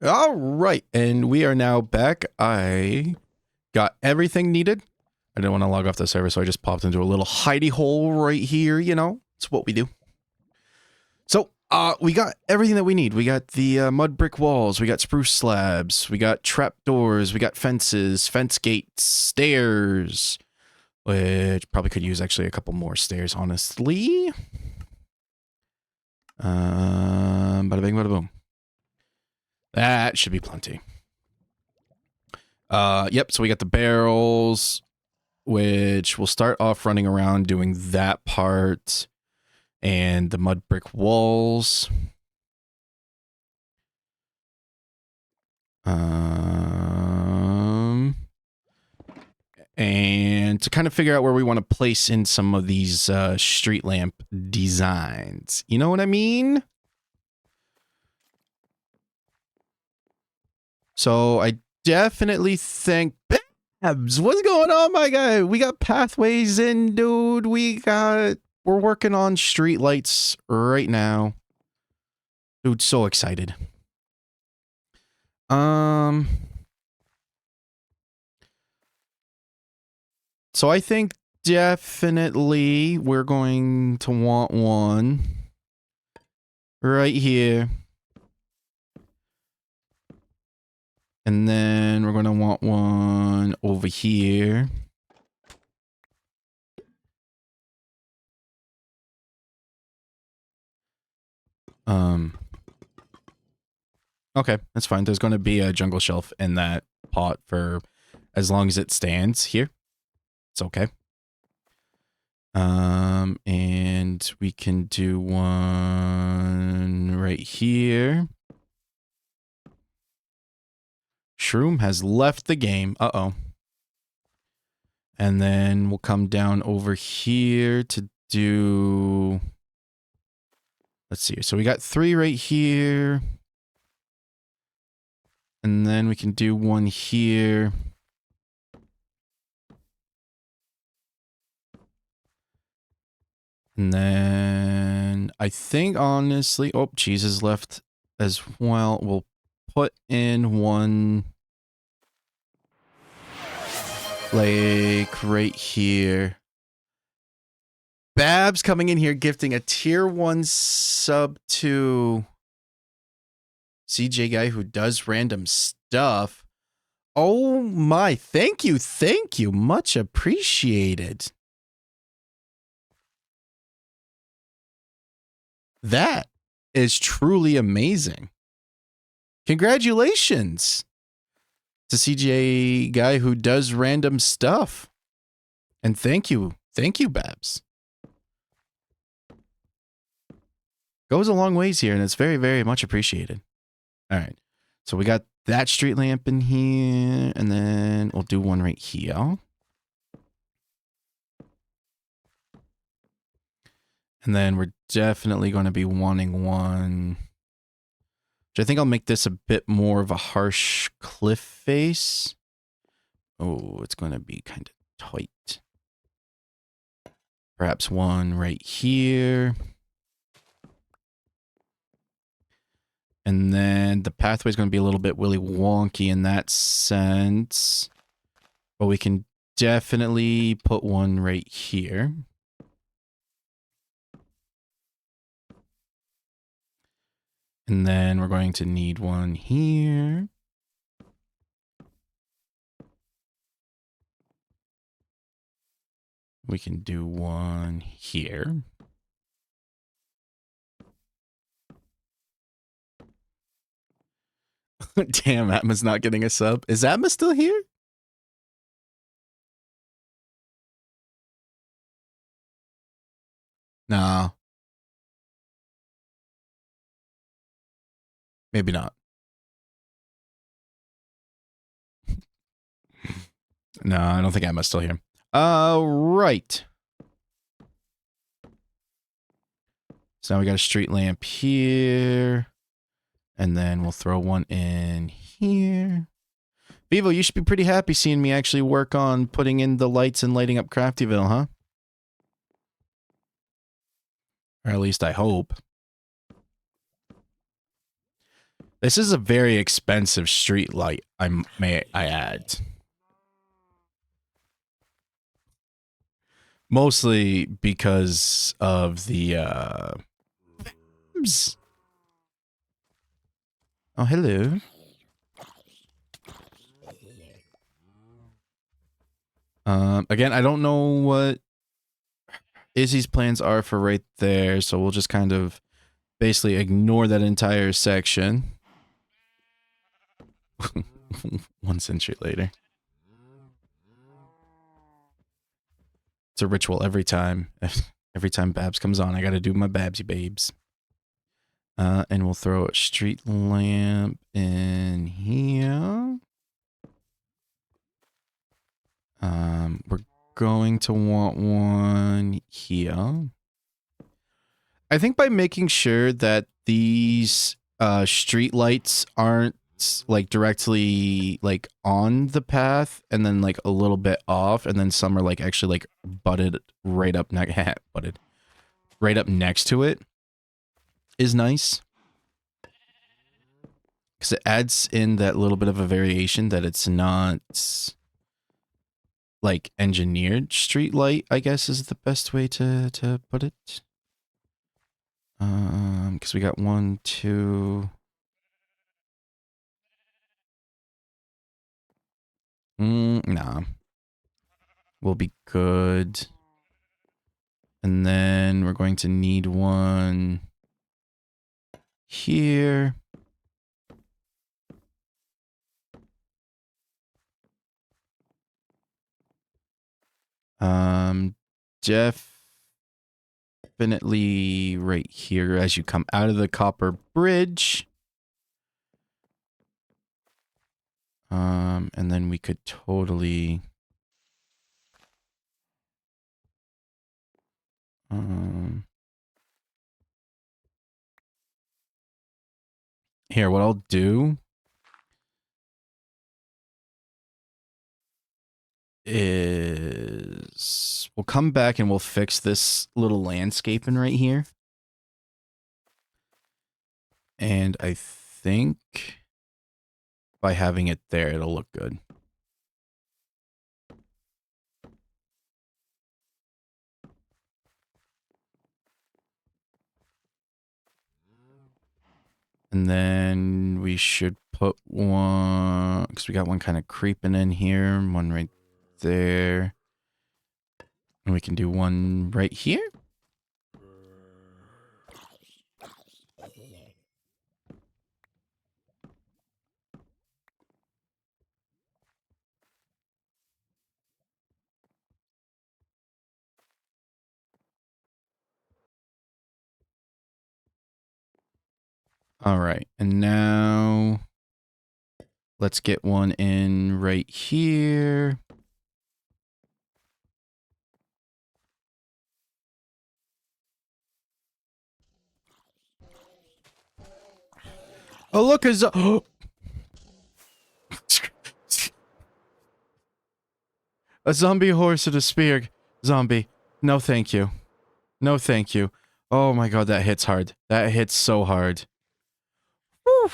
Speaker 1: All right, and we are now back. I got everything needed. I didn't want to log off the server, so I just popped into a little hidey hole right here. You know, it's what we do. So, we got everything that we need. We got the mud brick walls. We got spruce slabs. We got trap doors. We got fences, fence gates, stairs. Which probably could use actually a couple more stairs, honestly. Bada bing, bada boom. That should be plenty. Yep, so we got the barrels, which we'll start off running around doing that part, and the mud brick walls. And to kind of figure out where we want to place in some of these street lamp designs. You know what I mean? So I definitely think... Babs, what's going on, my guy? We got pathways in, dude. We're working on street lights right now. Dude, so excited. So I think definitely we're going to want one right here. And then we're going to want one over here. Okay, that's fine. There's going to be a jungle shelf in that pot for as long as it stands here. It's okay. And we can do one right here. Shroom has left the game. Uh-oh. And then we'll come down over here to do... Let's see. So we got 3 right here. And then we can do one here. And then I think, honestly... Oh, cheese is left as well. We'll put in one... like right here. Babs coming in here gifting a tier 1 sub to CJ guy who does random stuff. Oh my, thank you, much appreciated. That is truly amazing. Congratulations to CJ guy who does random stuff. And thank you, Babs. Goes a long ways here, and it's very, very much appreciated. All right, so we got that street lamp in here, and then we'll do one right here. And then we're definitely going to be wanting one, which I think I'll make this a bit more of a harsh cliff face. Oh, it's going to be kind of tight. Perhaps one right here. And then the pathway is going to be a little bit willy wonky in that sense. But we can definitely put one right here. And then we're going to need one here. We can do one here. Damn, Atma's not getting a sub. Is Atma still here? No. Maybe not. No, I don't think Atma's still here. Right. So now we got a street lamp here. And then we'll throw one in here. Vivo, you should be pretty happy seeing me actually work on putting in the lights and lighting up Craftyville, huh? Or at least I hope. This is a very expensive street light, may I add. Mostly because of the oh, hello. Again, I don't know what Izzy's plans are for right there, so we'll just kind of basically ignore that entire section. 1 century later. It's a ritual every time. Every time Babs comes on, I gotta do my Babsy babes. And we'll throw a street lamp in here. We're going to want one here. I think by making sure that these street lights aren't like directly like on the path and then like a little bit off and then some are like actually like butted right up butted right up next to it is nice. Because it adds in that little bit of a variation that it's not like engineered street light, I guess is the best way to put it. Because we got 1, 2. Nah. We'll be good. And then we're going to need one here. Definitely right here as you come out of the copper bridge. And then we could totally here, what I'll do is we'll come back and we'll fix this little landscaping right here. And I think by having it there, it'll look good. And then we should put one, because we got one kind of creeping in here, one right there. And we can do one right here. All right. And now let's get one in right here. Oh, look, a zombie horse and a spear zombie. No, thank you. No, thank you. Oh my god, that hits hard. That hits so hard. Whew.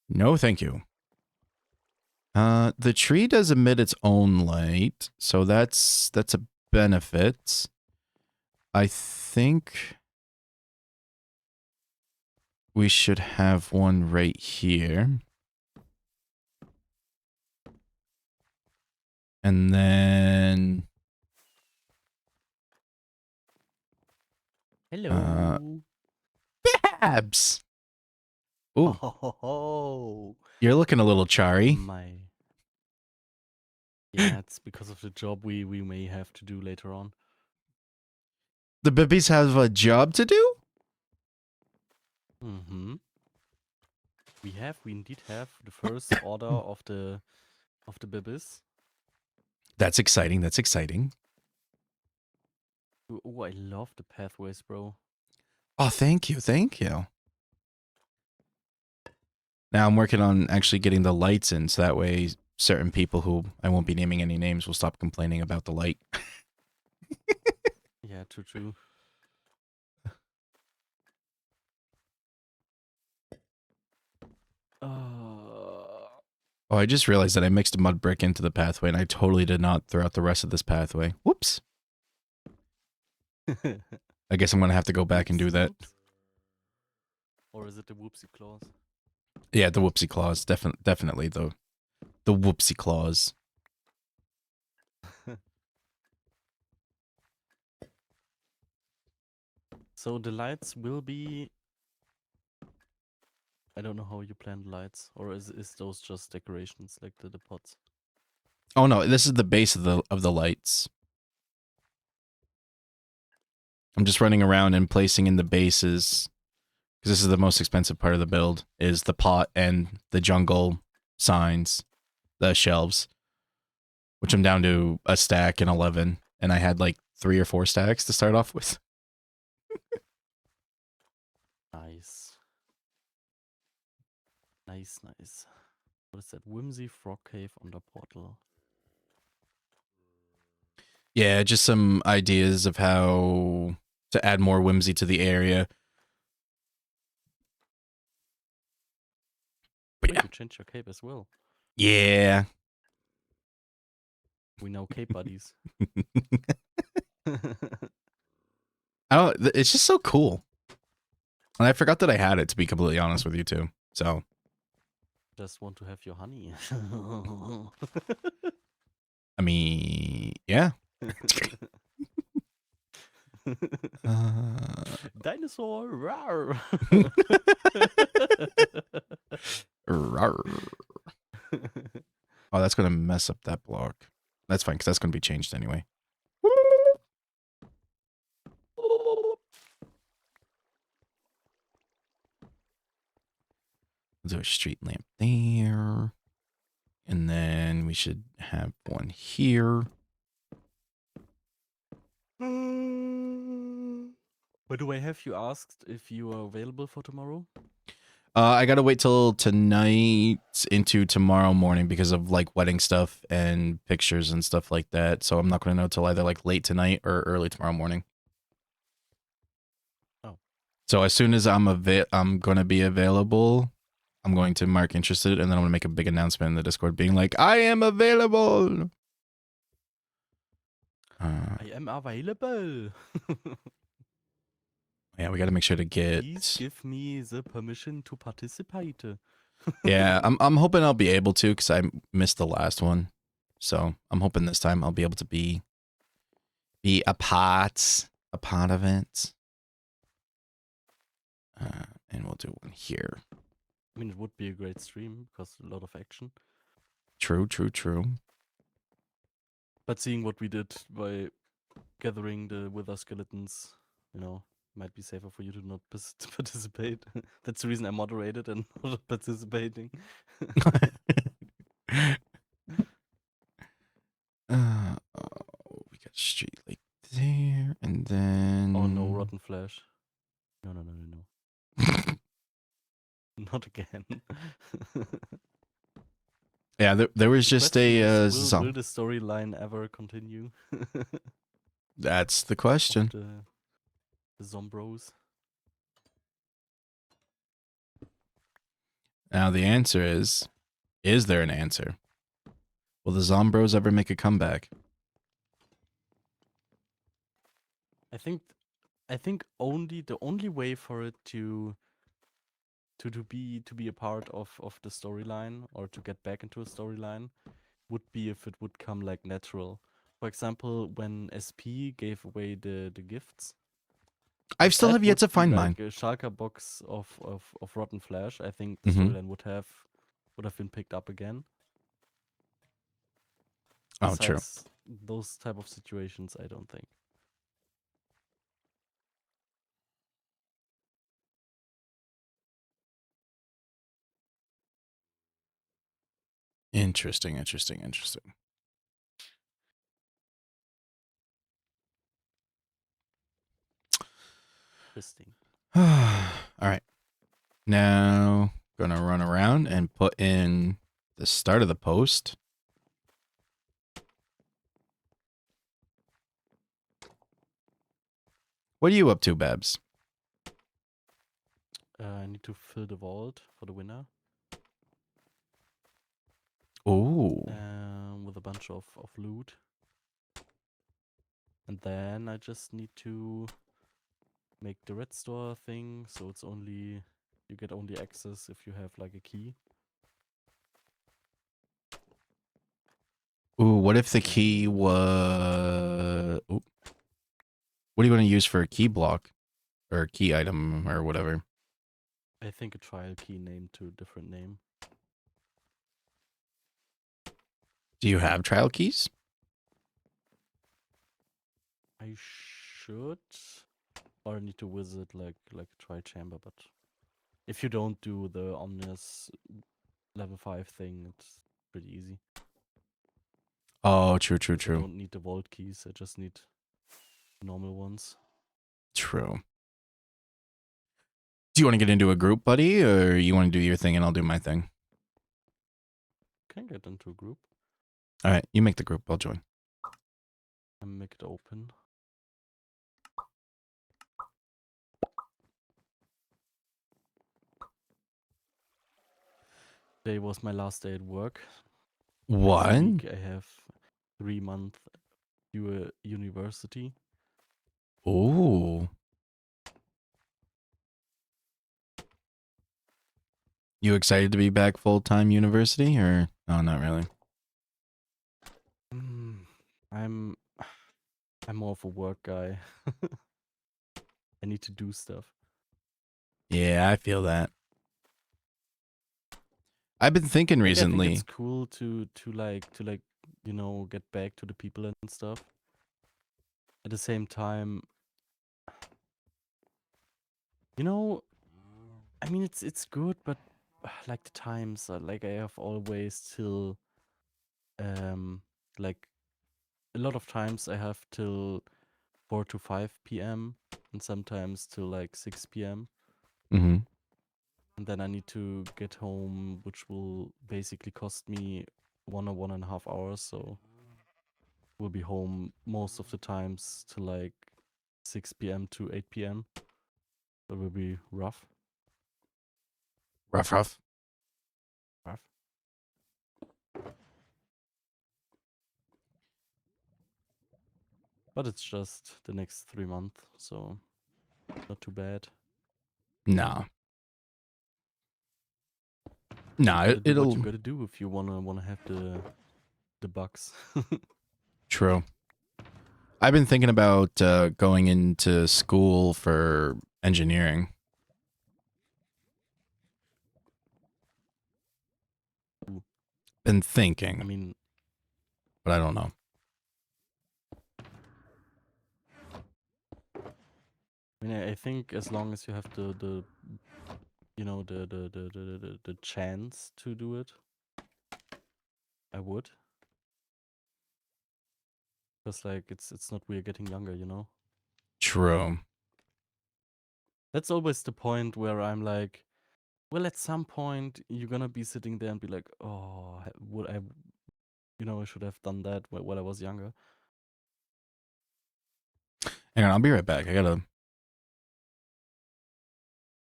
Speaker 1: No, thank you. The tree does emit its own light, so that's a benefit. I think we should have one right here. And then
Speaker 3: Hello.
Speaker 1: Babs. Ooh,
Speaker 3: Oh,
Speaker 1: you're looking a little charry.
Speaker 3: my. Yeah, it's because of the job we may have to do later on.
Speaker 1: The bibbies have a job to do?
Speaker 3: Mm-hmm. We indeed have the first order of the bibis.
Speaker 1: That's exciting. That's exciting.
Speaker 3: Oh, I love the pathways, bro.
Speaker 1: Oh, thank you. Thank you. Now I'm working on actually getting the lights in, so that way certain people who I won't be naming any names will stop complaining about the light.
Speaker 3: Yeah, true.
Speaker 1: Oh, I just realized that I mixed a mud brick into the pathway, and I totally did not throw out the rest of this pathway. Whoops. I guess I'm going to have to go back and do that.
Speaker 3: Oops. Or is it the whoopsie clause?
Speaker 1: Yeah, the whoopsie clause. Definitely the whoopsie clause.
Speaker 3: So the lights will be. I don't know how you plan the lights, or is those just decorations like the pots?
Speaker 1: Oh no, this is the base of the lights. I'm just running around and placing in the bases because this is the most expensive part of the build is the pot and the jungle signs, the shelves, which I'm down to a stack and 11, and I had like 3 or 4 stacks to start off with.
Speaker 3: Nice. Nice, nice. What is that? Whimsy Frog Cave under portal.
Speaker 1: Yeah, just some ideas of how to add more whimsy to the area. But
Speaker 3: Wait,
Speaker 1: yeah.
Speaker 3: you changed your cape as well.
Speaker 1: Yeah.
Speaker 3: We now cape buddies.
Speaker 1: It's just so cool. And I forgot that I had it, to be completely honest with you, too. So,
Speaker 3: Just want to have your honey.
Speaker 1: I mean, yeah.
Speaker 3: Dinosaur! Rawr.
Speaker 1: Rawr. Oh, that's going to mess up that block. That's fine, because that's going to be changed anyway. Do a street lamp there. And then we should have one here.
Speaker 3: By the way, have you asked if you are available for tomorrow?
Speaker 1: I gotta wait till tonight into tomorrow morning because of like wedding stuff and pictures and stuff like that. So I'm not gonna know till either like late tonight or early tomorrow morning.
Speaker 3: Oh.
Speaker 1: So as soon as I'm gonna be available, I'm going to mark interested, and then I'm gonna make a big announcement in the Discord, being like, "I am available."
Speaker 3: I am available.
Speaker 1: Yeah, we gotta make sure to get.
Speaker 3: Please give me the permission to participate.
Speaker 1: Yeah, I'm hoping I'll be able to because I missed the last one, so I'm hoping this time I'll be able to be a part of it. And we'll do one here.
Speaker 3: I mean, it would be a great stream because a lot of action.
Speaker 1: True, true, true.
Speaker 3: But seeing what we did by gathering the wither skeletons, you know, might be safer for you to not participate. That's the reason I moderated and not participating.
Speaker 1: We got street light there, and then.
Speaker 3: Oh no, rotten flesh. No, no, no, no, no. Not again.
Speaker 1: Yeah, there was
Speaker 3: The
Speaker 1: just
Speaker 3: question
Speaker 1: a
Speaker 3: is, will the storyline ever continue?
Speaker 1: That's the question.
Speaker 3: The Zombros.
Speaker 1: Now the answer is there an answer? Will the Zombros ever make a comeback?
Speaker 3: I think the only way for it to be a part of the storyline or to get back into a storyline would be if it would come like natural. For example, when SP gave away the gifts.
Speaker 1: I
Speaker 3: if
Speaker 1: still
Speaker 3: that
Speaker 1: have yet
Speaker 3: would
Speaker 1: to
Speaker 3: be
Speaker 1: find
Speaker 3: like
Speaker 1: mine.
Speaker 3: a shulker box of rotten flesh, I think the
Speaker 1: Mhm.
Speaker 3: storyline would have been picked up again.
Speaker 1: Oh, true.
Speaker 3: Besides those type of situations, I don't think.
Speaker 1: Interesting, interesting, interesting.
Speaker 3: Interesting.
Speaker 1: All right. Now, gonna run around and put in the start of the post. What are you up to, Babs?
Speaker 3: I need to fill the vault for the winner.
Speaker 1: Oh.
Speaker 3: with a bunch of loot. And then I just need to make the red store thing, so it's only you get only access if you have like a key.
Speaker 1: Ooh, what if the key was... Ooh. What do you want to use for a key block? Or a key item or whatever?
Speaker 3: I think a trial key named to a different name.
Speaker 1: Do you have trial keys?
Speaker 3: I should, or I need to visit like a trial chamber, but if you don't do the Omnis level 5 thing, it's pretty easy.
Speaker 1: Oh, true, true,
Speaker 3: 'Cause I
Speaker 1: true.
Speaker 3: don't need the vault keys, I just need normal ones.
Speaker 1: True. Do you want to get into a group, buddy? Or you want to do your thing and I'll do my thing?
Speaker 3: Can get into a group
Speaker 1: All right, you make the group. I'll join.
Speaker 3: and make it open. Today was my last day at work.
Speaker 1: What?
Speaker 3: Next week I have 3 month university.
Speaker 1: Oh. You excited to be back full-time university or no, not really?
Speaker 3: I'm more of a work guy. I need to do stuff.
Speaker 1: Yeah, I feel that. I've been thinking
Speaker 3: Like, I think
Speaker 1: recently.
Speaker 3: it's cool to get back to the people and stuff. At the same time, I mean it's good, but like the times are like I have always till like a lot of times I have till 4 to 5 p.m. and sometimes till like 6 p.m.
Speaker 1: Mm-hmm.
Speaker 3: And then I need to get home, which will basically cost me 1 or 1.5 hours. So we'll be home most of the times to like 6 p.m. to 8 p.m. That will be rough.
Speaker 1: Rough, rough.
Speaker 3: Rough. But it's just the next 3 months, so not too bad.
Speaker 1: No.
Speaker 3: You
Speaker 1: No,
Speaker 3: gotta do what
Speaker 1: it'll...
Speaker 3: you gotta do if you wanna have the bucks.
Speaker 1: True. I've been thinking about going into school for engineering.
Speaker 3: Ooh.
Speaker 1: Been thinking,
Speaker 3: I mean,
Speaker 1: but I don't know.
Speaker 3: I think as long as you have the chance to do it, I would. Because like it's not we're getting younger, you know?
Speaker 1: True.
Speaker 3: That's always the point where I'm like, well, at some point you're gonna be sitting there and be like, oh, would I, I should have done that when I was younger.
Speaker 1: Hang on, I'll be right back.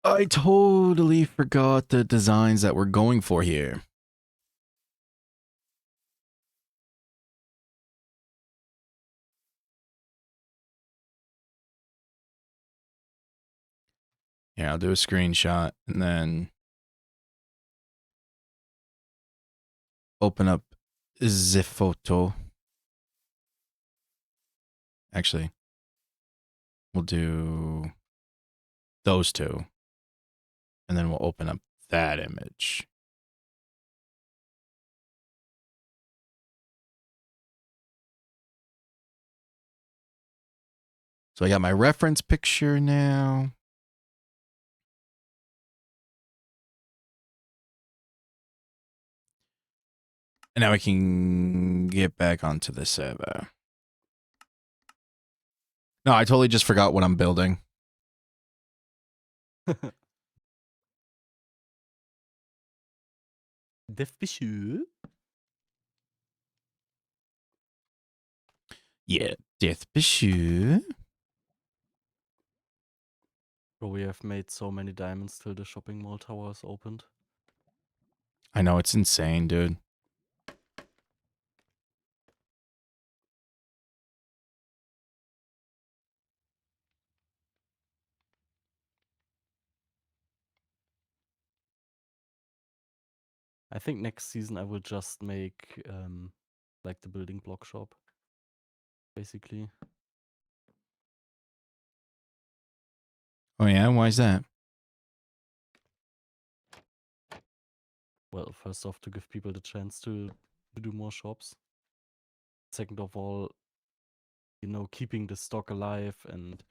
Speaker 1: I totally forgot the designs that we're going for here. Yeah, I'll do a screenshot and then open up the photo. Actually, we'll do those two. And then we'll open up that image. So I got my reference picture now. And now we can get back onto the server. No, I totally just forgot what I'm building.
Speaker 3: Death Bishop.
Speaker 1: Yeah, Death Bishop.
Speaker 3: Bro, we have made so many diamonds till the shopping mall tower is opened.
Speaker 1: I know, it's insane, dude.
Speaker 3: I think next season I will just make like the building block shop, basically.
Speaker 1: Oh yeah, why is that?
Speaker 3: Well, first off, to give people the chance to do more shops. Second of all, you know, keeping the stock alive and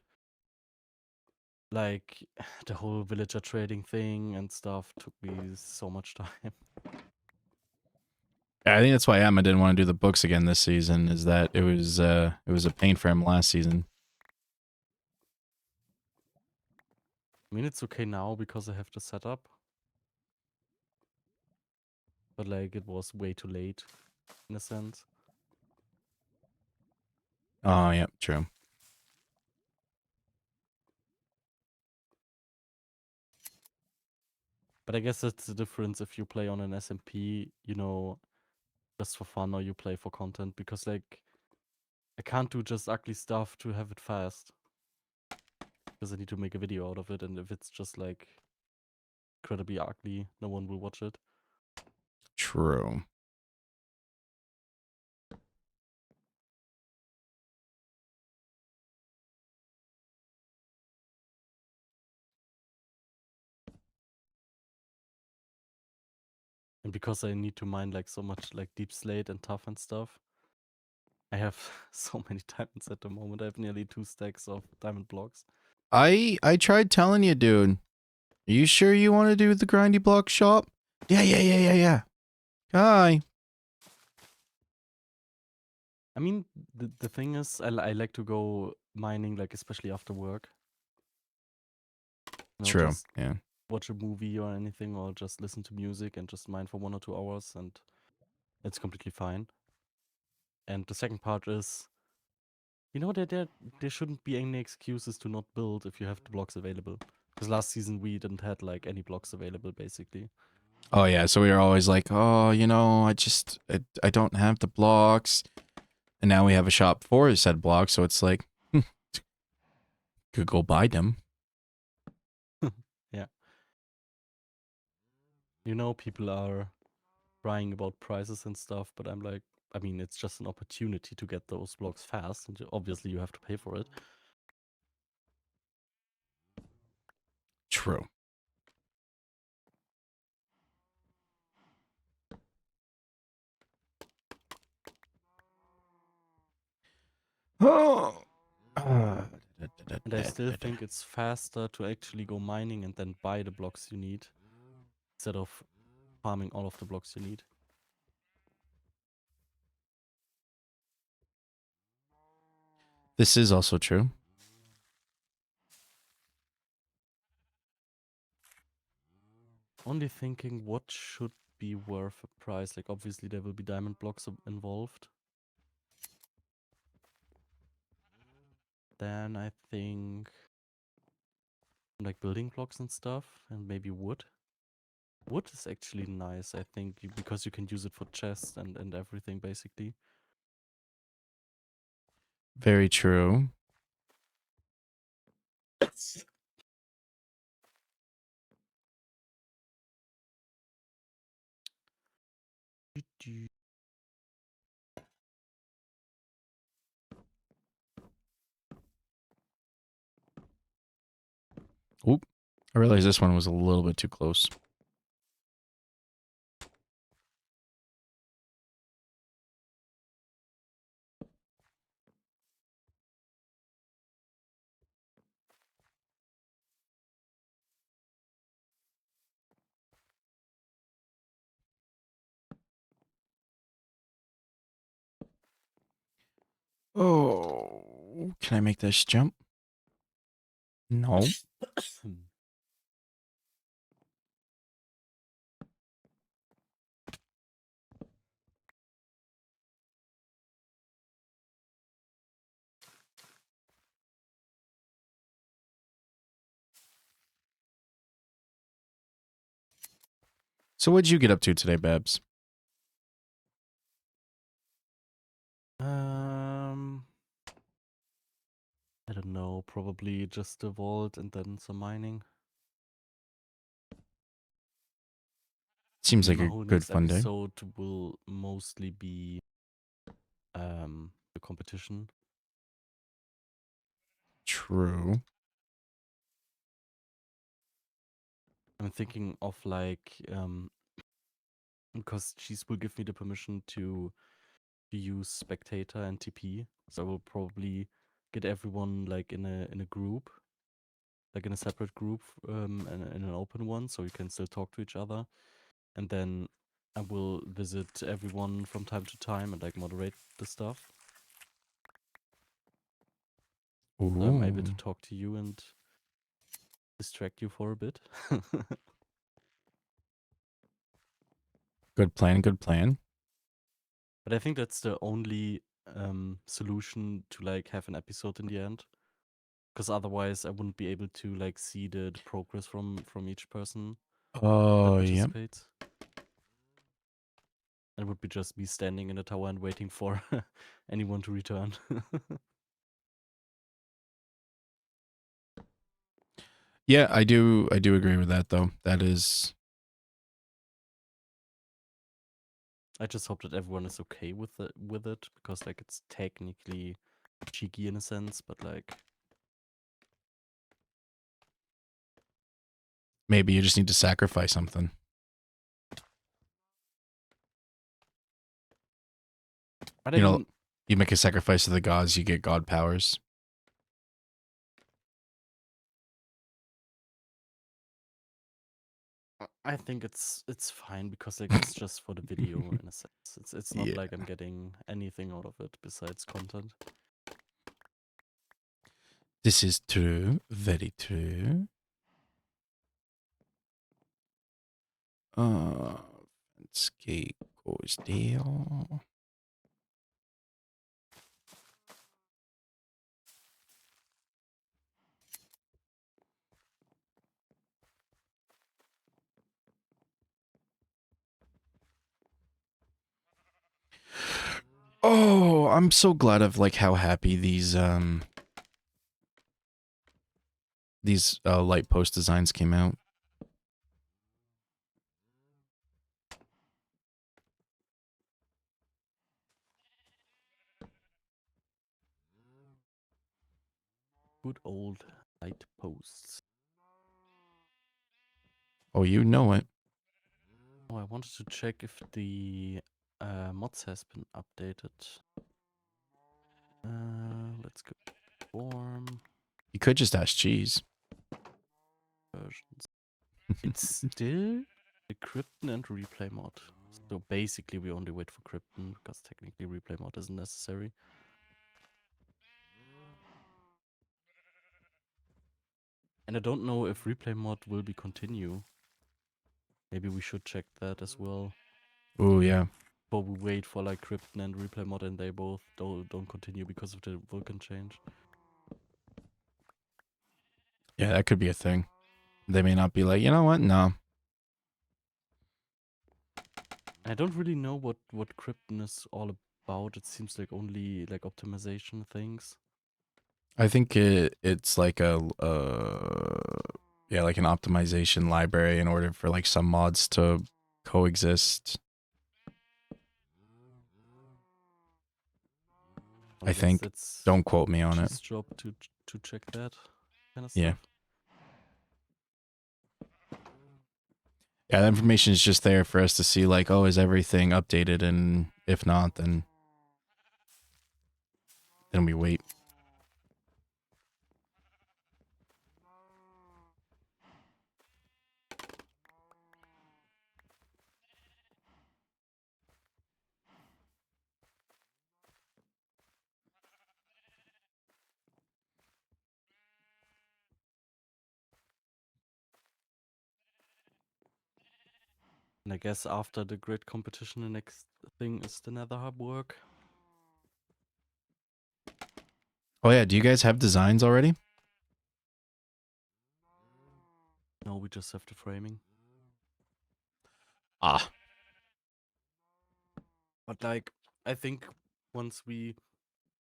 Speaker 3: like the whole villager trading thing and stuff took me so much time.
Speaker 1: I think that's why Emma didn't want to do the books again this season. Is that it was a pain for him last season.
Speaker 3: I mean, it's okay now because I have the setup. But like it was way too late in a sense.
Speaker 1: Oh yeah, true.
Speaker 3: But I guess that's the difference if you play on an SMP, you know, just for fun or you play for content because like I can't do just ugly stuff to have it fast. Because I need to make a video out of it, and if it's just like incredibly ugly, no one will watch it.
Speaker 1: True.
Speaker 3: And because I need to mine like so much like deep slate and tough and stuff, I have so many diamonds at the moment. I have nearly 2 stacks of diamond blocks.
Speaker 1: I tried telling you, dude. Are you sure you want to do the grindy block shop? Yeah. Hi.
Speaker 3: I mean, the thing is, I like to go mining, like especially after work. You know,
Speaker 1: True.
Speaker 3: just
Speaker 1: Yeah.
Speaker 3: watch a movie or anything, or just listen to music and just mine for 1 or 2 hours, and it's completely fine. And the second part is, you know, there shouldn't be any excuses to not build if you have the blocks available. Because last season we didn't had like any blocks available, basically.
Speaker 1: Oh yeah. So we were always like, oh, you know, I don't have the blocks, and now we have a shop for said blocks. So it's like, could go buy them.
Speaker 3: Yeah. You know, people are crying about prices and stuff, but I'm like, I mean, it's just an opportunity to get those blocks fast, and obviously you have to pay for it.
Speaker 1: True. Oh.
Speaker 3: And I still think it's faster to actually go mining and then buy the blocks you need instead of farming all of the blocks you need.
Speaker 1: This is also true.
Speaker 3: Only thinking what should be worth a price. Like obviously there will be diamond blocks involved. Then I think like building blocks and stuff and maybe wood. Wood is actually nice, I think, because you can use it for chests and everything basically.
Speaker 1: Very true. Oop. I realized this one was a little bit too close. Oh, can I make this jump? No. So what'd you get up to today, Babs?
Speaker 3: I don't know, probably just a vault and then some mining.
Speaker 1: Seems like a
Speaker 3: No,
Speaker 1: good
Speaker 3: next
Speaker 1: fun day.
Speaker 3: episode will mostly be the competition.
Speaker 1: True.
Speaker 3: I'm thinking of like because Cheese will give me the permission to use spectator and TP, so I will probably get everyone like in a group, like in a separate group, and in an open one, so you can still talk to each other, and then I will visit everyone from time to time and like moderate the stuff. So I'm able to
Speaker 1: Ooh.
Speaker 3: talk to you and distract you for a bit.
Speaker 1: Good plan, good plan.
Speaker 3: But I think that's the only solution to like have an episode in the end, because otherwise I wouldn't be able to like see the progress from each person that
Speaker 1: Oh, yep.
Speaker 3: participates. It would be just me standing in the tower and waiting for anyone to return.
Speaker 1: Yeah, I do agree with that though. That is
Speaker 3: I just hope that everyone is okay with it because like it's technically cheeky in a sense, but like
Speaker 1: maybe you just need to sacrifice something.
Speaker 3: but
Speaker 1: You know, you make a sacrifice to the gods, you get god powers.
Speaker 3: I think it's fine because like it's just for the video in a sense. It's not
Speaker 1: Yeah.
Speaker 3: like I'm getting anything out of it besides content.
Speaker 1: This is true. Very true. Skate goes down. Oh, I'm so glad of like how happy these light post designs came out.
Speaker 3: Good old light posts.
Speaker 1: Oh, you know it.
Speaker 3: Oh, I wanted to check if the mods has been updated. Let's go form
Speaker 1: You could just ask cheese.
Speaker 3: versions. It's still the Krypton and replay mod. So basically we only wait for Krypton because technically replay mod isn't necessary. And I don't know if replay mod will be continue. Maybe we should check that as well.
Speaker 1: Oh yeah.
Speaker 3: But we wait for like Krypton and replay mod and they both don't continue because of the Vulcan change.
Speaker 1: Yeah, that could be a thing. They may not be like, you know what? No.
Speaker 3: I don't really know what Krypton is all about. It seems like only like optimization things.
Speaker 1: I think it's like a yeah, like an optimization library in order for like some mods to coexist.
Speaker 3: Well,
Speaker 1: I
Speaker 3: guess
Speaker 1: think.
Speaker 3: that's
Speaker 1: Don't quote me on it.
Speaker 3: Cheese job to check that kind of
Speaker 1: Yeah.
Speaker 3: stuff.
Speaker 1: Yeah, the information is just there for us to see like, oh, is everything updated? And if not, then we wait.
Speaker 3: And I guess after the grid competition, the next thing is the Nether Hub work.
Speaker 1: Oh yeah, do you guys have designs already?
Speaker 3: No, we just have the framing.
Speaker 1: Ah.
Speaker 3: But like, I think once we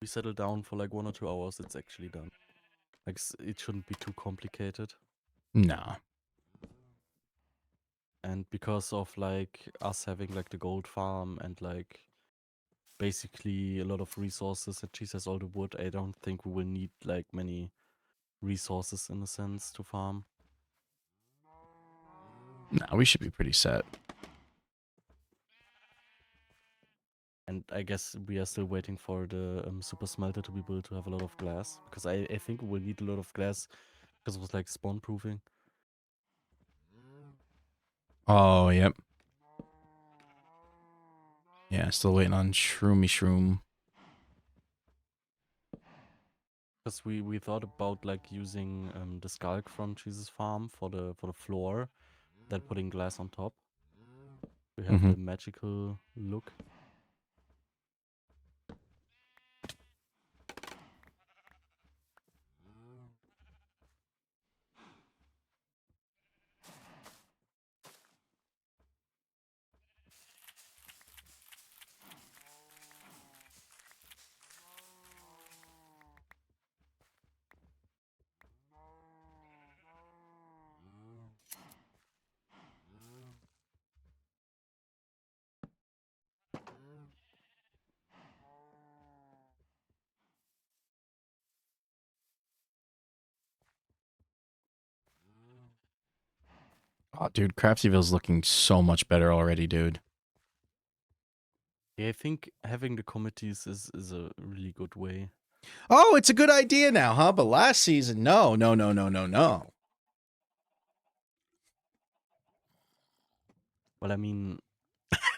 Speaker 3: settle down for like 1 or 2 hours, it's actually done. Like, it shouldn't be too complicated.
Speaker 1: Nah.
Speaker 3: and because of like us having like the gold farm and like basically a lot of resources, and Cheese has all the wood, I don't think we will need like many resources in a sense to farm.
Speaker 1: Nah, we should be pretty set.
Speaker 3: And I guess we are still waiting for the super smelter to be built to have a lot of glass, because I think we will need a lot of glass because it was like spawn proofing.
Speaker 1: Oh, yep. Yeah, still waiting on Shroomy Shroom.
Speaker 3: Because we thought about like using the skulk from Cheese's farm for the floor, then putting glass on top. We have the magical look.
Speaker 1: Oh, dude, Craftiverse's looking so much better already, dude.
Speaker 3: Yeah, I think having the committees is a really good way.
Speaker 1: Oh, it's a good idea now, huh? But last season, no.
Speaker 3: Well, I mean,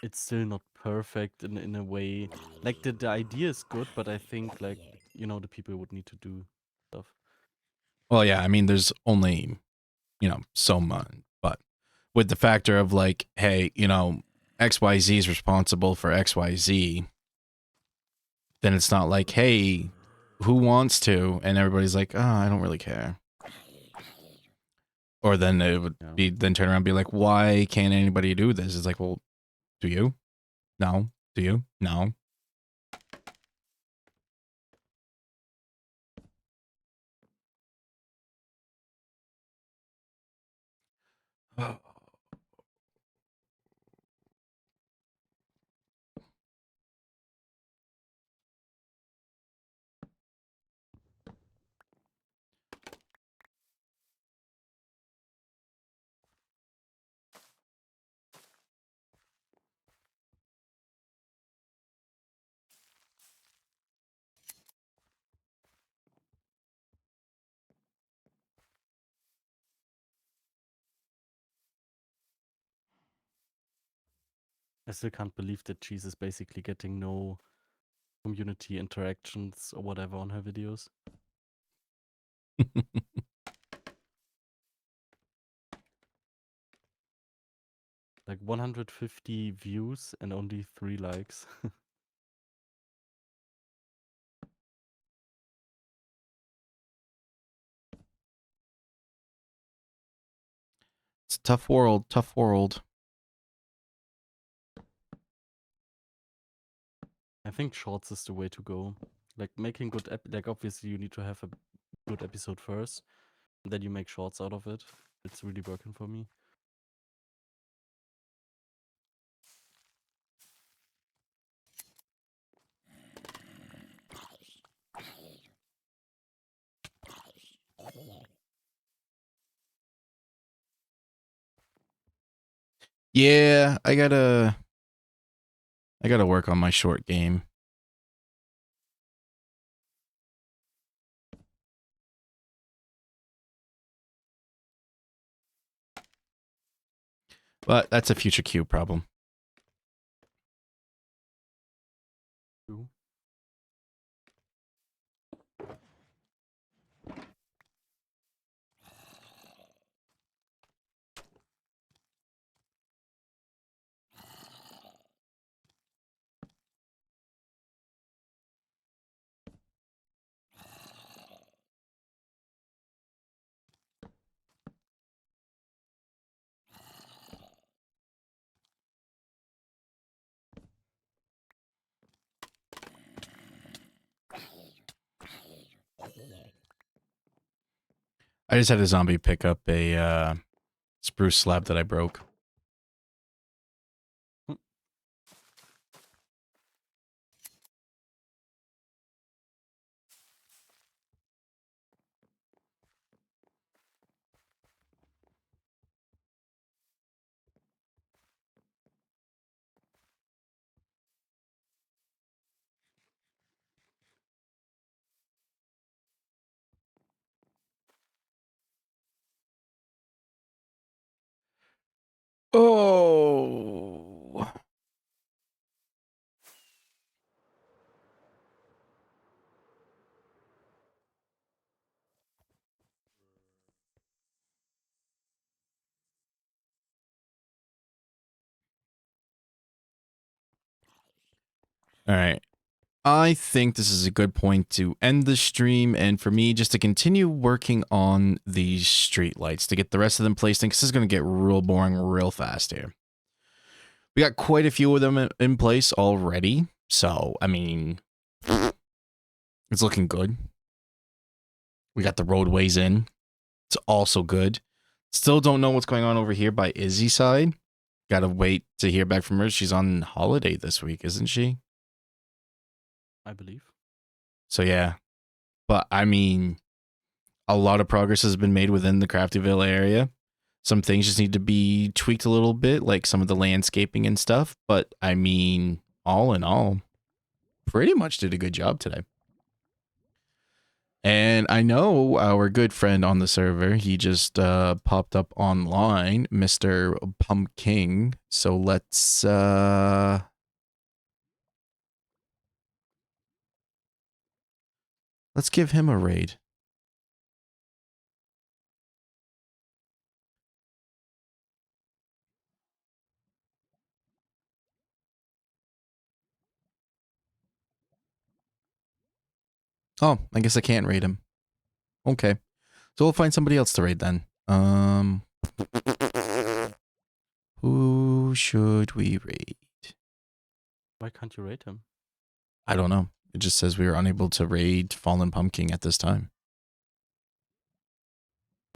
Speaker 3: it's still not perfect in a way. Like the idea is good, but I think like the people would need to do stuff.
Speaker 1: Well, yeah, I mean, there's only, so much. But with the factor of like, hey, XYZ is responsible for XYZ, then it's not like, hey, who wants to? And everybody's like, oh, I don't really care. Or then it would be, then turn around and be like, why can't anybody do this? It's like, well, do you? No. Do you? No.
Speaker 3: I still can't believe that Cheese is basically getting no community interactions or whatever on her videos. Like 150 views and only 3 likes.
Speaker 1: It's a tough world, tough world.
Speaker 3: I think shorts is the way to go. Like making good like obviously you need to have a good episode first, and then you make shorts out of it. It's really working for me.
Speaker 1: Yeah, I gotta work on my short game. But that's a future Q problem.
Speaker 3: True.
Speaker 1: I just had a zombie pick up a spruce slab that I broke. All right. I think this is a good point to end the stream, and for me just to continue working on these street lights to get the rest of them placed in, because this is going to get real boring real fast here. We got quite a few of them in place already, so I mean, it's looking good. We got the roadways in. It's also good. Still don't know what's going on over here by Izzy's side. Gotta wait to hear back from her. She's on holiday this week, isn't she?
Speaker 3: I believe.
Speaker 1: So yeah. But I mean, a lot of progress has been made within the Craftyville area. Some things just need to be tweaked a little bit, like some of the landscaping and stuff. But I mean, all in all, pretty much did a good job today. And I know our good friend on the server, he just popped up online, Mr. Pumpkin. So let's give him a raid. Oh, I guess I can't raid him. Okay. So we'll find somebody else to raid then. Who should we raid?
Speaker 3: Why can't you rate him?
Speaker 1: I don't know. It just says we were unable to raid Fallen Pumpkin at this time.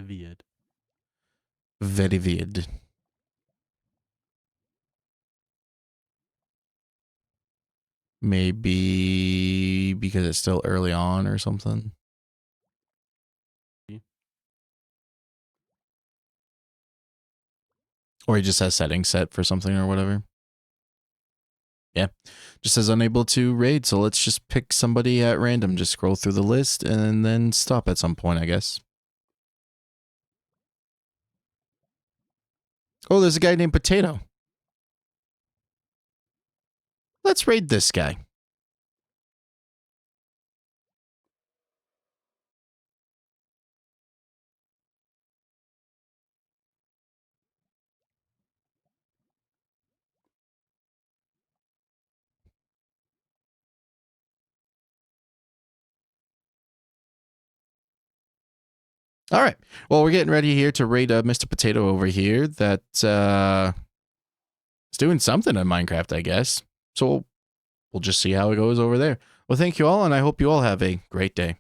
Speaker 3: Weird.
Speaker 1: Very weird. Maybe because it's still early on or something. Or he just has settings set for something or whatever. Yeah. Just says unable to raid. So let's just pick somebody at random. Just scroll through the list and then stop at some point, I guess. Oh, there's a guy named Potato. Let's raid this guy. All right. Well, we're getting ready here to raid Mr. Potato over here that is doing something in Minecraft, I guess. So we'll just see how it goes over there. Well, thank you all, and I hope you all have a great day.